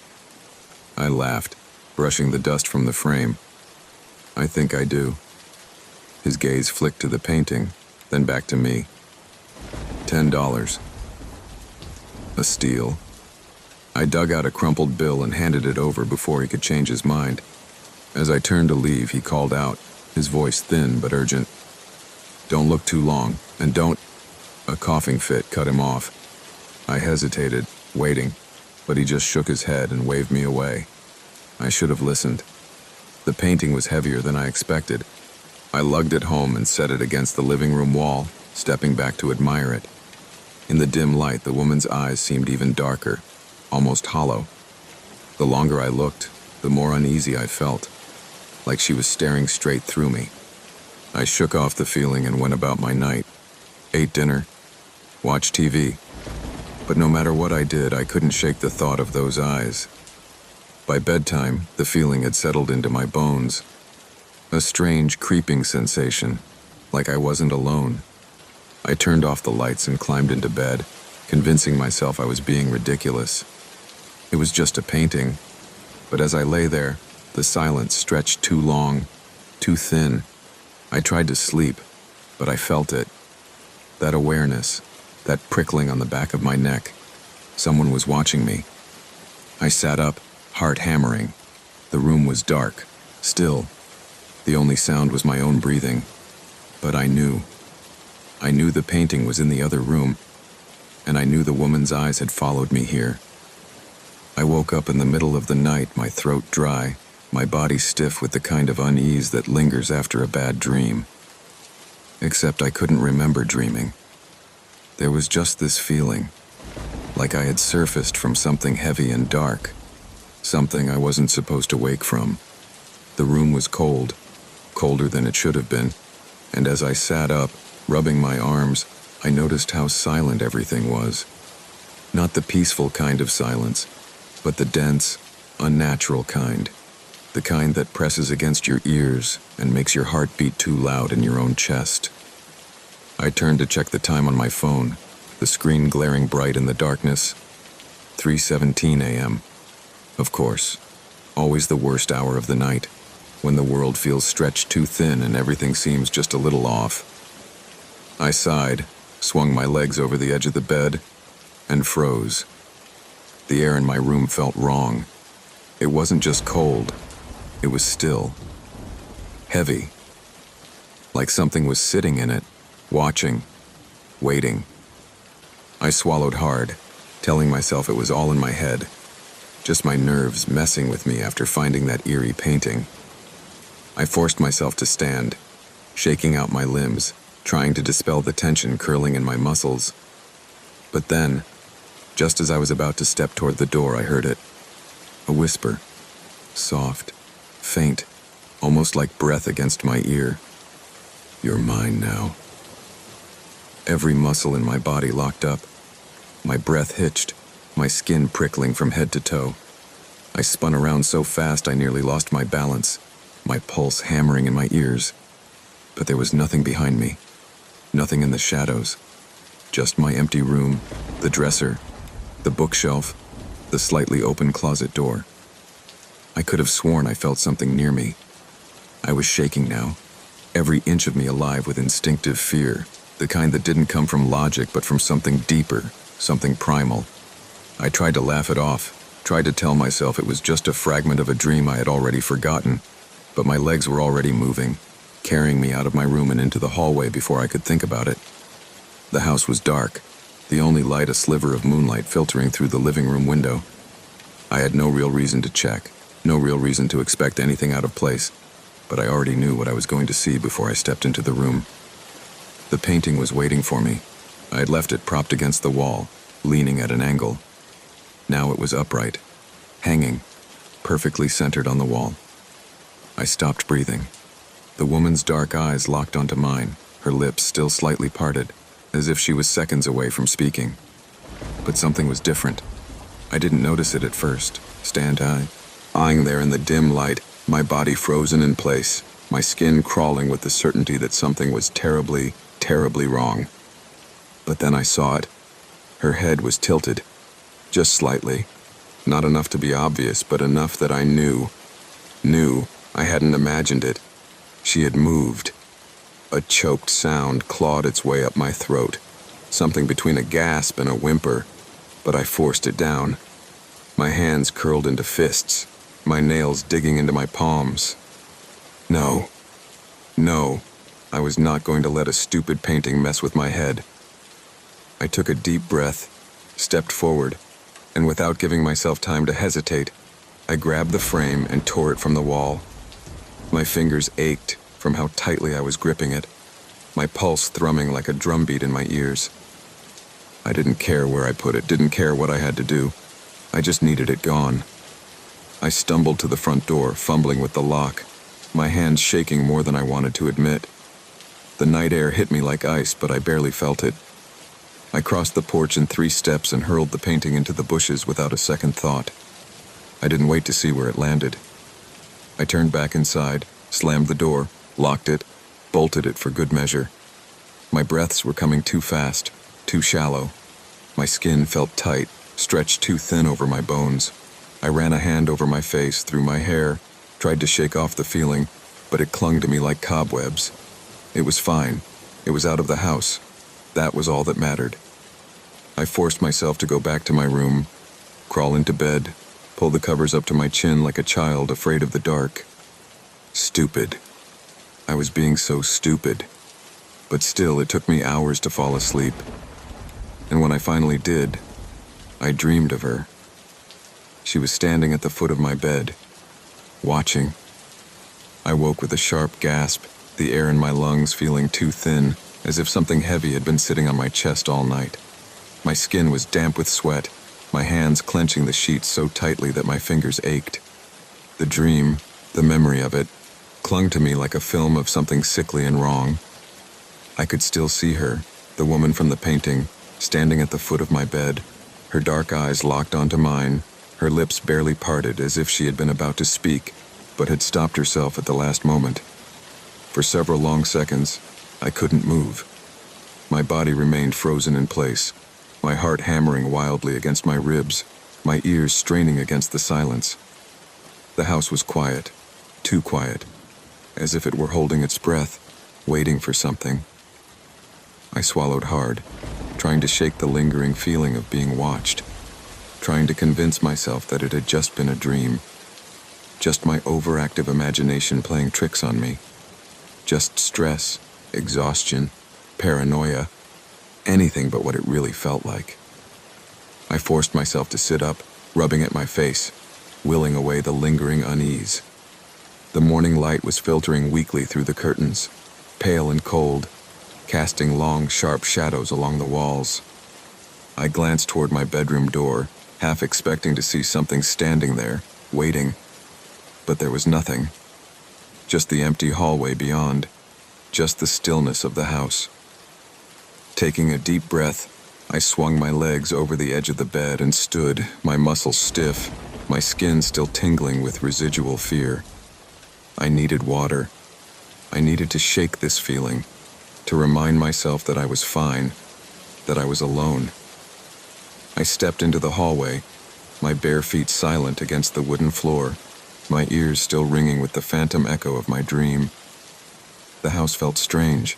I laughed, brushing the dust from the frame. "I think I do." His gaze flicked to the painting, then back to me. $10. A steal. I dug out a crumpled bill and handed it over before he could change his mind. As I turned to leave, he called out, his voice thin but urgent. "Don't look too long, and don't—" A coughing fit cut him off. I hesitated, waiting, but he just shook his head and waved me away. I should have listened. The painting was heavier than I expected. I lugged it home and set it against the living room wall, stepping back to admire it. In the dim light, the woman's eyes seemed even darker, almost hollow. The longer I looked, the more uneasy I felt, like she was staring straight through me. I shook off the feeling and went about my night. Ate dinner, watched TV. But no matter what I did, I couldn't shake the thought of those eyes. By bedtime, the feeling had settled into my bones. A strange, creeping sensation, like I wasn't alone. I turned off the lights and climbed into bed, convincing myself I was being ridiculous. It was just a painting, but as I lay there, the silence stretched too long, too thin. I tried to sleep, but I felt it. That awareness, that prickling on the back of my neck. Someone was watching me. I sat up, heart hammering. The room was dark, still. The only sound was my own breathing. But I knew. I knew the painting was in the other room, and I knew the woman's eyes had followed me here. I woke up in the middle of the night, my throat dry, my body stiff with the kind of unease that lingers after a bad dream. Except I couldn't remember dreaming. There was just this feeling, like I had surfaced from something heavy and dark, something I wasn't supposed to wake from. The room was cold, colder than it should have been, and as I sat up, rubbing my arms, I noticed how silent everything was. Not the peaceful kind of silence, but the dense, unnatural kind. The kind that presses against your ears and makes your heart beat too loud in your own chest. I turned to check the time on my phone, the screen glaring bright in the darkness. 3:17 a.m. Of course, always the worst hour of the night, when the world feels stretched too thin and everything seems just a little off. I sighed, swung my legs over the edge of the bed, and froze. The air in my room felt wrong. It wasn't just cold, it was still. Heavy. Like something was sitting in it, watching, waiting. I swallowed hard, telling myself it was all in my head, just my nerves messing with me after finding that eerie painting. I forced myself to stand, shaking out my limbs, trying to dispel the tension curling in my muscles. But then, just as I was about to step toward the door, I heard it. A whisper, soft, faint, almost like breath against my ear. "You're mine now." Every muscle in my body locked up. My breath hitched, my skin prickling from head to toe. I spun around so fast I nearly lost my balance, my pulse hammering in my ears. But there was nothing behind me, nothing in the shadows. Just my empty room, the dresser, the bookshelf, the slightly open closet door. I could have sworn I felt something near me. I was shaking now, every inch of me alive with instinctive fear, the kind that didn't come from logic but from something deeper, something primal. I tried to laugh it off, tried to tell myself it was just a fragment of a dream I had already forgotten, but my legs were already moving, carrying me out of my room and into the hallway before I could think about it. The house was dark, the only light a sliver of moonlight filtering through the living room window. I had no real reason to check, no real reason to expect anything out of place, but I already knew what I was going to see before I stepped into the room. The painting was waiting for me. I had left it propped against the wall, leaning at an angle. Now it was upright, hanging, perfectly centered on the wall. I stopped breathing. The woman's dark eyes locked onto mine, her lips still slightly parted, as if she was seconds away from speaking. But something was different. I didn't notice it at first, lying there in the dim light, my body frozen in place, my skin crawling with the certainty that something was terribly, terribly wrong. But then I saw it. Her head was tilted, just slightly. Not enough to be obvious, but enough that I knew. I hadn't imagined it. She had moved. A choked sound clawed its way up my throat, something between a gasp and a whimper, but I forced it down. My hands curled into fists, my nails digging into my palms. No, I was not going to let a stupid painting mess with my head. I took a deep breath, stepped forward, and without giving myself time to hesitate, I grabbed the frame and tore it from the wall. My fingers ached from how tightly I was gripping it, my pulse thrumming like a drumbeat in my ears. I didn't care where I put it, didn't care what I had to do. I just needed it gone. I stumbled to the front door, fumbling with the lock, my hands shaking more than I wanted to admit. The night air hit me like ice, but I barely felt it. I crossed the porch in 3 steps and hurled the painting into the bushes without a second thought. I didn't wait to see where it landed. I turned back inside, slammed the door, locked it, bolted it for good measure. My breaths were coming too fast, too shallow. My skin felt tight, stretched too thin over my bones. I ran a hand over my face, through my hair, tried to shake off the feeling, but it clung to me like cobwebs. It was fine. It was out of the house. That was all that mattered. I forced myself to go back to my room, crawl into bed, pull the covers up to my chin like a child afraid of the dark. Stupid. I was being so stupid. But still, it took me hours to fall asleep. And when I finally did, I dreamed of her. She was standing at the foot of my bed, watching. I woke with a sharp gasp, the air in my lungs feeling too thin, as if something heavy had been sitting on my chest all night. My skin was damp with sweat, my hands clenching the sheets so tightly that my fingers ached. The dream, the memory of it, clung to me like a film of something sickly and wrong. I could still see her, the woman from the painting, standing at the foot of my bed, her dark eyes locked onto mine, her lips barely parted as if she had been about to speak, but had stopped herself at the last moment. For several long seconds, I couldn't move. My body remained frozen in place, my heart hammering wildly against my ribs, my ears straining against the silence. The house was quiet, too quiet, as if it were holding its breath, waiting for something. I swallowed hard, trying to shake the lingering feeling of being watched, trying to convince myself that it had just been a dream, just my overactive imagination playing tricks on me, just stress, exhaustion, paranoia, anything but what it really felt like. I forced myself to sit up, rubbing at my face, willing away the lingering unease. The morning light was filtering weakly through the curtains, pale and cold, casting long, sharp shadows along the walls. I glanced toward my bedroom door, half expecting to see something standing there, waiting. But there was nothing. Just the empty hallway beyond, just the stillness of the house. Taking a deep breath, I swung my legs over the edge of the bed and stood, my muscles stiff, my skin still tingling with residual fear. I needed water. I needed to shake this feeling, to remind myself that I was fine, that I was alone. I stepped into the hallway, my bare feet silent against the wooden floor, my ears still ringing with the phantom echo of my dream. The house felt strange.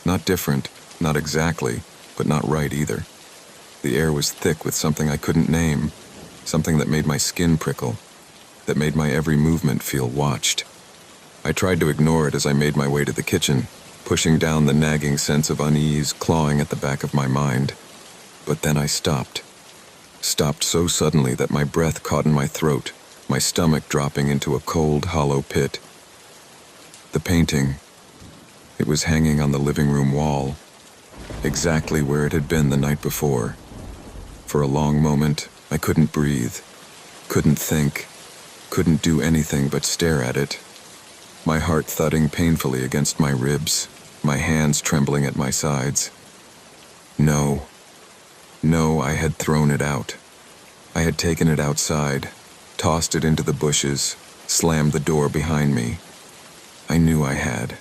Not different, not exactly, but not right either. The air was thick with something I couldn't name, something that made my skin prickle, that made my every movement feel watched. I tried to ignore it as I made my way to the kitchen, pushing down the nagging sense of unease clawing at the back of my mind. But then I stopped so suddenly that my breath caught in my throat, my stomach dropping into a cold, hollow pit. The painting. It was hanging on the living room wall, exactly where it had been the night before. For a long moment, I couldn't breathe, couldn't think, couldn't do anything but stare at it. My heart thudding painfully against my ribs, my hands trembling at my sides. No, I had thrown it out. I had taken it outside, tossed it into the bushes, slammed the door behind me. I knew I had.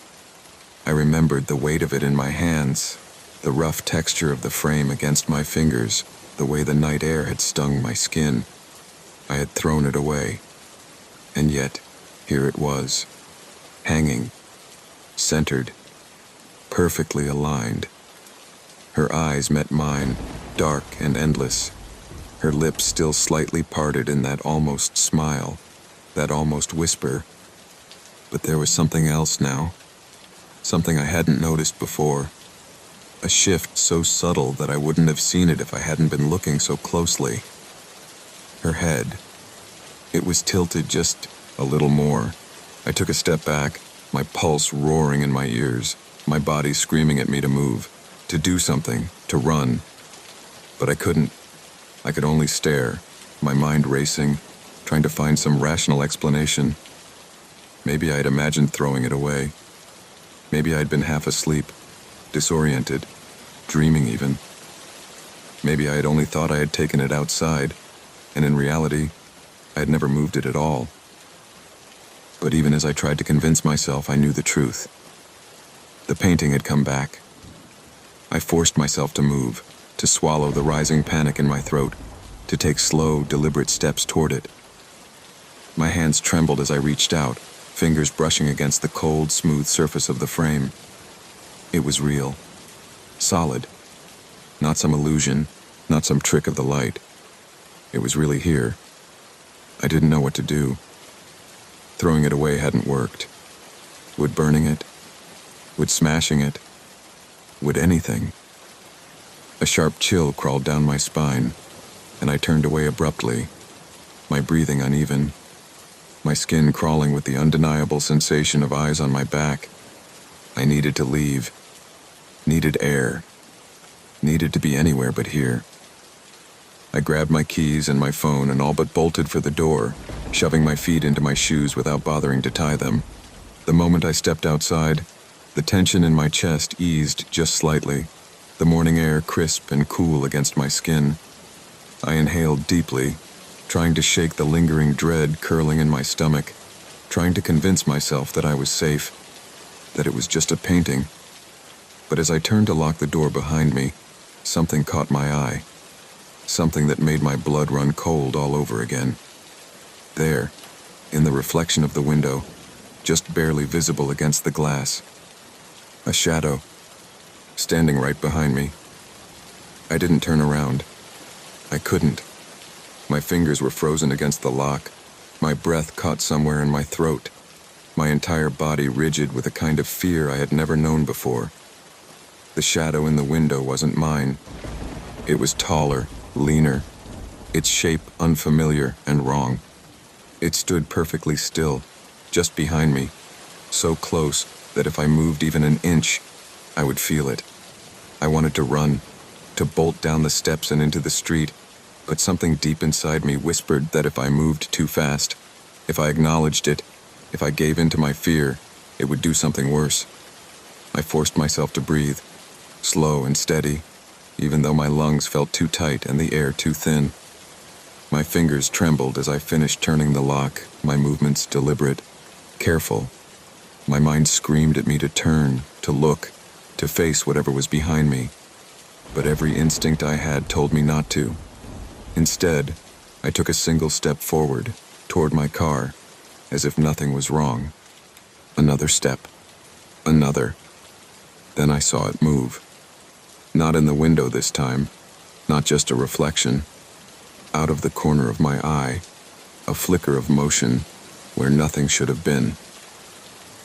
I remembered the weight of it in my hands, The rough texture of the frame against my fingers, the way the night air had stung my skin. I had thrown it away. And yet, here it was, hanging, centered, perfectly aligned. Her eyes met mine, dark and endless, her lips still slightly parted in that almost smile, that almost whisper. But there was something else now, something I hadn't noticed before, a shift so subtle that I wouldn't have seen it if I hadn't been looking so closely. Her head, it was tilted just a little more. I took a step back, my pulse roaring in my ears, my body screaming at me to move, to do something, to run. But I couldn't. I could only stare, my mind racing, trying to find some rational explanation. Maybe I had imagined throwing it away. Maybe I'd been half asleep, disoriented, dreaming even. Maybe I had only thought I had taken it outside, and in reality, I had never moved it at all. But even as I tried to convince myself, I knew the truth. The painting had come back. I forced myself to move, to swallow the rising panic in my throat, to take slow, deliberate steps toward it. My hands trembled as I reached out, fingers brushing against the cold, smooth surface of the frame. It was real. Solid. Not some illusion, not some trick of the light. It was really here. I didn't know what to do. Throwing it away hadn't worked. Would burning it? Would smashing it? Would anything? A sharp chill crawled down my spine, and I turned away abruptly, my breathing uneven, my skin crawling with the undeniable sensation of eyes on my back. I needed to leave. Needed air. Needed to be anywhere but here. I grabbed my keys and my phone and all but bolted for the door, shoving my feet into my shoes without bothering to tie them. The moment I stepped outside, the tension in my chest eased just slightly, the morning air crisp and cool against my skin. I inhaled deeply, trying to shake the lingering dread curling in my stomach, trying to convince myself that I was safe, that it was just a painting. But as I turned to lock the door behind me, something caught my eye, something that made my blood run cold all over again. There, in the reflection of the window, just barely visible against the glass, a shadow, standing right behind me. I didn't turn around. I couldn't. My fingers were frozen against the lock, my breath caught somewhere in my throat, my entire body rigid with a kind of fear I had never known before. The shadow in the window wasn't mine. It was taller, leaner, its shape unfamiliar and wrong. It stood perfectly still, just behind me, so close that if I moved even an inch, I would feel it. I wanted to run, to bolt down the steps and into the street, but something deep inside me whispered that if I moved too fast, if I acknowledged it, if I gave in to my fear, it would do something worse. I forced myself to breathe, slow and steady, even though my lungs felt too tight and the air too thin. My fingers trembled as I finished turning the lock, my movements deliberate, careful. My mind screamed at me to turn, to look, to face whatever was behind me. But every instinct I had told me not to. Instead, I took a single step forward, toward my car, as if nothing was wrong. Another step. Another. Then I saw it move. Not in the window this time, not just a reflection. Out of the corner of my eye, a flicker of motion where nothing should have been.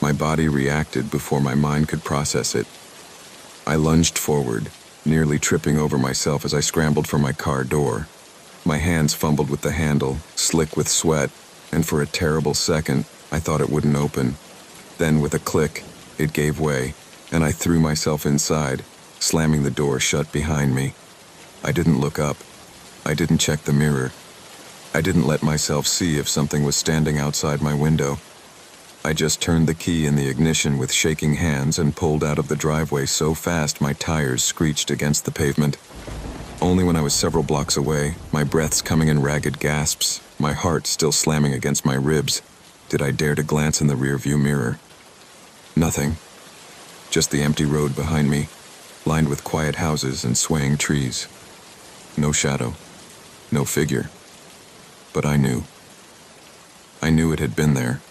My body reacted before my mind could process it. I lunged forward, nearly tripping over myself as I scrambled for my car door. My hands fumbled with the handle, slick with sweat, and for a terrible second, I thought it wouldn't open. Then with a click, it gave way, and I threw myself inside, slamming the door shut behind me. I didn't look up. I didn't check the mirror. I didn't let myself see if something was standing outside my window. I just turned the key in the ignition with shaking hands and pulled out of the driveway so fast my tires screeched against the pavement. Only when I was several blocks away, my breaths coming in ragged gasps, my heart still slamming against my ribs, did I dare to glance in the rearview mirror. Nothing. Just the empty road behind me, lined with quiet houses and swaying trees. No shadow, no figure. But I knew. I knew it had been there.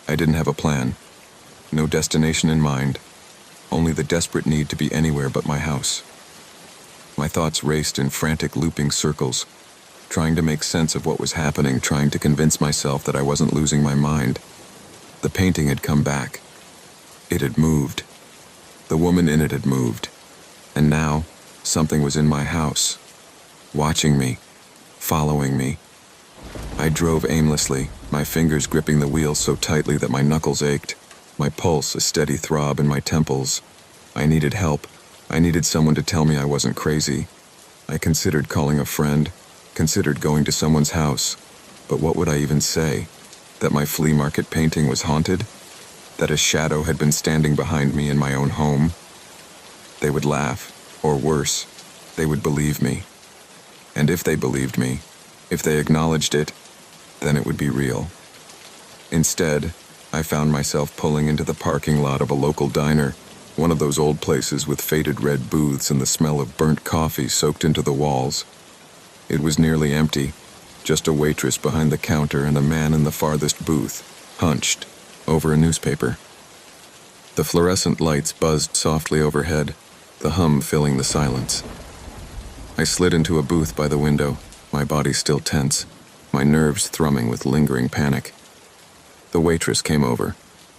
I didn't have a plan, no destination in mind, only the desperate need to be anywhere but my house. My thoughts raced in frantic looping circles, trying to make sense of what was happening, trying to convince myself that I wasn't losing my mind. The painting had come back. It had moved. The woman in it had moved. And now, something was in my house, watching me, following me. I drove aimlessly, my fingers gripping the wheel so tightly that my knuckles ached, my pulse a steady throb in my temples. I needed help. I needed someone to tell me I wasn't crazy. I considered calling a friend, considered going to someone's house. But what would I even say? That my flea market painting was haunted? That a shadow had been standing behind me in my own home? They would laugh, or worse, they would believe me. And if they believed me, if they acknowledged it, then it would be real. Instead, I found myself pulling into the parking lot of a local diner, one of those old places with faded red booths and the smell of burnt coffee soaked into the walls. It was nearly empty, just a waitress behind the counter and a man in the farthest booth, hunched, over a newspaper. The fluorescent lights buzzed softly overhead, the hum filling the silence. I slid into a booth by the window, my body still tense, my nerves thrumming with lingering panic. The waitress came over,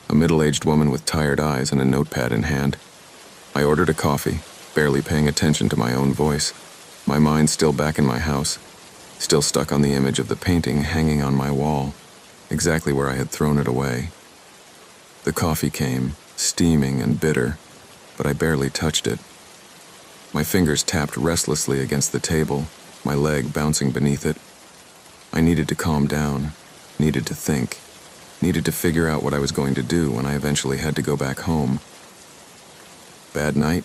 a middle-aged woman with tired eyes and a notepad in hand. I ordered a coffee, barely paying attention to my own voice, my mind still back in my house, still stuck on the image of the painting hanging on my wall, exactly where I had thrown it away. The coffee came, steaming and bitter, but I barely touched it. My fingers tapped restlessly against the table, my leg bouncing beneath it. I needed to calm down, needed to think, needed to figure out what I was going to do when I eventually had to go back home. Bad night?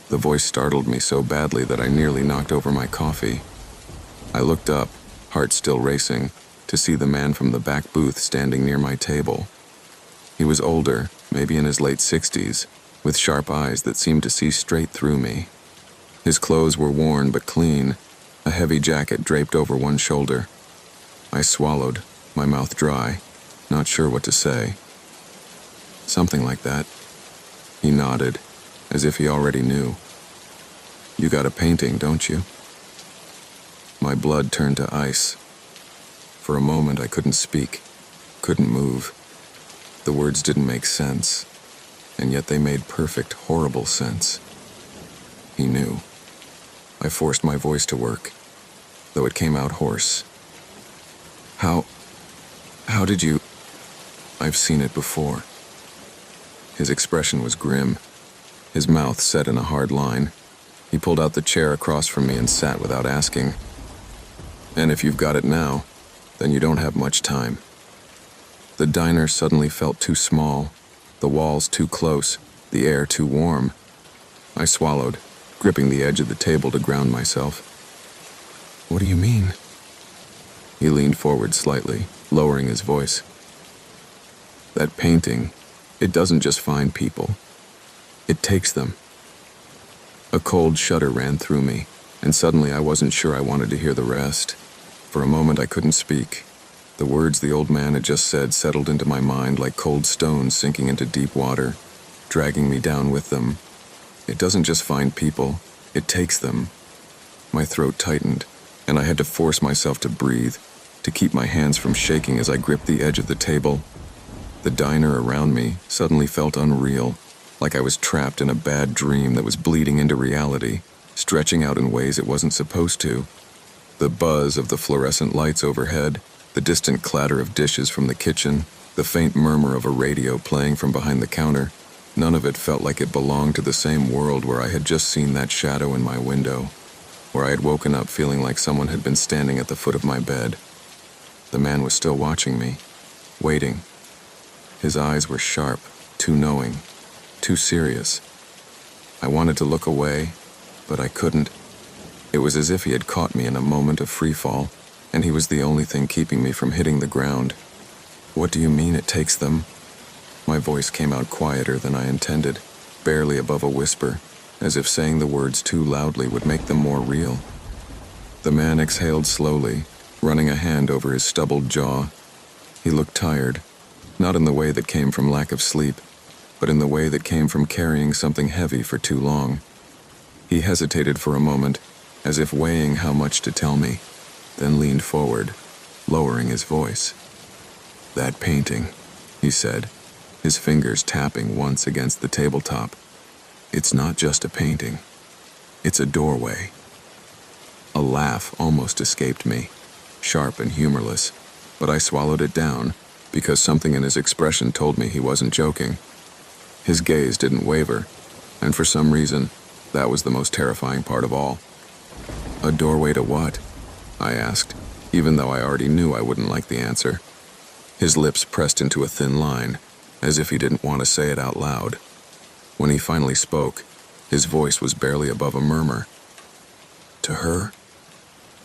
The voice startled me so badly that I nearly knocked over my coffee. I looked up, heart still racing, to see the man from the back booth standing near my table. He was older, maybe in his late 60s, with sharp eyes that seemed to see straight through me. His clothes were worn but clean, a heavy jacket draped over one shoulder. I swallowed, my mouth dry, not sure what to say. Something like that. He nodded, as if he already knew. You got a painting, don't you? My blood turned to ice. For a moment I couldn't speak, couldn't move. The words didn't make sense, and yet they made perfect, horrible sense. He knew. I forced my voice to work, though it came out hoarse. How did you... I've seen it before. His expression was grim, his mouth set in a hard line. He pulled out the chair across from me and sat without asking. And if you've got it now, then you don't have much time. The diner suddenly felt too small, the walls too close, the air too warm. I swallowed, gripping the edge of the table to ground myself. What do you mean? He leaned forward slightly, lowering his voice. That painting, it doesn't just find people. It takes them. A cold shudder ran through me, and suddenly I wasn't sure I wanted to hear the rest. For a moment I couldn't speak. The words the old man had just said settled into my mind like cold stones sinking into deep water, dragging me down with them. It doesn't just find people, it takes them. My throat tightened, and I had to force myself to breathe, to keep my hands from shaking as I gripped the edge of the table. The diner around me suddenly felt unreal, like I was trapped in a bad dream that was bleeding into reality, stretching out in ways it wasn't supposed to. The buzz of the fluorescent lights overhead, the distant clatter of dishes from the kitchen, the faint murmur of a radio playing from behind the counter, none of it felt like it belonged to the same world where I had just seen that shadow in my window, where I had woken up feeling like someone had been standing at the foot of my bed. The man was still watching me, waiting. His eyes were sharp, too knowing, too serious. I wanted to look away, but I couldn't. It was as if he had caught me in a moment of free fall, and he was the only thing keeping me from hitting the ground. What do you mean it takes them? My voice came out quieter than I intended. barely above a whisper, as if saying the words too loudly would make them more real. The man exhaled slowly, running a hand over his stubbled jaw. He looked tired, not in the way that came from lack of sleep, but in the way that came from carrying something heavy for too long. He hesitated for a moment, as if weighing how much to tell me, then leaned forward, lowering his voice. "That painting," he said, his fingers tapping once against the tabletop. "It's not just a painting. It's a doorway." A laugh almost escaped me, sharp and humorless, but I swallowed it down because something in his expression told me he wasn't joking. His gaze didn't waver, and for some reason, that was the most terrifying part of all. "A doorway to what?" I asked, even though I already knew I wouldn't like the answer. His lips pressed into a thin line, as if he didn't want to say it out loud. When he finally spoke, his voice was barely above a murmur. "To her?"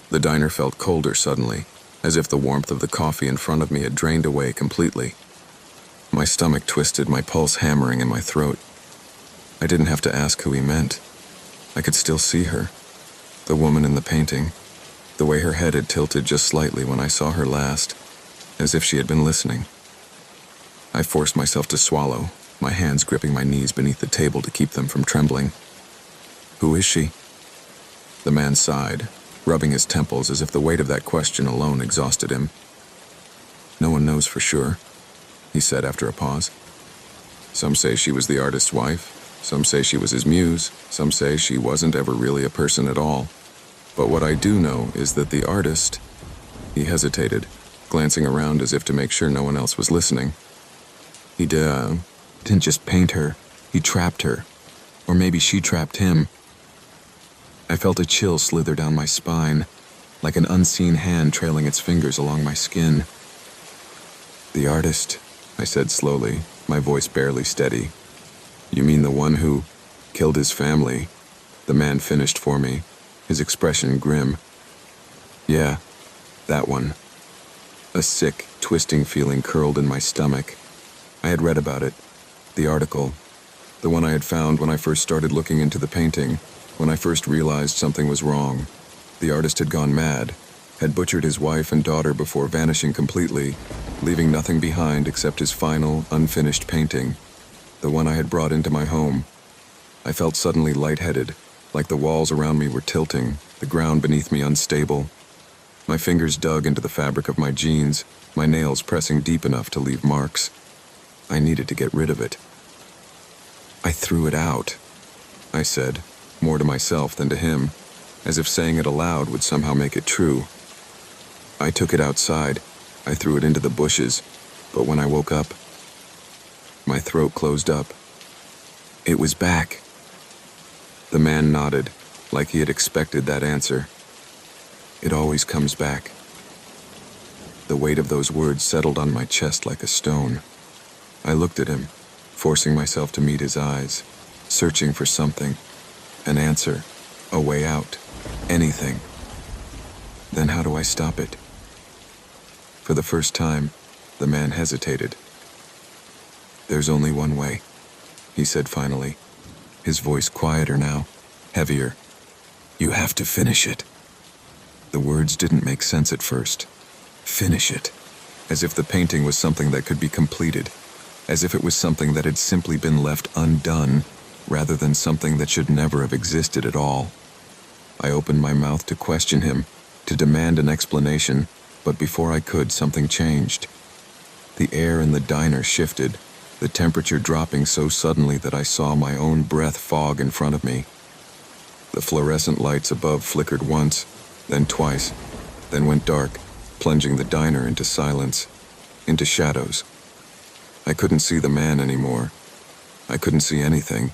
The diner felt colder suddenly, as if the warmth of the coffee in front of me had drained away completely. My stomach twisted, my pulse hammering in my throat. I didn't have to ask who he meant. I could still see her, the woman in the painting, the way her head had tilted just slightly when I saw her last, as if she had been listening. I forced myself to swallow, my hands gripping my knees beneath the table to keep them from trembling. "Who is she?" The man sighed, rubbing his temples as if the weight of that question alone exhausted him. "No one knows for sure," he said after a pause. "Some say she was the artist's wife, some say she was his muse, some say she wasn't ever really a person at all. But what I do know is that the artist..." He hesitated, glancing around as if to make sure no one else was listening. "He didn't just paint her, he trapped her. Or maybe she trapped him." I felt a chill slither down my spine, like an unseen hand trailing its fingers along my skin. "The artist," I said slowly, my voice barely steady. "You mean the one who killed his family?" The man finished for me, his expression grim. "Yeah, that one." A sick, twisting feeling curled in my stomach. I had read about it, the article, the one I had found when I first started looking into the painting, when I first realized something was wrong. The artist had gone mad, had butchered his wife and daughter before vanishing completely, leaving nothing behind except his final, unfinished painting, the one I had brought into my home. I felt suddenly lightheaded, like the walls around me were tilting, the ground beneath me unstable. My fingers dug into the fabric of my jeans, my nails pressing deep enough to leave marks. I needed to get rid of it. "I threw it out," I said, more to myself than to him, as if saying it aloud would somehow make it true. "I took it outside. I threw it into the bushes, but when I woke up..." My throat closed up. "It was back." The man nodded, like he had expected that answer. "It always comes back." The weight of those words settled on my chest like a stone. I looked at him, forcing myself to meet his eyes, searching for something, an answer, a way out, anything. Then how do I stop it? For the first time, the man hesitated. "There's only one way," he said finally, his voice quieter now, heavier. "You have to finish it." The words didn't make sense at first. Finish it. As if the painting was something that could be completed. As if it was something that had simply been left undone, rather than something that should never have existed at all. I opened my mouth to question him, to demand an explanation, but before I could, something changed. The air in the diner shifted, the temperature dropping so suddenly that I saw my own breath fog in front of me. The fluorescent lights above flickered once, then twice, then went dark, plunging the diner into silence, into shadows. I couldn't see the man anymore. I couldn't see anything.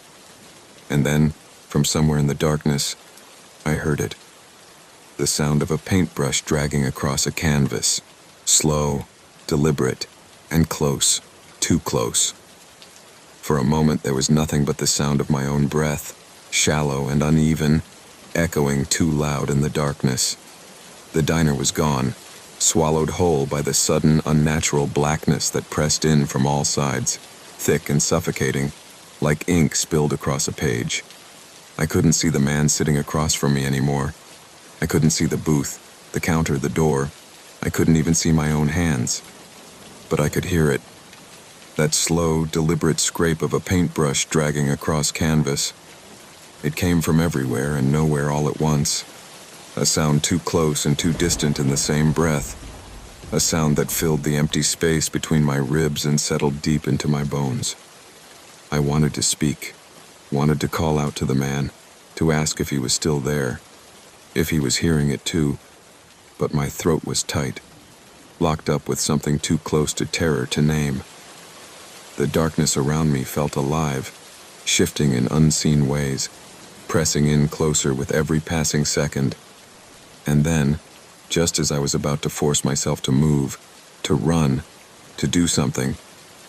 And then, from somewhere in the darkness, I heard it. The sound of a paintbrush dragging across a canvas. Slow, deliberate, and close, too close. For a moment there was nothing but the sound of my own breath, shallow and uneven, echoing too loud in the darkness. The diner was gone, swallowed whole by the sudden, unnatural blackness that pressed in from all sides, thick and suffocating. like ink spilled across a page. I couldn't see the man sitting across from me anymore. I couldn't see the booth, the counter, the door. I couldn't even see my own hands. But I could hear it. That slow, deliberate scrape of a paintbrush dragging across canvas. It came from everywhere and nowhere all at once. A sound too close and too distant in the same breath. A sound that filled the empty space between my ribs and settled deep into my bones. I wanted to speak, wanted to call out to the man, to ask if he was still there, if he was hearing it too, but my throat was tight, locked up with something too close to terror to name. The darkness around me felt alive, shifting in unseen ways, pressing in closer with every passing second. And then, just as I was about to force myself to move, to run, to do something,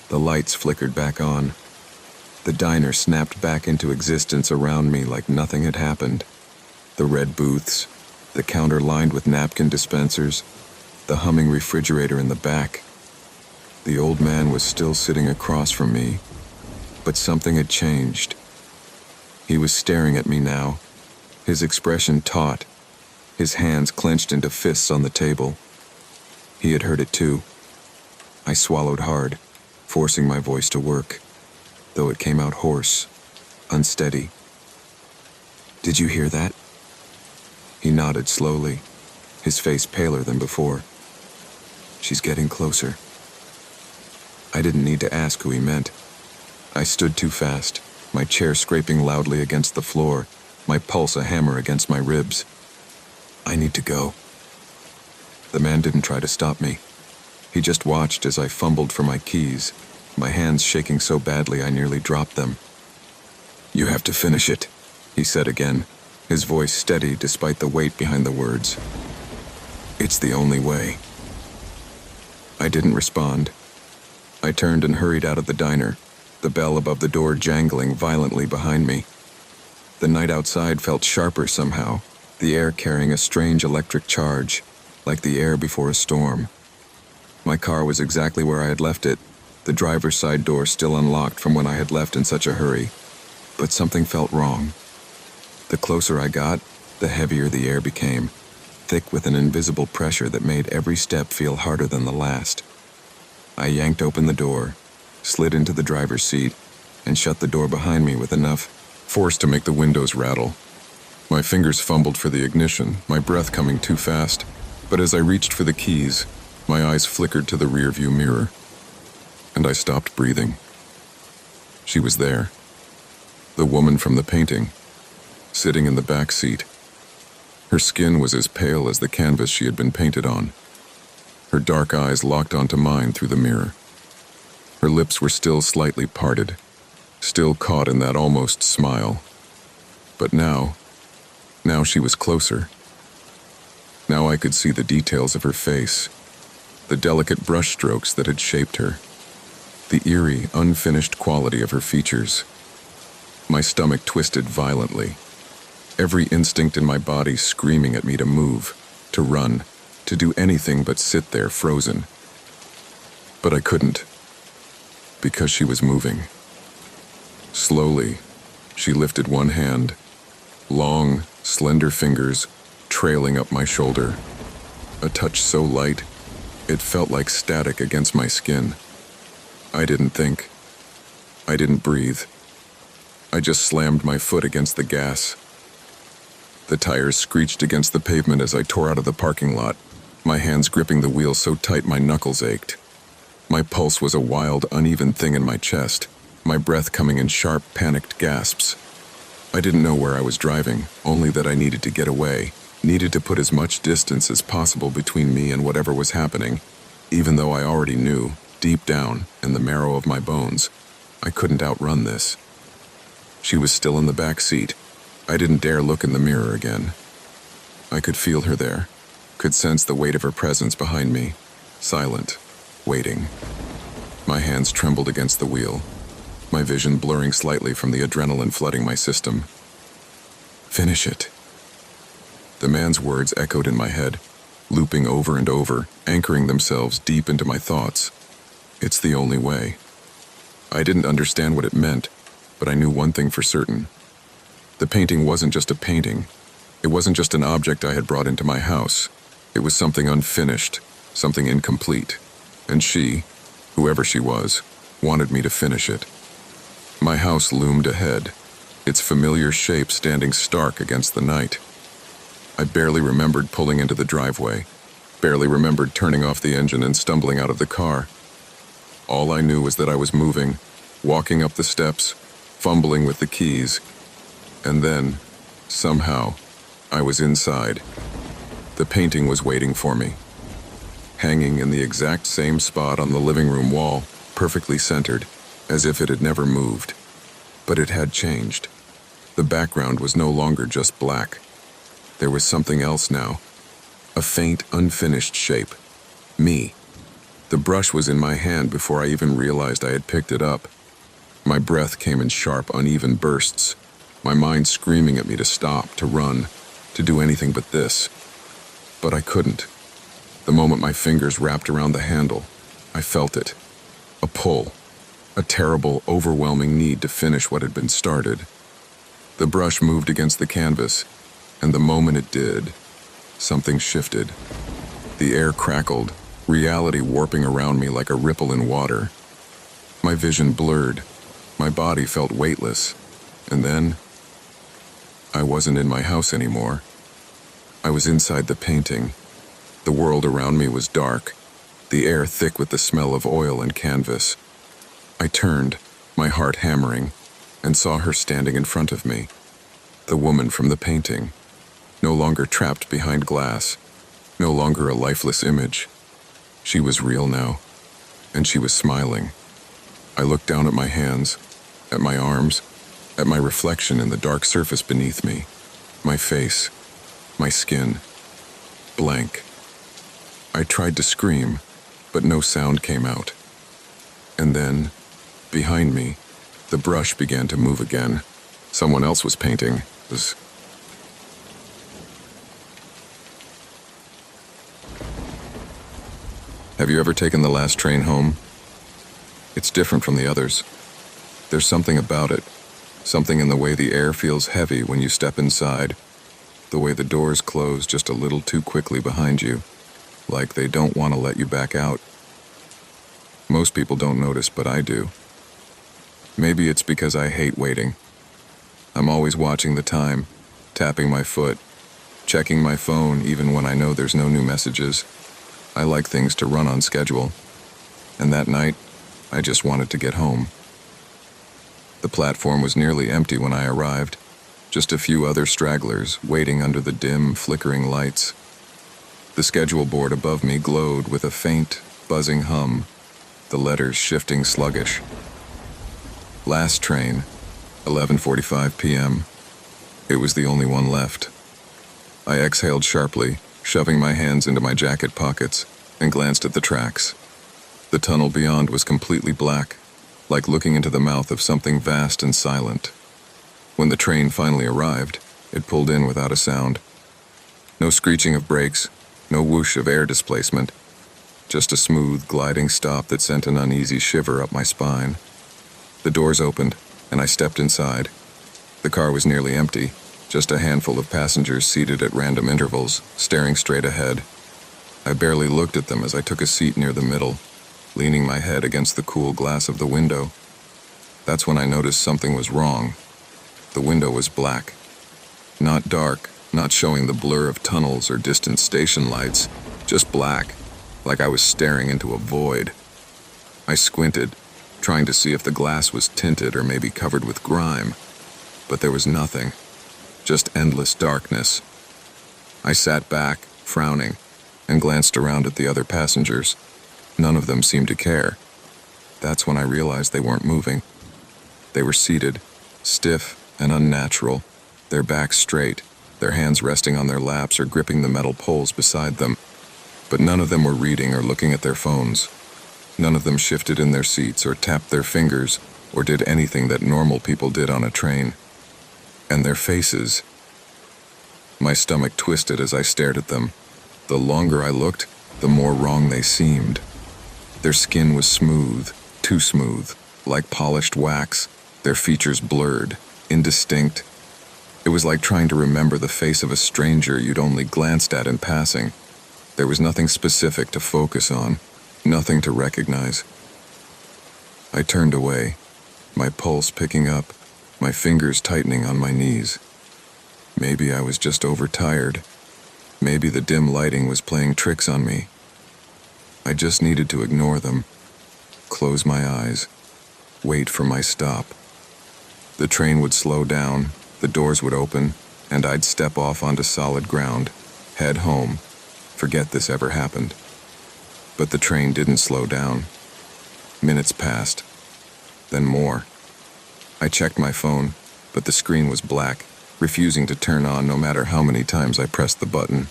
the lights flickered back on. The diner snapped back into existence around me like nothing had happened. The red booths, the counter lined with napkin dispensers, the humming refrigerator in the back. The old man was still sitting across from me, but something had changed. He was staring at me now, his expression taut, his hands clenched into fists on the table. He had heard it too. I swallowed hard, forcing my voice to work, though it came out hoarse, unsteady. "Did you hear that?" He nodded slowly, his face paler than before. "She's getting closer." I didn't need to ask who he meant. I stood too fast, my chair scraping loudly against the floor, my pulse a hammer against my ribs. "I need to go." The man didn't try to stop me. He just watched as I fumbled for my keys, my hands shaking so badly I nearly dropped them. "You have to finish it," he said again, his voice steady despite the weight behind the words. "It's the only way." I didn't respond. I turned and hurried out of the diner, the bell above the door jangling violently behind me. The night outside felt sharper somehow, the air carrying a strange electric charge, like the air before a storm. My car was exactly where I had left it, the driver's side door still unlocked from when I had left in such a hurry. But something felt wrong. The closer I got, the heavier the air became, thick with an invisible pressure that made every step feel harder than the last. I yanked open the door, slid into the driver's seat, and shut the door behind me with enough force to make the windows rattle. My fingers fumbled for the ignition, my breath coming too fast, but as I reached for the keys, my eyes flickered to the rearview mirror, and I stopped breathing. She was there, the woman from the painting, sitting in the back seat. Her skin was as pale as the canvas she had been painted on. Her dark eyes locked onto mine through the mirror. Her lips were still slightly parted, still caught in that almost smile. But now she was closer. Now I could see the details of her face, the delicate brushstrokes that had shaped her, the eerie, unfinished quality of her features. My stomach twisted violently, every instinct in my body screaming at me to move, to run, to do anything but sit there frozen. But I couldn't, because she was moving. Slowly, she lifted one hand, long, slender fingers trailing up my shoulder, a touch so light, it felt like static against my skin. I didn't think. I didn't breathe. I just slammed my foot against the gas. The tires screeched against the pavement as I tore out of the parking lot, my hands gripping the wheel so tight my knuckles ached. My pulse was a wild, uneven thing in my chest, my breath coming in sharp, panicked gasps. I didn't know where I was driving, only that I needed to get away, needed to put as much distance as possible between me and whatever was happening, even though I already knew, deep down, in the marrow of my bones, I couldn't outrun this. She was still in the back seat. I didn't dare look in the mirror again. I could feel her there, could sense the weight of her presence behind me, silent, waiting. My hands trembled against the wheel, my vision blurring slightly from the adrenaline flooding my system. "Finish it." The man's words echoed in my head, looping over and over, anchoring themselves deep into my thoughts. It's the only way. I didn't understand what it meant, but I knew one thing for certain. The painting wasn't just a painting. It wasn't just an object I had brought into my house. It was something unfinished, something incomplete. And she, whoever she was, wanted me to finish it. My house loomed ahead, its familiar shape standing stark against the night. I barely remembered pulling into the driveway, barely remembered turning off the engine and stumbling out of the car. All I knew was that I was moving, walking up the steps, fumbling with the keys, and then, somehow, I was inside. The painting was waiting for me, hanging in the exact same spot on the living room wall, perfectly centered, as if it had never moved. But it had changed. The background was no longer just black. There was something else now. A faint, unfinished shape. Me. The brush was in my hand before I even realized I had picked it up. My breath came in sharp, uneven bursts, my mind screaming at me to stop, to run, to do anything but this. But I couldn't. The moment my fingers wrapped around the handle, I felt it. A pull. A terrible, overwhelming need to finish what had been started. The brush moved against the canvas, and the moment it did, something shifted. The air crackled, reality warping around me like a ripple in water. My vision blurred. My body felt weightless. And then, I wasn't in my house anymore. I was inside the painting. The world around me was dark, the air thick with the smell of oil and canvas. I turned, my heart hammering, and saw her standing in front of me. The woman from the painting. No longer trapped behind glass. No longer a lifeless image. She was real now, and she was smiling. I looked down at my hands, at my arms, at my reflection in the dark surface beneath me. My face, my skin, blank. I tried to scream, but no sound came out. And then, behind me, the brush began to move again. Someone else was painting. Have you ever taken the last train home? It's different from the others. There's something about it, something in the way the air feels heavy when you step inside, the way the doors close just a little too quickly behind you, like they don't want to let you back out. Most people don't notice, but I do. Maybe it's because I hate waiting. I'm always watching the time, tapping my foot, checking my phone even when I know there's no new messages. I like things to run on schedule. And that night, I just wanted to get home. The platform was nearly empty when I arrived, just a few other stragglers waiting under the dim, flickering lights. The schedule board above me glowed with a faint, buzzing hum, the letters shifting sluggish. Last train, 11:45 p.m. It was the only one left. I exhaled sharply, shoving my hands into my jacket pockets, and glanced at the tracks. The tunnel beyond was completely black, like looking into the mouth of something vast and silent. When the train finally arrived, it pulled in without a sound. No screeching of brakes, no whoosh of air displacement, just a smooth, gliding stop that sent an uneasy shiver up my spine. The doors opened, and I stepped inside. The car was nearly empty, just a handful of passengers seated at random intervals, staring straight ahead. I barely looked at them as I took a seat near the middle, leaning my head against the cool glass of the window. That's when I noticed something was wrong. The window was black. Not dark, not showing the blur of tunnels or distant station lights, just black, like I was staring into a void. I squinted, trying to see if the glass was tinted or maybe covered with grime, but there was nothing, just endless darkness. I sat back, frowning, and glanced around at the other passengers. None of them seemed to care. That's when I realized they weren't moving. They were seated, stiff and unnatural, their backs straight, their hands resting on their laps or gripping the metal poles beside them. But none of them were reading or looking at their phones. None of them shifted in their seats or tapped their fingers or did anything that normal people did on a train. And their faces. My stomach twisted as I stared at them. The longer I looked, the more wrong they seemed. Their skin was smooth, too smooth, like polished wax, their features blurred, indistinct. It was like trying to remember the face of a stranger you'd only glanced at in passing. There was nothing specific to focus on, nothing to recognize. I turned away, my pulse picking up, my fingers tightening on my knees. Maybe I was just overtired. Maybe the dim lighting was playing tricks on me. I just needed to ignore them, close my eyes, wait for my stop. The train would slow down, the doors would open, and I'd step off onto solid ground, head home, forget this ever happened. But the train didn't slow down. Minutes passed, then more. I checked my phone, but the screen was black, refusing to turn on no matter how many times I pressed the button.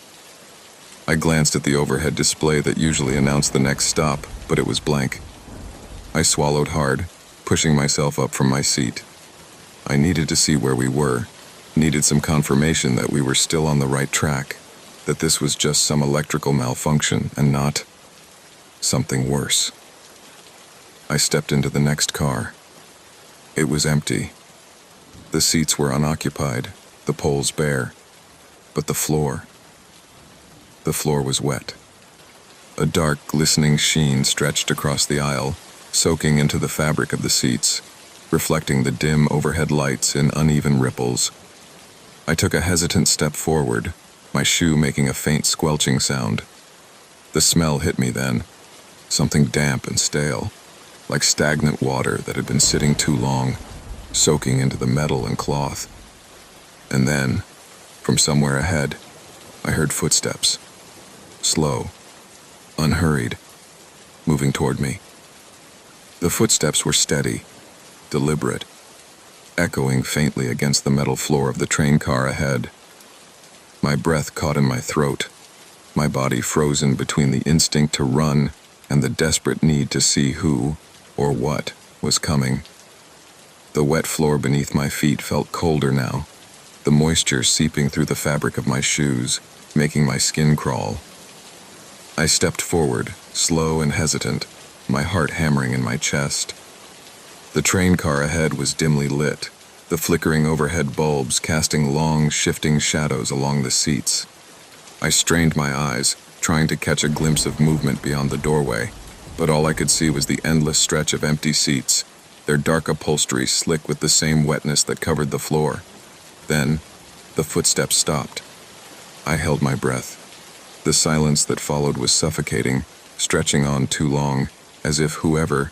I glanced at the overhead display that usually announced the next stop, but it was blank. I swallowed hard, pushing myself up from my seat. I needed to see where we were, needed some confirmation that we were still on the right track, that this was just some electrical malfunction and not something worse. I stepped into the next car. It was empty. The seats were unoccupied, the poles bare, but the floor was wet. A dark, glistening sheen stretched across the aisle, soaking into the fabric of the seats, reflecting the dim overhead lights in uneven ripples. I took a hesitant step forward, my shoe making a faint squelching sound. The smell hit me then, something damp and stale, like stagnant water that had been sitting too long, soaking into the metal and cloth. And then, from somewhere ahead, I heard footsteps. Slow, unhurried, moving toward me. The footsteps were steady, deliberate, echoing faintly against the metal floor of the train car ahead. My breath caught in my throat, my body frozen between the instinct to run and the desperate need to see who, or what, was coming. The wet floor beneath my feet felt colder now, the moisture seeping through the fabric of my shoes, making my skin crawl. I stepped forward, slow and hesitant, my heart hammering in my chest. The train car ahead was dimly lit, the flickering overhead bulbs casting long, shifting shadows along the seats. I strained my eyes, trying to catch a glimpse of movement beyond the doorway, but all I could see was the endless stretch of empty seats, their dark upholstery slick with the same wetness that covered the floor. Then, the footsteps stopped. I held my breath. The silence that followed was suffocating, stretching on too long, as if whoever,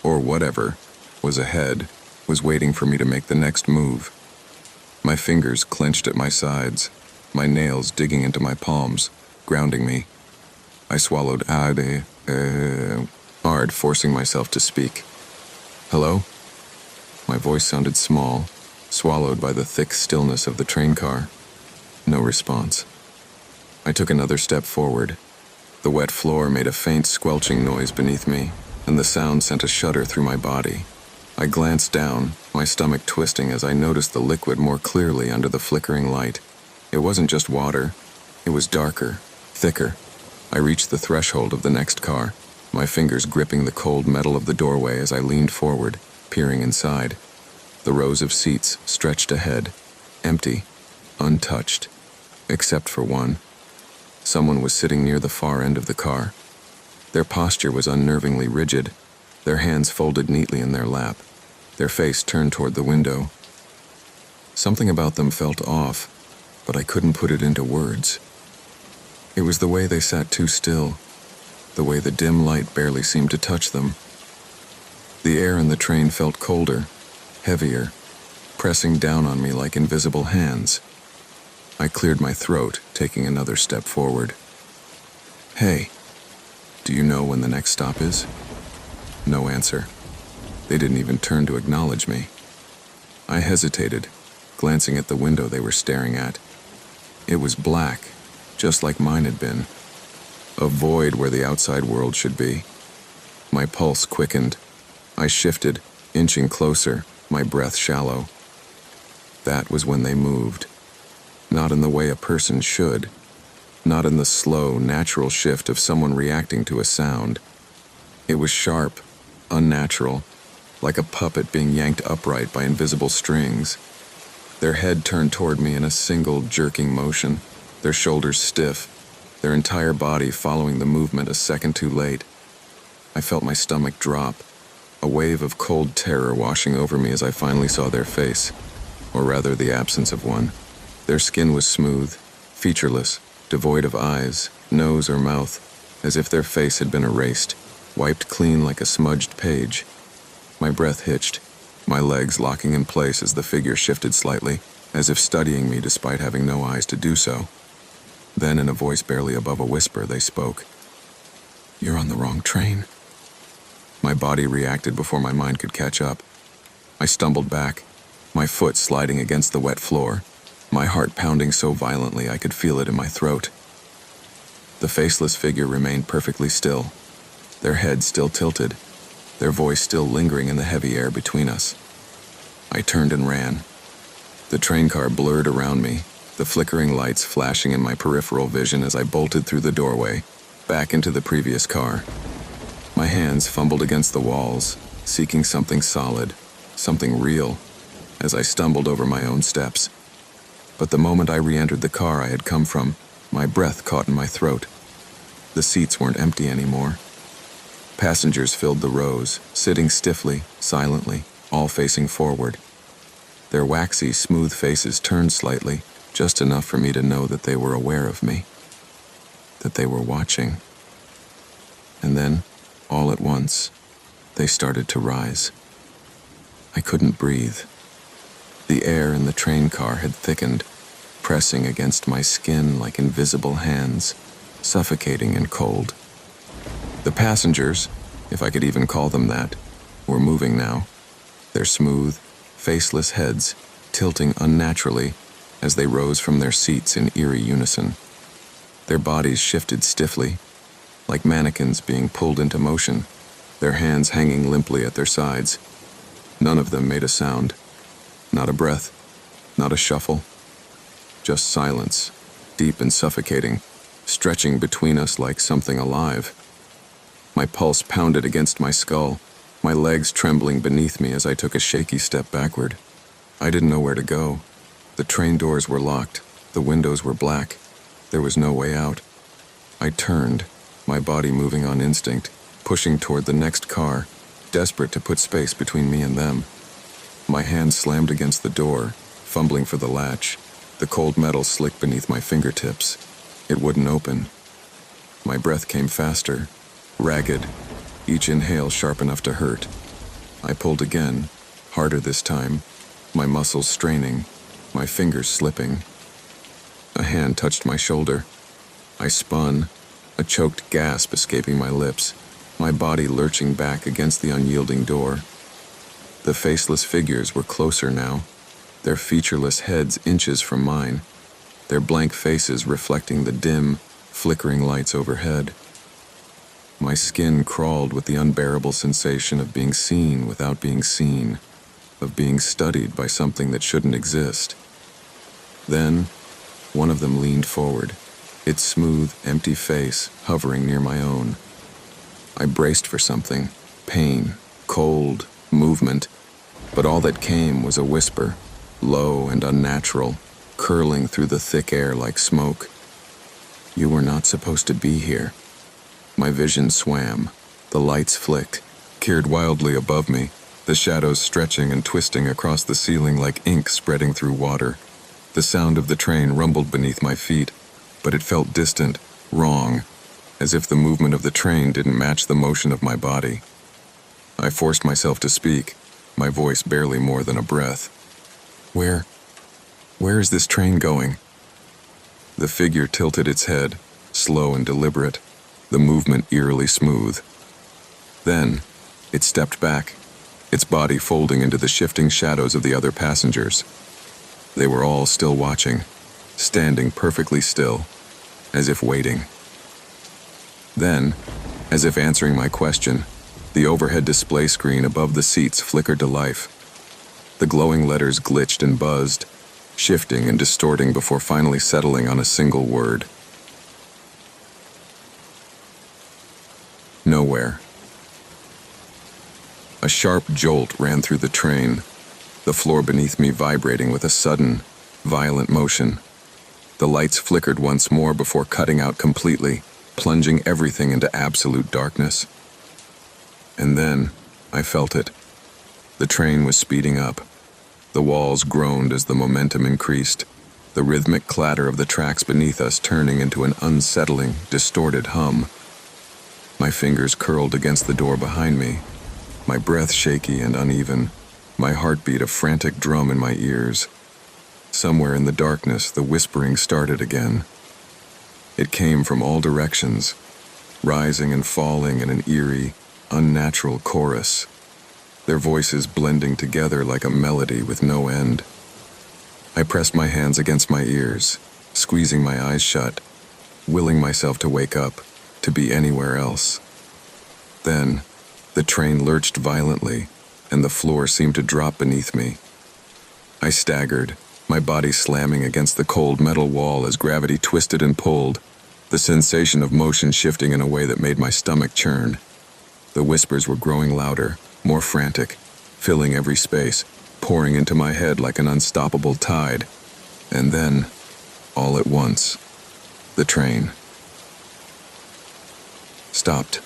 or whatever, was ahead, was waiting for me to make the next move. My fingers clenched at my sides, my nails digging into my palms, grounding me. I swallowed hard, forcing myself to speak. Hello? My voice sounded small, swallowed by the thick stillness of the train car. No response. I took another step forward. The wet floor made a faint squelching noise beneath me, and the sound sent a shudder through my body. I glanced down, my stomach twisting as I noticed the liquid more clearly under the flickering light. It wasn't just water. It was darker, thicker. I reached the threshold of the next car, my fingers gripping the cold metal of the doorway as I leaned forward, peering inside. The rows of seats stretched ahead, empty, untouched, except for one. Someone was sitting near the far end of the car. Their posture was unnervingly rigid, their hands folded neatly in their lap, their face turned toward the window. Something about them felt off, but I couldn't put it into words. It was the way they sat too still, the way the dim light barely seemed to touch them. The air in the train felt colder, heavier, pressing down on me like invisible hands. I cleared my throat, taking another step forward. Hey, do you know when the next stop is? No answer. They didn't even turn to acknowledge me. I hesitated, glancing at the window they were staring at. It was black, just like mine had been. A void where the outside world should be. My pulse quickened. I shifted, inching closer, my breath shallow. That was when they moved. Not in the way a person should. Not in the slow, natural shift of someone reacting to a sound. It was sharp, unnatural, like a puppet being yanked upright by invisible strings. Their head turned toward me in a single jerking motion, their shoulders stiff, their entire body following the movement a second too late. I felt my stomach drop, a wave of cold terror washing over me as I finally saw their face, or rather the absence of one. Their skin was smooth, featureless, devoid of eyes, nose, or mouth, as if their face had been erased, wiped clean like a smudged page. My breath hitched, my legs locking in place as the figure shifted slightly, as if studying me despite having no eyes to do so. Then, in a voice barely above a whisper, they spoke. "You're on the wrong train." My body reacted before my mind could catch up. I stumbled back, my foot sliding against the wet floor, my heart pounding so violently I could feel it in my throat. The faceless figure remained perfectly still, their heads still tilted, their voice still lingering in the heavy air between us. I turned and ran. The train car blurred around me, the flickering lights flashing in my peripheral vision as I bolted through the doorway, back into the previous car. My hands fumbled against the walls, seeking something solid, something real, as I stumbled over my own steps. But the moment I re-entered the car I had come from, my breath caught in my throat. The seats weren't empty anymore. Passengers filled the rows, sitting stiffly, silently, all facing forward. Their waxy, smooth faces turned slightly, just enough for me to know that they were aware of me, that they were watching. And then, all at once, they started to rise. I couldn't breathe. The air in the train car had thickened, pressing against my skin like invisible hands, suffocating and cold. The passengers, if I could even call them that, were moving now, their smooth, faceless heads tilting unnaturally as they rose from their seats in eerie unison. Their bodies shifted stiffly, like mannequins being pulled into motion, their hands hanging limply at their sides. None of them made a sound, not a breath, not a shuffle, just silence, deep and suffocating, stretching between us like something alive. My pulse pounded against my skull, my legs trembling beneath me as I took a shaky step backward. I didn't know where to go. The train doors were locked, the windows were black. There was no way out. I turned, my body moving on instinct, pushing toward the next car, desperate to put space between me and them. My hand slammed against the door, fumbling for the latch, the cold metal slick beneath my fingertips. It wouldn't open. My breath came faster, ragged, each inhale sharp enough to hurt. I pulled again, harder this time, my muscles straining, my fingers slipping. A hand touched my shoulder. I spun, a choked gasp escaping my lips, my body lurching back against the unyielding door. The faceless figures were closer now, their featureless heads inches from mine, their blank faces reflecting the dim, flickering lights overhead. My skin crawled with the unbearable sensation of being seen without being seen, of being studied by something that shouldn't exist. Then, one of them leaned forward, its smooth, empty face hovering near my own. I braced for something, pain, cold, movement, but all that came was a whisper, low and unnatural, curling through the thick air like smoke. "You were not supposed to be here." My vision swam, the lights flicked, peered wildly above me, the shadows stretching and twisting across the ceiling like ink spreading through water. The sound of the train rumbled beneath my feet, but it felt distant, wrong, as if the movement of the train didn't match the motion of my body. I forced myself to speak, my voice barely more than a breath. Where is this train going?" The figure tilted its head, slow and deliberate, the movement eerily smooth. Then, it stepped back, its body folding into the shifting shadows of the other passengers. They were all still watching, standing perfectly still, as if waiting. Then, as if answering my question, the overhead display screen above the seats flickered to life. The glowing letters glitched and buzzed, shifting and distorting before finally settling on a single word. Nowhere. A sharp jolt ran through the train, the floor beneath me vibrating with a sudden, violent motion. The lights flickered once more before cutting out completely, plunging everything into absolute darkness. And then, I felt it. The train was speeding up. The walls groaned as the momentum increased, the rhythmic clatter of the tracks beneath us turning into an unsettling, distorted hum. My fingers curled against the door behind me, my breath shaky and uneven, my heartbeat a frantic drum in my ears. Somewhere in the darkness, the whispering started again. It came from all directions, rising and falling in an eerie, unnatural chorus, their voices blending together like a melody with no end. I pressed my hands against my ears, squeezing my eyes shut, willing myself to wake up, to be anywhere else. Then, the train lurched violently, and the floor seemed to drop beneath me. I staggered, my body slamming against the cold metal wall as gravity twisted and pulled, the sensation of motion shifting in a way that made my stomach churn. The whispers were growing louder, more frantic, filling every space, pouring into my head like an unstoppable tide. And then, all at once, the train stopped.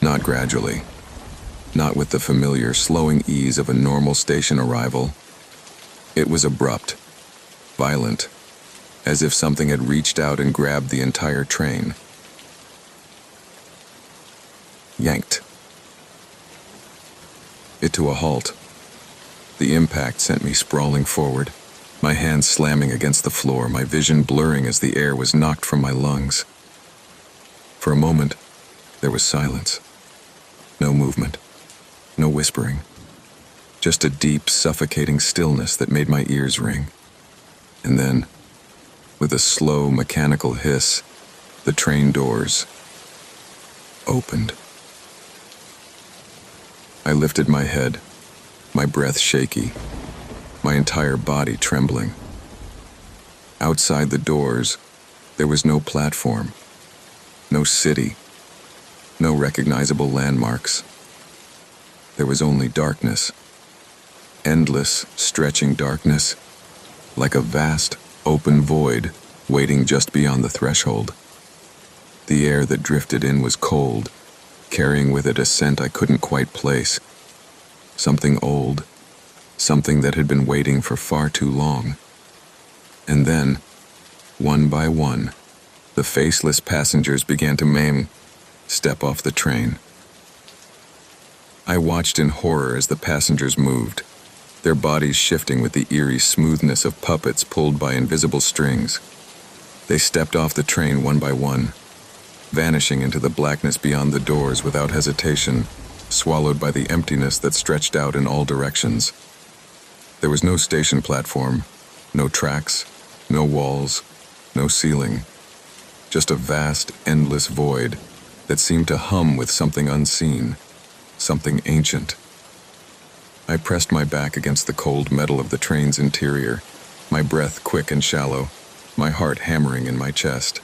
Not gradually, not with the familiar slowing ease of a normal station arrival. It was abrupt, violent, as if something had reached out and grabbed the entire train. Yanked it to a halt. The impact sent me sprawling forward, my hands slamming against the floor, my vision blurring as the air was knocked from my lungs. For a moment, there was silence. No movement, no whispering. Just a deep, suffocating stillness that made my ears ring. And then, with a slow, mechanical hiss, the train doors opened. I lifted my head, my breath shaky, my entire body trembling. Outside the doors, there was no platform, no city, no recognizable landmarks. There was only darkness, endless, stretching darkness, like a vast, open void waiting just beyond the threshold. The air that drifted in was cold, carrying with it a scent I couldn't quite place. Something old, something that had been waiting for far too long. And then, one by one, the faceless passengers began to step off the train. I watched in horror as the passengers moved, their bodies shifting with the eerie smoothness of puppets pulled by invisible strings. They stepped off the train one by one, vanishing into the blackness beyond the doors without hesitation, swallowed by the emptiness that stretched out in all directions. There was no station platform, no tracks, no walls, no ceiling. Just a vast, endless void that seemed to hum with something unseen, something ancient. I pressed my back against the cold metal of the train's interior, my breath quick and shallow, my heart hammering in my chest.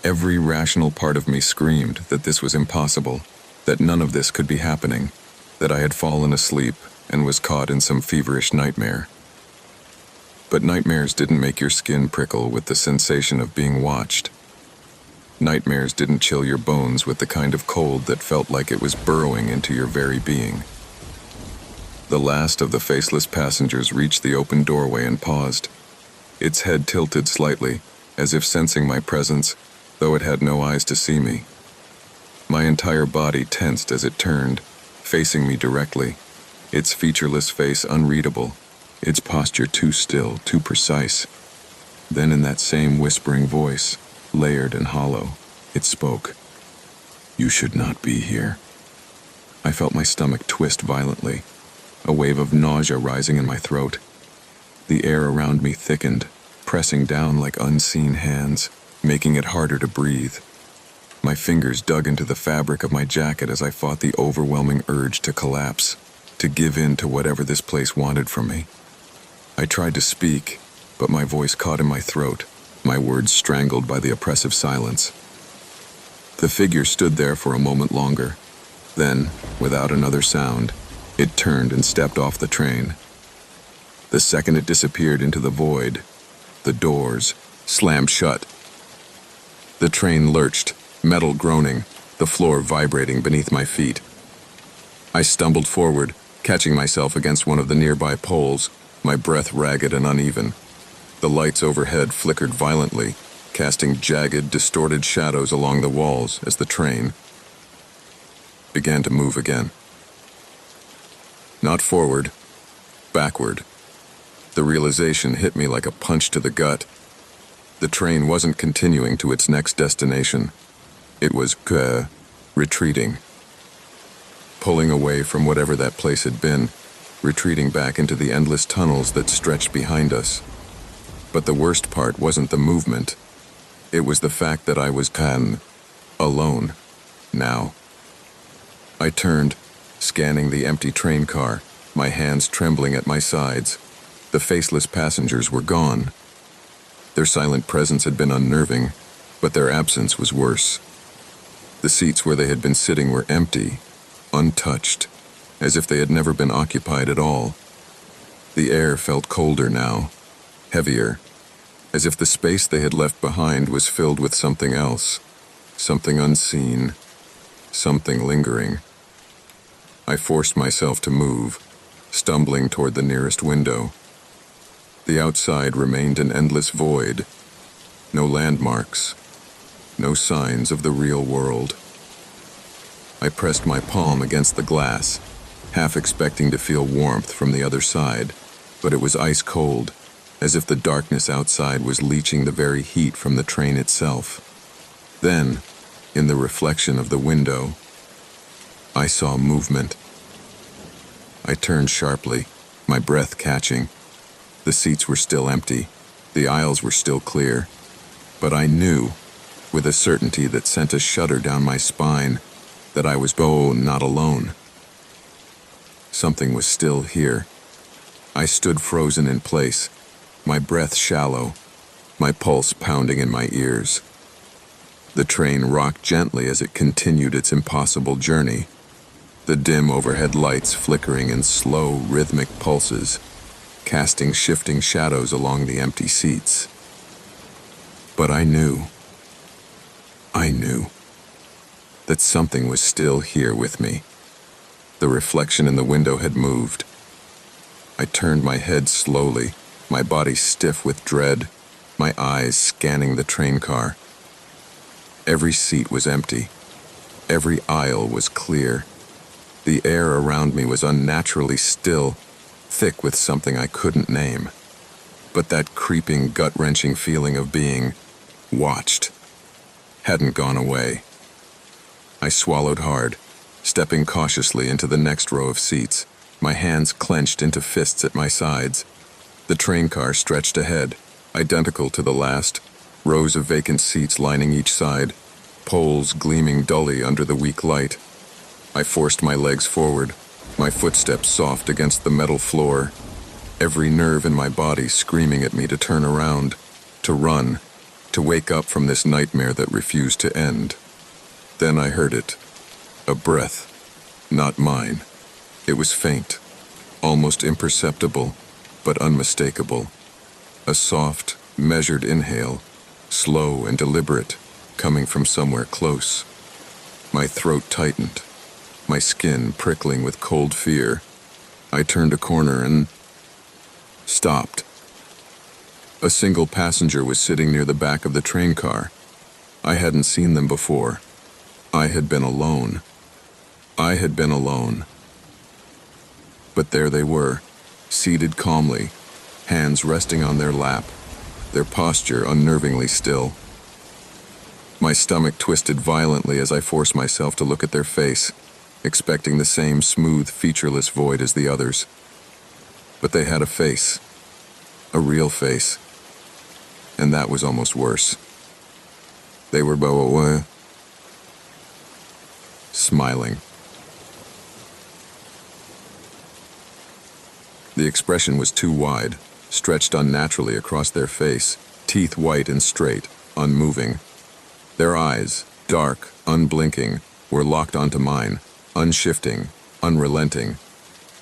Every rational part of me screamed that this was impossible, that none of this could be happening, that I had fallen asleep and was caught in some feverish nightmare. But nightmares didn't make your skin prickle with the sensation of being watched. Nightmares didn't chill your bones with the kind of cold that felt like it was burrowing into your very being. The last of the faceless passengers reached the open doorway and paused, its head tilted slightly, as if sensing my presence, though it had no eyes to see me. My entire body tensed as it turned, facing me directly, its featureless face unreadable, its posture too still, too precise. Then in that same whispering voice, layered and hollow, it spoke. "You should not be here." I felt my stomach twist violently, a wave of nausea rising in my throat. The air around me thickened, pressing down like unseen hands, making it harder to breathe. My fingers dug into the fabric of my jacket as I fought the overwhelming urge to collapse, to give in to whatever this place wanted from me. I tried to speak, but my voice caught in my throat, my words strangled by the oppressive silence. The figure stood there for a moment longer, Then, without another sound, it turned and stepped off the train. The second it disappeared into the void, the doors slammed shut. The train lurched, metal groaning, the floor vibrating beneath my feet. I stumbled forward, catching myself against one of the nearby poles, my breath ragged and uneven. The lights overhead flickered violently, casting jagged, distorted shadows along the walls as the train began to move again. Not forward, backward. The realization hit me like a punch to the gut. The train wasn't continuing to its next destination. It was retreating. Pulling away from whatever that place had been, retreating back into the endless tunnels that stretched behind us. But the worst part wasn't the movement. It was the fact that I was alone, now. I turned, scanning the empty train car, my hands trembling at my sides. The faceless passengers were gone. Their silent presence had been unnerving, but their absence was worse. The seats where they had been sitting were empty, untouched, as if they had never been occupied at all. The air felt colder now, heavier, as if the space they had left behind was filled with something else, something unseen, something lingering. I forced myself to move, stumbling toward the nearest window. The outside remained an endless void, no landmarks, no signs of the real world. I pressed my palm against the glass, half expecting to feel warmth from the other side, but it was ice cold, as if the darkness outside was leaching the very heat from the train itself. Then, in the reflection of the window, I saw movement. I turned sharply, my breath catching. The seats were still empty, the aisles were still clear, but I knew, with a certainty that sent a shudder down my spine, that I was not alone. Something was still here. I stood frozen in place, my breath shallow, my pulse pounding in my ears. The train rocked gently as it continued its impossible journey, the dim overhead lights flickering in slow, rhythmic pulses, casting shifting shadows along the empty seats. But I knew that something was still here with me. The reflection in the window had moved. I turned my head slowly, my body stiff with dread, my eyes scanning the train car. Every seat was empty. Every aisle was clear. The air around me was unnaturally still, thick with something I couldn't name. But that creeping, gut-wrenching feeling of being watched hadn't gone away. I swallowed hard, stepping cautiously into the next row of seats, my hands clenched into fists at my sides. The train car stretched ahead, identical to the last, rows of vacant seats lining each side, poles gleaming dully under the weak light. I forced my legs forward, my footsteps soft against the metal floor, every nerve in my body screaming at me to turn around, to run, to wake up from this nightmare that refused to end. Then I heard it. A breath. Not mine. It was faint, almost imperceptible, but unmistakable. A soft, measured inhale, slow and deliberate, coming from somewhere close. My throat tightened, my skin prickling with cold fear. I turned a corner and stopped. A single passenger was sitting near the back of the train car. I hadn't seen them before. I had been alone. But there they were, seated calmly, hands resting on their lap, their posture unnervingly still. My stomach twisted violently as I forced myself to look at their face, expecting the same smooth, featureless void as the others. But they had a face, a real face, and that was almost worse. They were smiling. The expression was too wide, stretched unnaturally across their face, teeth white and straight, unmoving. Their eyes, dark, unblinking, were locked onto mine, unshifting, unrelenting.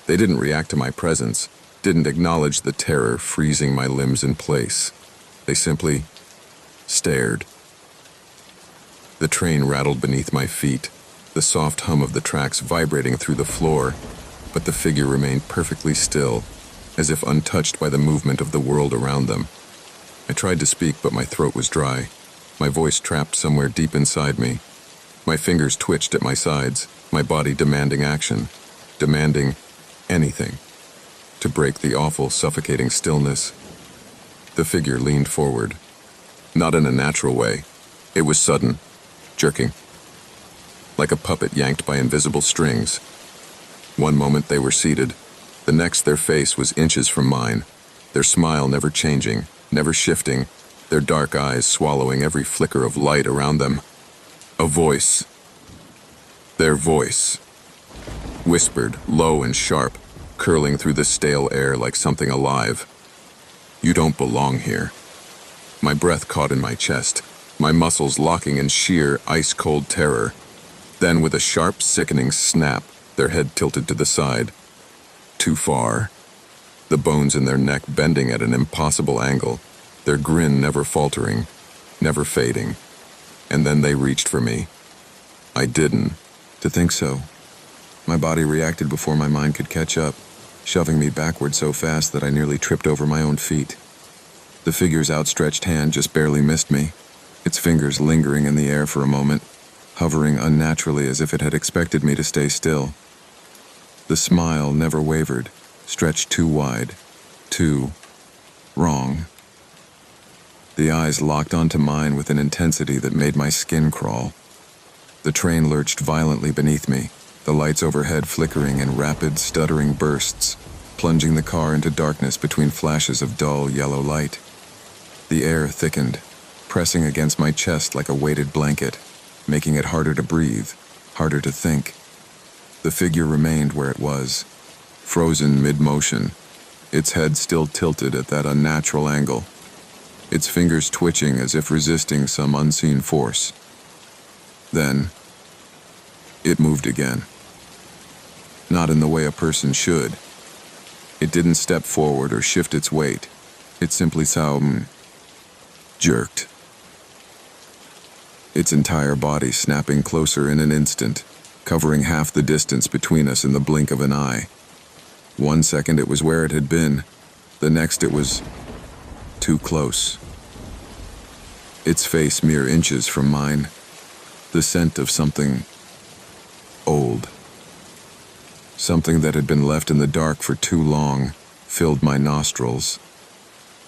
They didn't react to my presence, didn't acknowledge the terror freezing my limbs in place. They simply stared. The train rattled beneath my feet, the soft hum of the tracks vibrating through the floor, but the figure remained perfectly still, as if untouched by the movement of the world around them. I tried to speak, but my throat was dry, my voice trapped somewhere deep inside me. My fingers twitched at my sides, my body demanding action, demanding anything, to break the awful, suffocating stillness. The figure leaned forward, not in a natural way. It was sudden, jerking, like a puppet yanked by invisible strings. One moment they were seated, the next their face was inches from mine, their smile never changing, never shifting, their dark eyes swallowing every flicker of light around them. A voice, their voice, whispered, low and sharp, curling through the stale air like something alive. "You don't belong here." My breath caught in my chest, my muscles locking in sheer, ice-cold terror. Then, with a sharp, sickening snap, their head tilted to the side. Too far. The bones in their neck bending at an impossible angle, their grin never faltering, never fading. And then they reached for me. I didn't. To think so. My body reacted before my mind could catch up, shoving me backward so fast that I nearly tripped over my own feet. The figure's outstretched hand just barely missed me, its fingers lingering in the air for a moment, hovering unnaturally as if it had expected me to stay still. The smile never wavered, stretched too wide, too wrong. The eyes locked onto mine with an intensity that made my skin crawl. The train lurched violently beneath me, the lights overhead flickering in rapid, stuttering bursts, plunging the car into darkness between flashes of dull yellow light. The air thickened, pressing against my chest like a weighted blanket, making it harder to breathe, harder to think. The figure remained where it was, frozen mid-motion, its head still tilted at that unnatural angle, its fingers twitching as if resisting some unseen force. Then, it moved again. Not in the way a person should. It didn't step forward or shift its weight. It simply jerked. Its entire body snapping closer in an instant, covering half the distance between us in the blink of an eye. 1 second it was where it had been, the next it was too close. Its face mere inches from mine, the scent of something old. Something that had been left in the dark for too long filled my nostrils.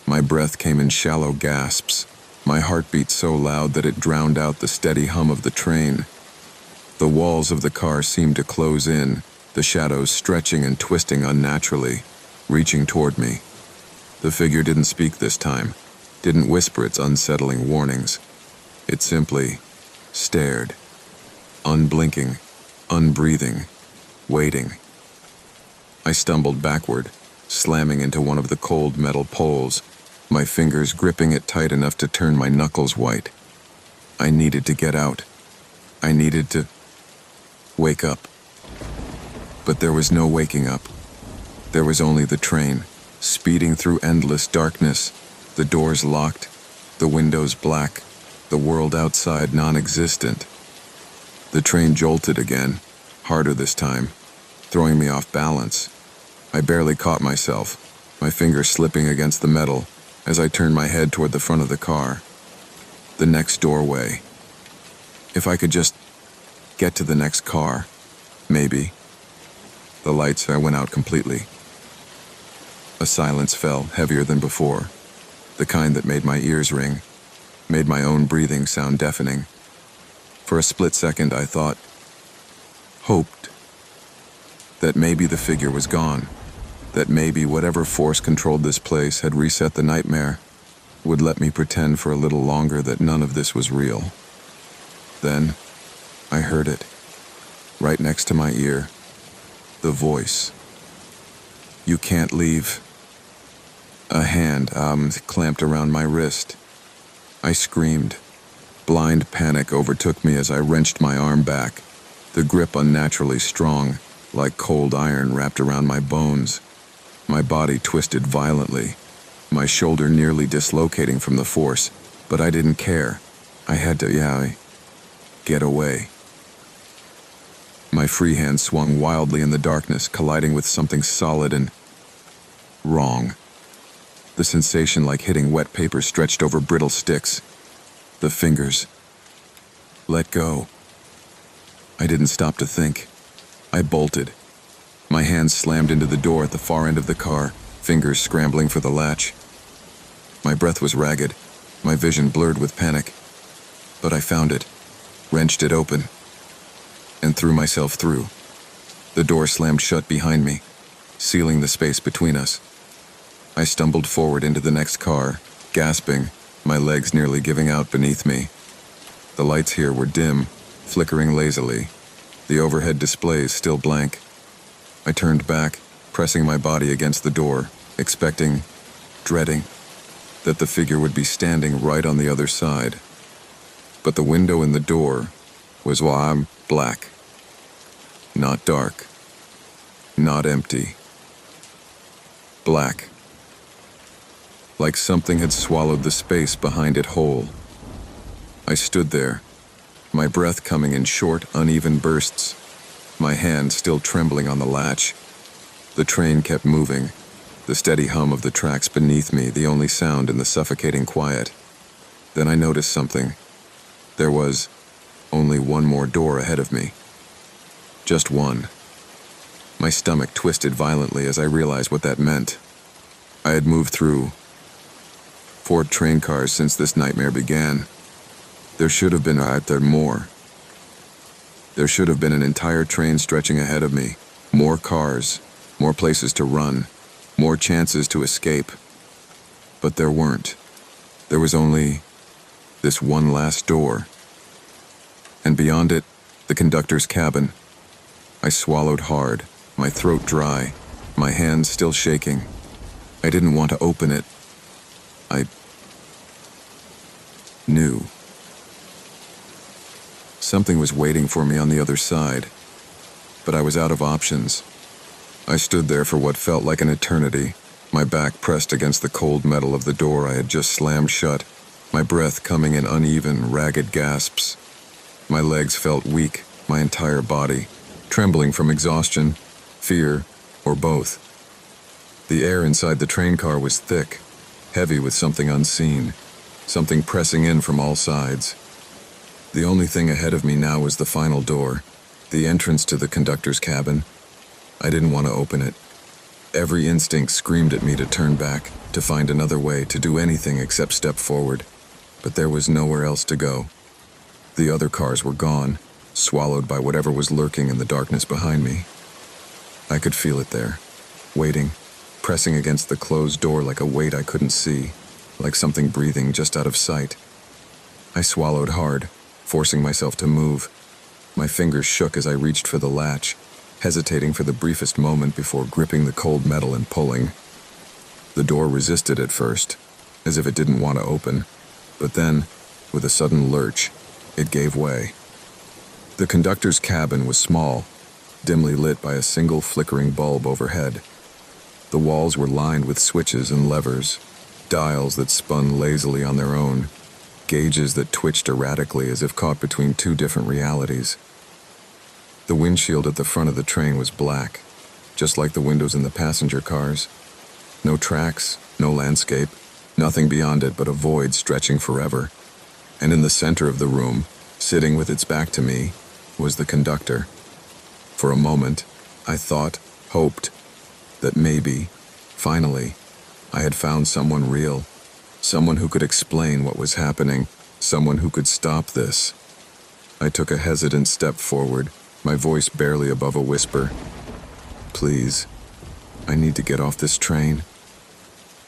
My breath came in shallow gasps, my heartbeat so loud that it drowned out the steady hum of the train. The walls of the car seemed to close in, the shadows stretching and twisting unnaturally, reaching toward me. The figure didn't speak this time, didn't whisper its unsettling warnings. It simply stared, unblinking, unbreathing, waiting. I stumbled backward, slamming into one of the cold metal poles, my fingers gripping it tight enough to turn my knuckles white. I needed to get out. I needed to wake up. But there was no waking up. There was only the train, speeding through endless darkness, the doors locked, the windows black, the world outside non-existent. The train jolted again, harder this time, throwing me off balance. I barely caught myself, my fingers slipping against the metal as I turned my head toward the front of the car. The next doorway. If I could just get to the next car, maybe. The lights went out completely. A silence fell, heavier than before, the kind that made my ears ring, made my own breathing sound deafening. For a split second I thought, hoped, that maybe the figure was gone, that maybe whatever force controlled this place had reset the nightmare, would let me pretend for a little longer that none of this was real. Then, I heard it, right next to my ear, the voice. "You can't leave." A hand clamped around my wrist. I screamed. Blind panic overtook me as I wrenched my arm back. the grip unnaturally strong, like cold iron wrapped around my bones. My body twisted violently, my shoulder nearly dislocating from the force, but I didn't care. I had to, get away. My free hand swung wildly in the darkness, colliding with something solid and wrong. The sensation like hitting wet paper stretched over brittle sticks. The fingers let go. I didn't stop to think. I bolted. My hands slammed into the door at the far end of the car, fingers scrambling for the latch. My breath was ragged, my vision blurred with panic. But I found it, wrenched it open, and threw myself through. The door slammed shut behind me, sealing the space between us. I stumbled forward into the next car, gasping, my legs nearly giving out beneath me. The lights here were dim, flickering lazily, the overhead displays still blank. I turned back, pressing my body against the door, expecting, dreading, that the figure would be standing right on the other side. But the window in the door was black. Not dark. Not empty. Black. Like something had swallowed the space behind it whole. I stood there, my breath coming in short, uneven bursts, my hand still trembling on the latch. The train kept moving, the steady hum of the tracks beneath me the only sound in the suffocating quiet. Then I noticed something. There was only one more door ahead of me. Just one. My stomach twisted violently as I realized what that meant. I had moved through 4 train cars since this nightmare began. There should have been more. There should have been an entire train stretching ahead of me. More cars, more places to run, more chances to escape. But there weren't. There was only this one last door. And beyond it, the conductor's cabin. I swallowed hard, my throat dry, my hands still shaking. I didn't want to open it. I knew. Something was waiting for me on the other side, but I was out of options. I stood there for what felt like an eternity, my back pressed against the cold metal of the door I had just slammed shut, my breath coming in uneven, ragged gasps. My legs felt weak, my entire body, trembling from exhaustion, fear, or both. The air inside the train car was thick, heavy with something unseen, something pressing in from all sides. The only thing ahead of me now was the final door, the entrance to the conductor's cabin. I didn't want to open it. Every instinct screamed at me to turn back, to find another way, to do anything except step forward. But there was nowhere else to go. The other cars were gone, swallowed by whatever was lurking in the darkness behind me. I could feel it there, waiting, pressing against the closed door like a weight I couldn't see, like something breathing just out of sight. I swallowed hard, forcing myself to move. My fingers shook as I reached for the latch, hesitating for the briefest moment before gripping the cold metal and pulling. The door resisted at first, as if it didn't want to open, but then, with a sudden lurch, it gave way. The conductor's cabin was small, dimly lit by a single flickering bulb overhead. The walls were lined with switches and levers, dials that spun lazily on their own, gauges that twitched erratically as if caught between 2 different realities. The windshield at the front of the train was black, just like the windows in the passenger cars. No tracks, no landscape, nothing beyond it but a void stretching forever. And in the center of the room, sitting with its back to me, was the conductor. For a moment, I thought, hoped, that maybe, finally, I had found someone real, someone who could explain what was happening, someone who could stop this. I took a hesitant step forward, my voice barely above a whisper. Please, I need to get off this train.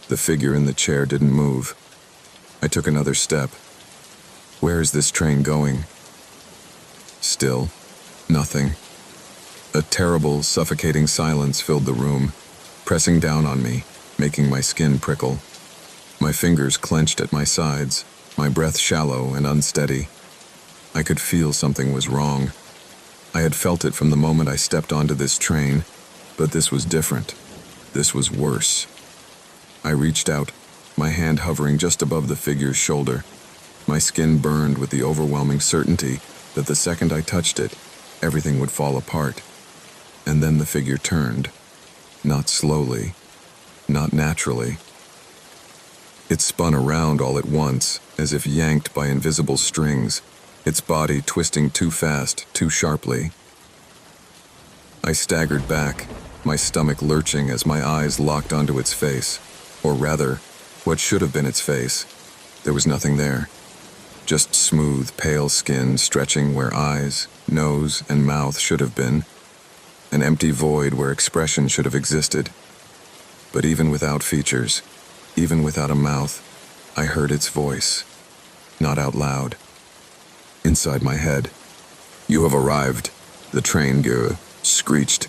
The figure in the chair didn't move. I took another step. Where is this train going? Still, nothing. A terrible, suffocating silence filled the room, pressing down on me, making my skin prickle. My fingers clenched at my sides, my breath shallow and unsteady. I could feel something was wrong. I had felt it from the moment I stepped onto this train, but this was different. This was worse. I reached out, my hand hovering just above the figure's shoulder. My skin burned with the overwhelming certainty that the second I touched it, everything would fall apart. And then the figure turned. Not slowly, not naturally. It spun around all at once, as if yanked by invisible strings, its body twisting too fast, too sharply. I staggered back, my stomach lurching as my eyes locked onto its face. Or rather, what should have been its face. There was nothing there. Just smooth, pale skin stretching where eyes, nose, and mouth should have been. An empty void where expression should have existed. But even without features, even without a mouth, I heard its voice. Not out loud. Inside my head. "You have arrived," the train gear screeched.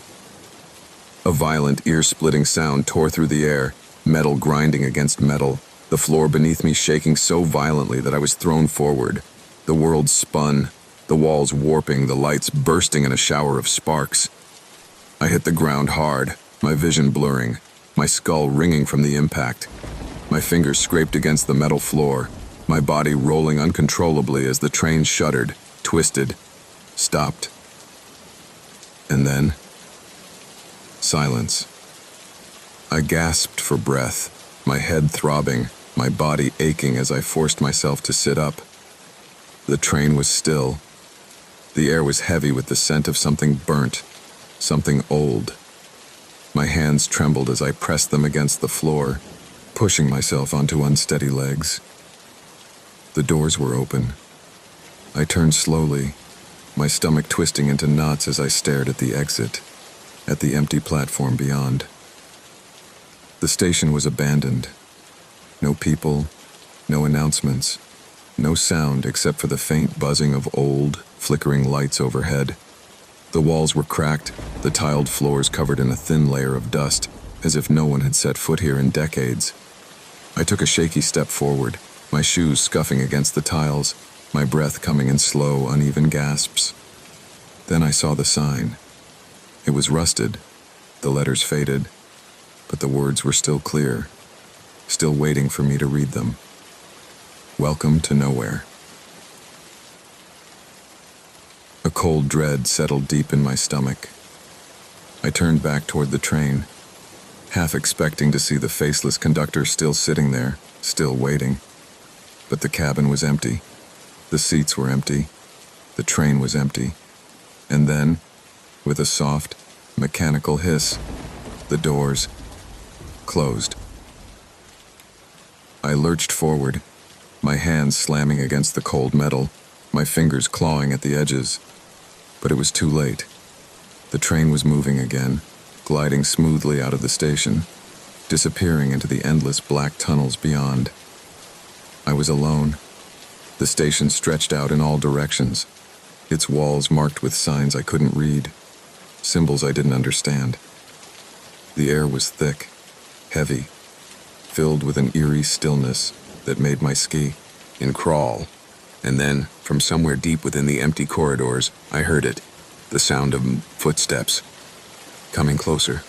A violent, ear-splitting sound tore through the air, metal grinding against metal, the floor beneath me shaking so violently that I was thrown forward. The world spun, the walls warping, the lights bursting in a shower of sparks. I hit the ground hard, my vision blurring, my skull ringing from the impact. My fingers scraped against the metal floor, my body rolling uncontrollably as the train shuddered, twisted, stopped. And then, silence. I gasped for breath, my head throbbing, my body aching as I forced myself to sit up. The train was still. The air was heavy with the scent of something burnt, something old. My hands trembled as I pressed them against the floor, pushing myself onto unsteady legs. The doors were open. I turned slowly, my stomach twisting into knots as I stared at the exit, at the empty platform beyond. The station was abandoned. No people, no announcements, no sound except for the faint buzzing of old, flickering lights overhead. The walls were cracked, the tiled floors covered in a thin layer of dust, as if no one had set foot here in decades. I took a shaky step forward, my shoes scuffing against the tiles, my breath coming in slow, uneven gasps. Then I saw the sign. It was rusted, the letters faded, but the words were still clear, still waiting for me to read them. Welcome to nowhere. A cold dread settled deep in my stomach. I turned back toward the train, half expecting to see the faceless conductor still sitting there, still waiting. But the cabin was empty. The seats were empty. The train was empty. And then, with a soft, mechanical hiss, the doors closed. I lurched forward, my hands slamming against the cold metal, my fingers clawing at the edges. But it was too late. The train was moving again, gliding smoothly out of the station, disappearing into the endless black tunnels beyond. I was alone. The station stretched out in all directions, its walls marked with signs I couldn't read, symbols I didn't understand. The air was thick, heavy, filled with an eerie stillness that made my skin crawl. And then, from somewhere deep within the empty corridors, I heard it, the sound of footsteps, coming closer.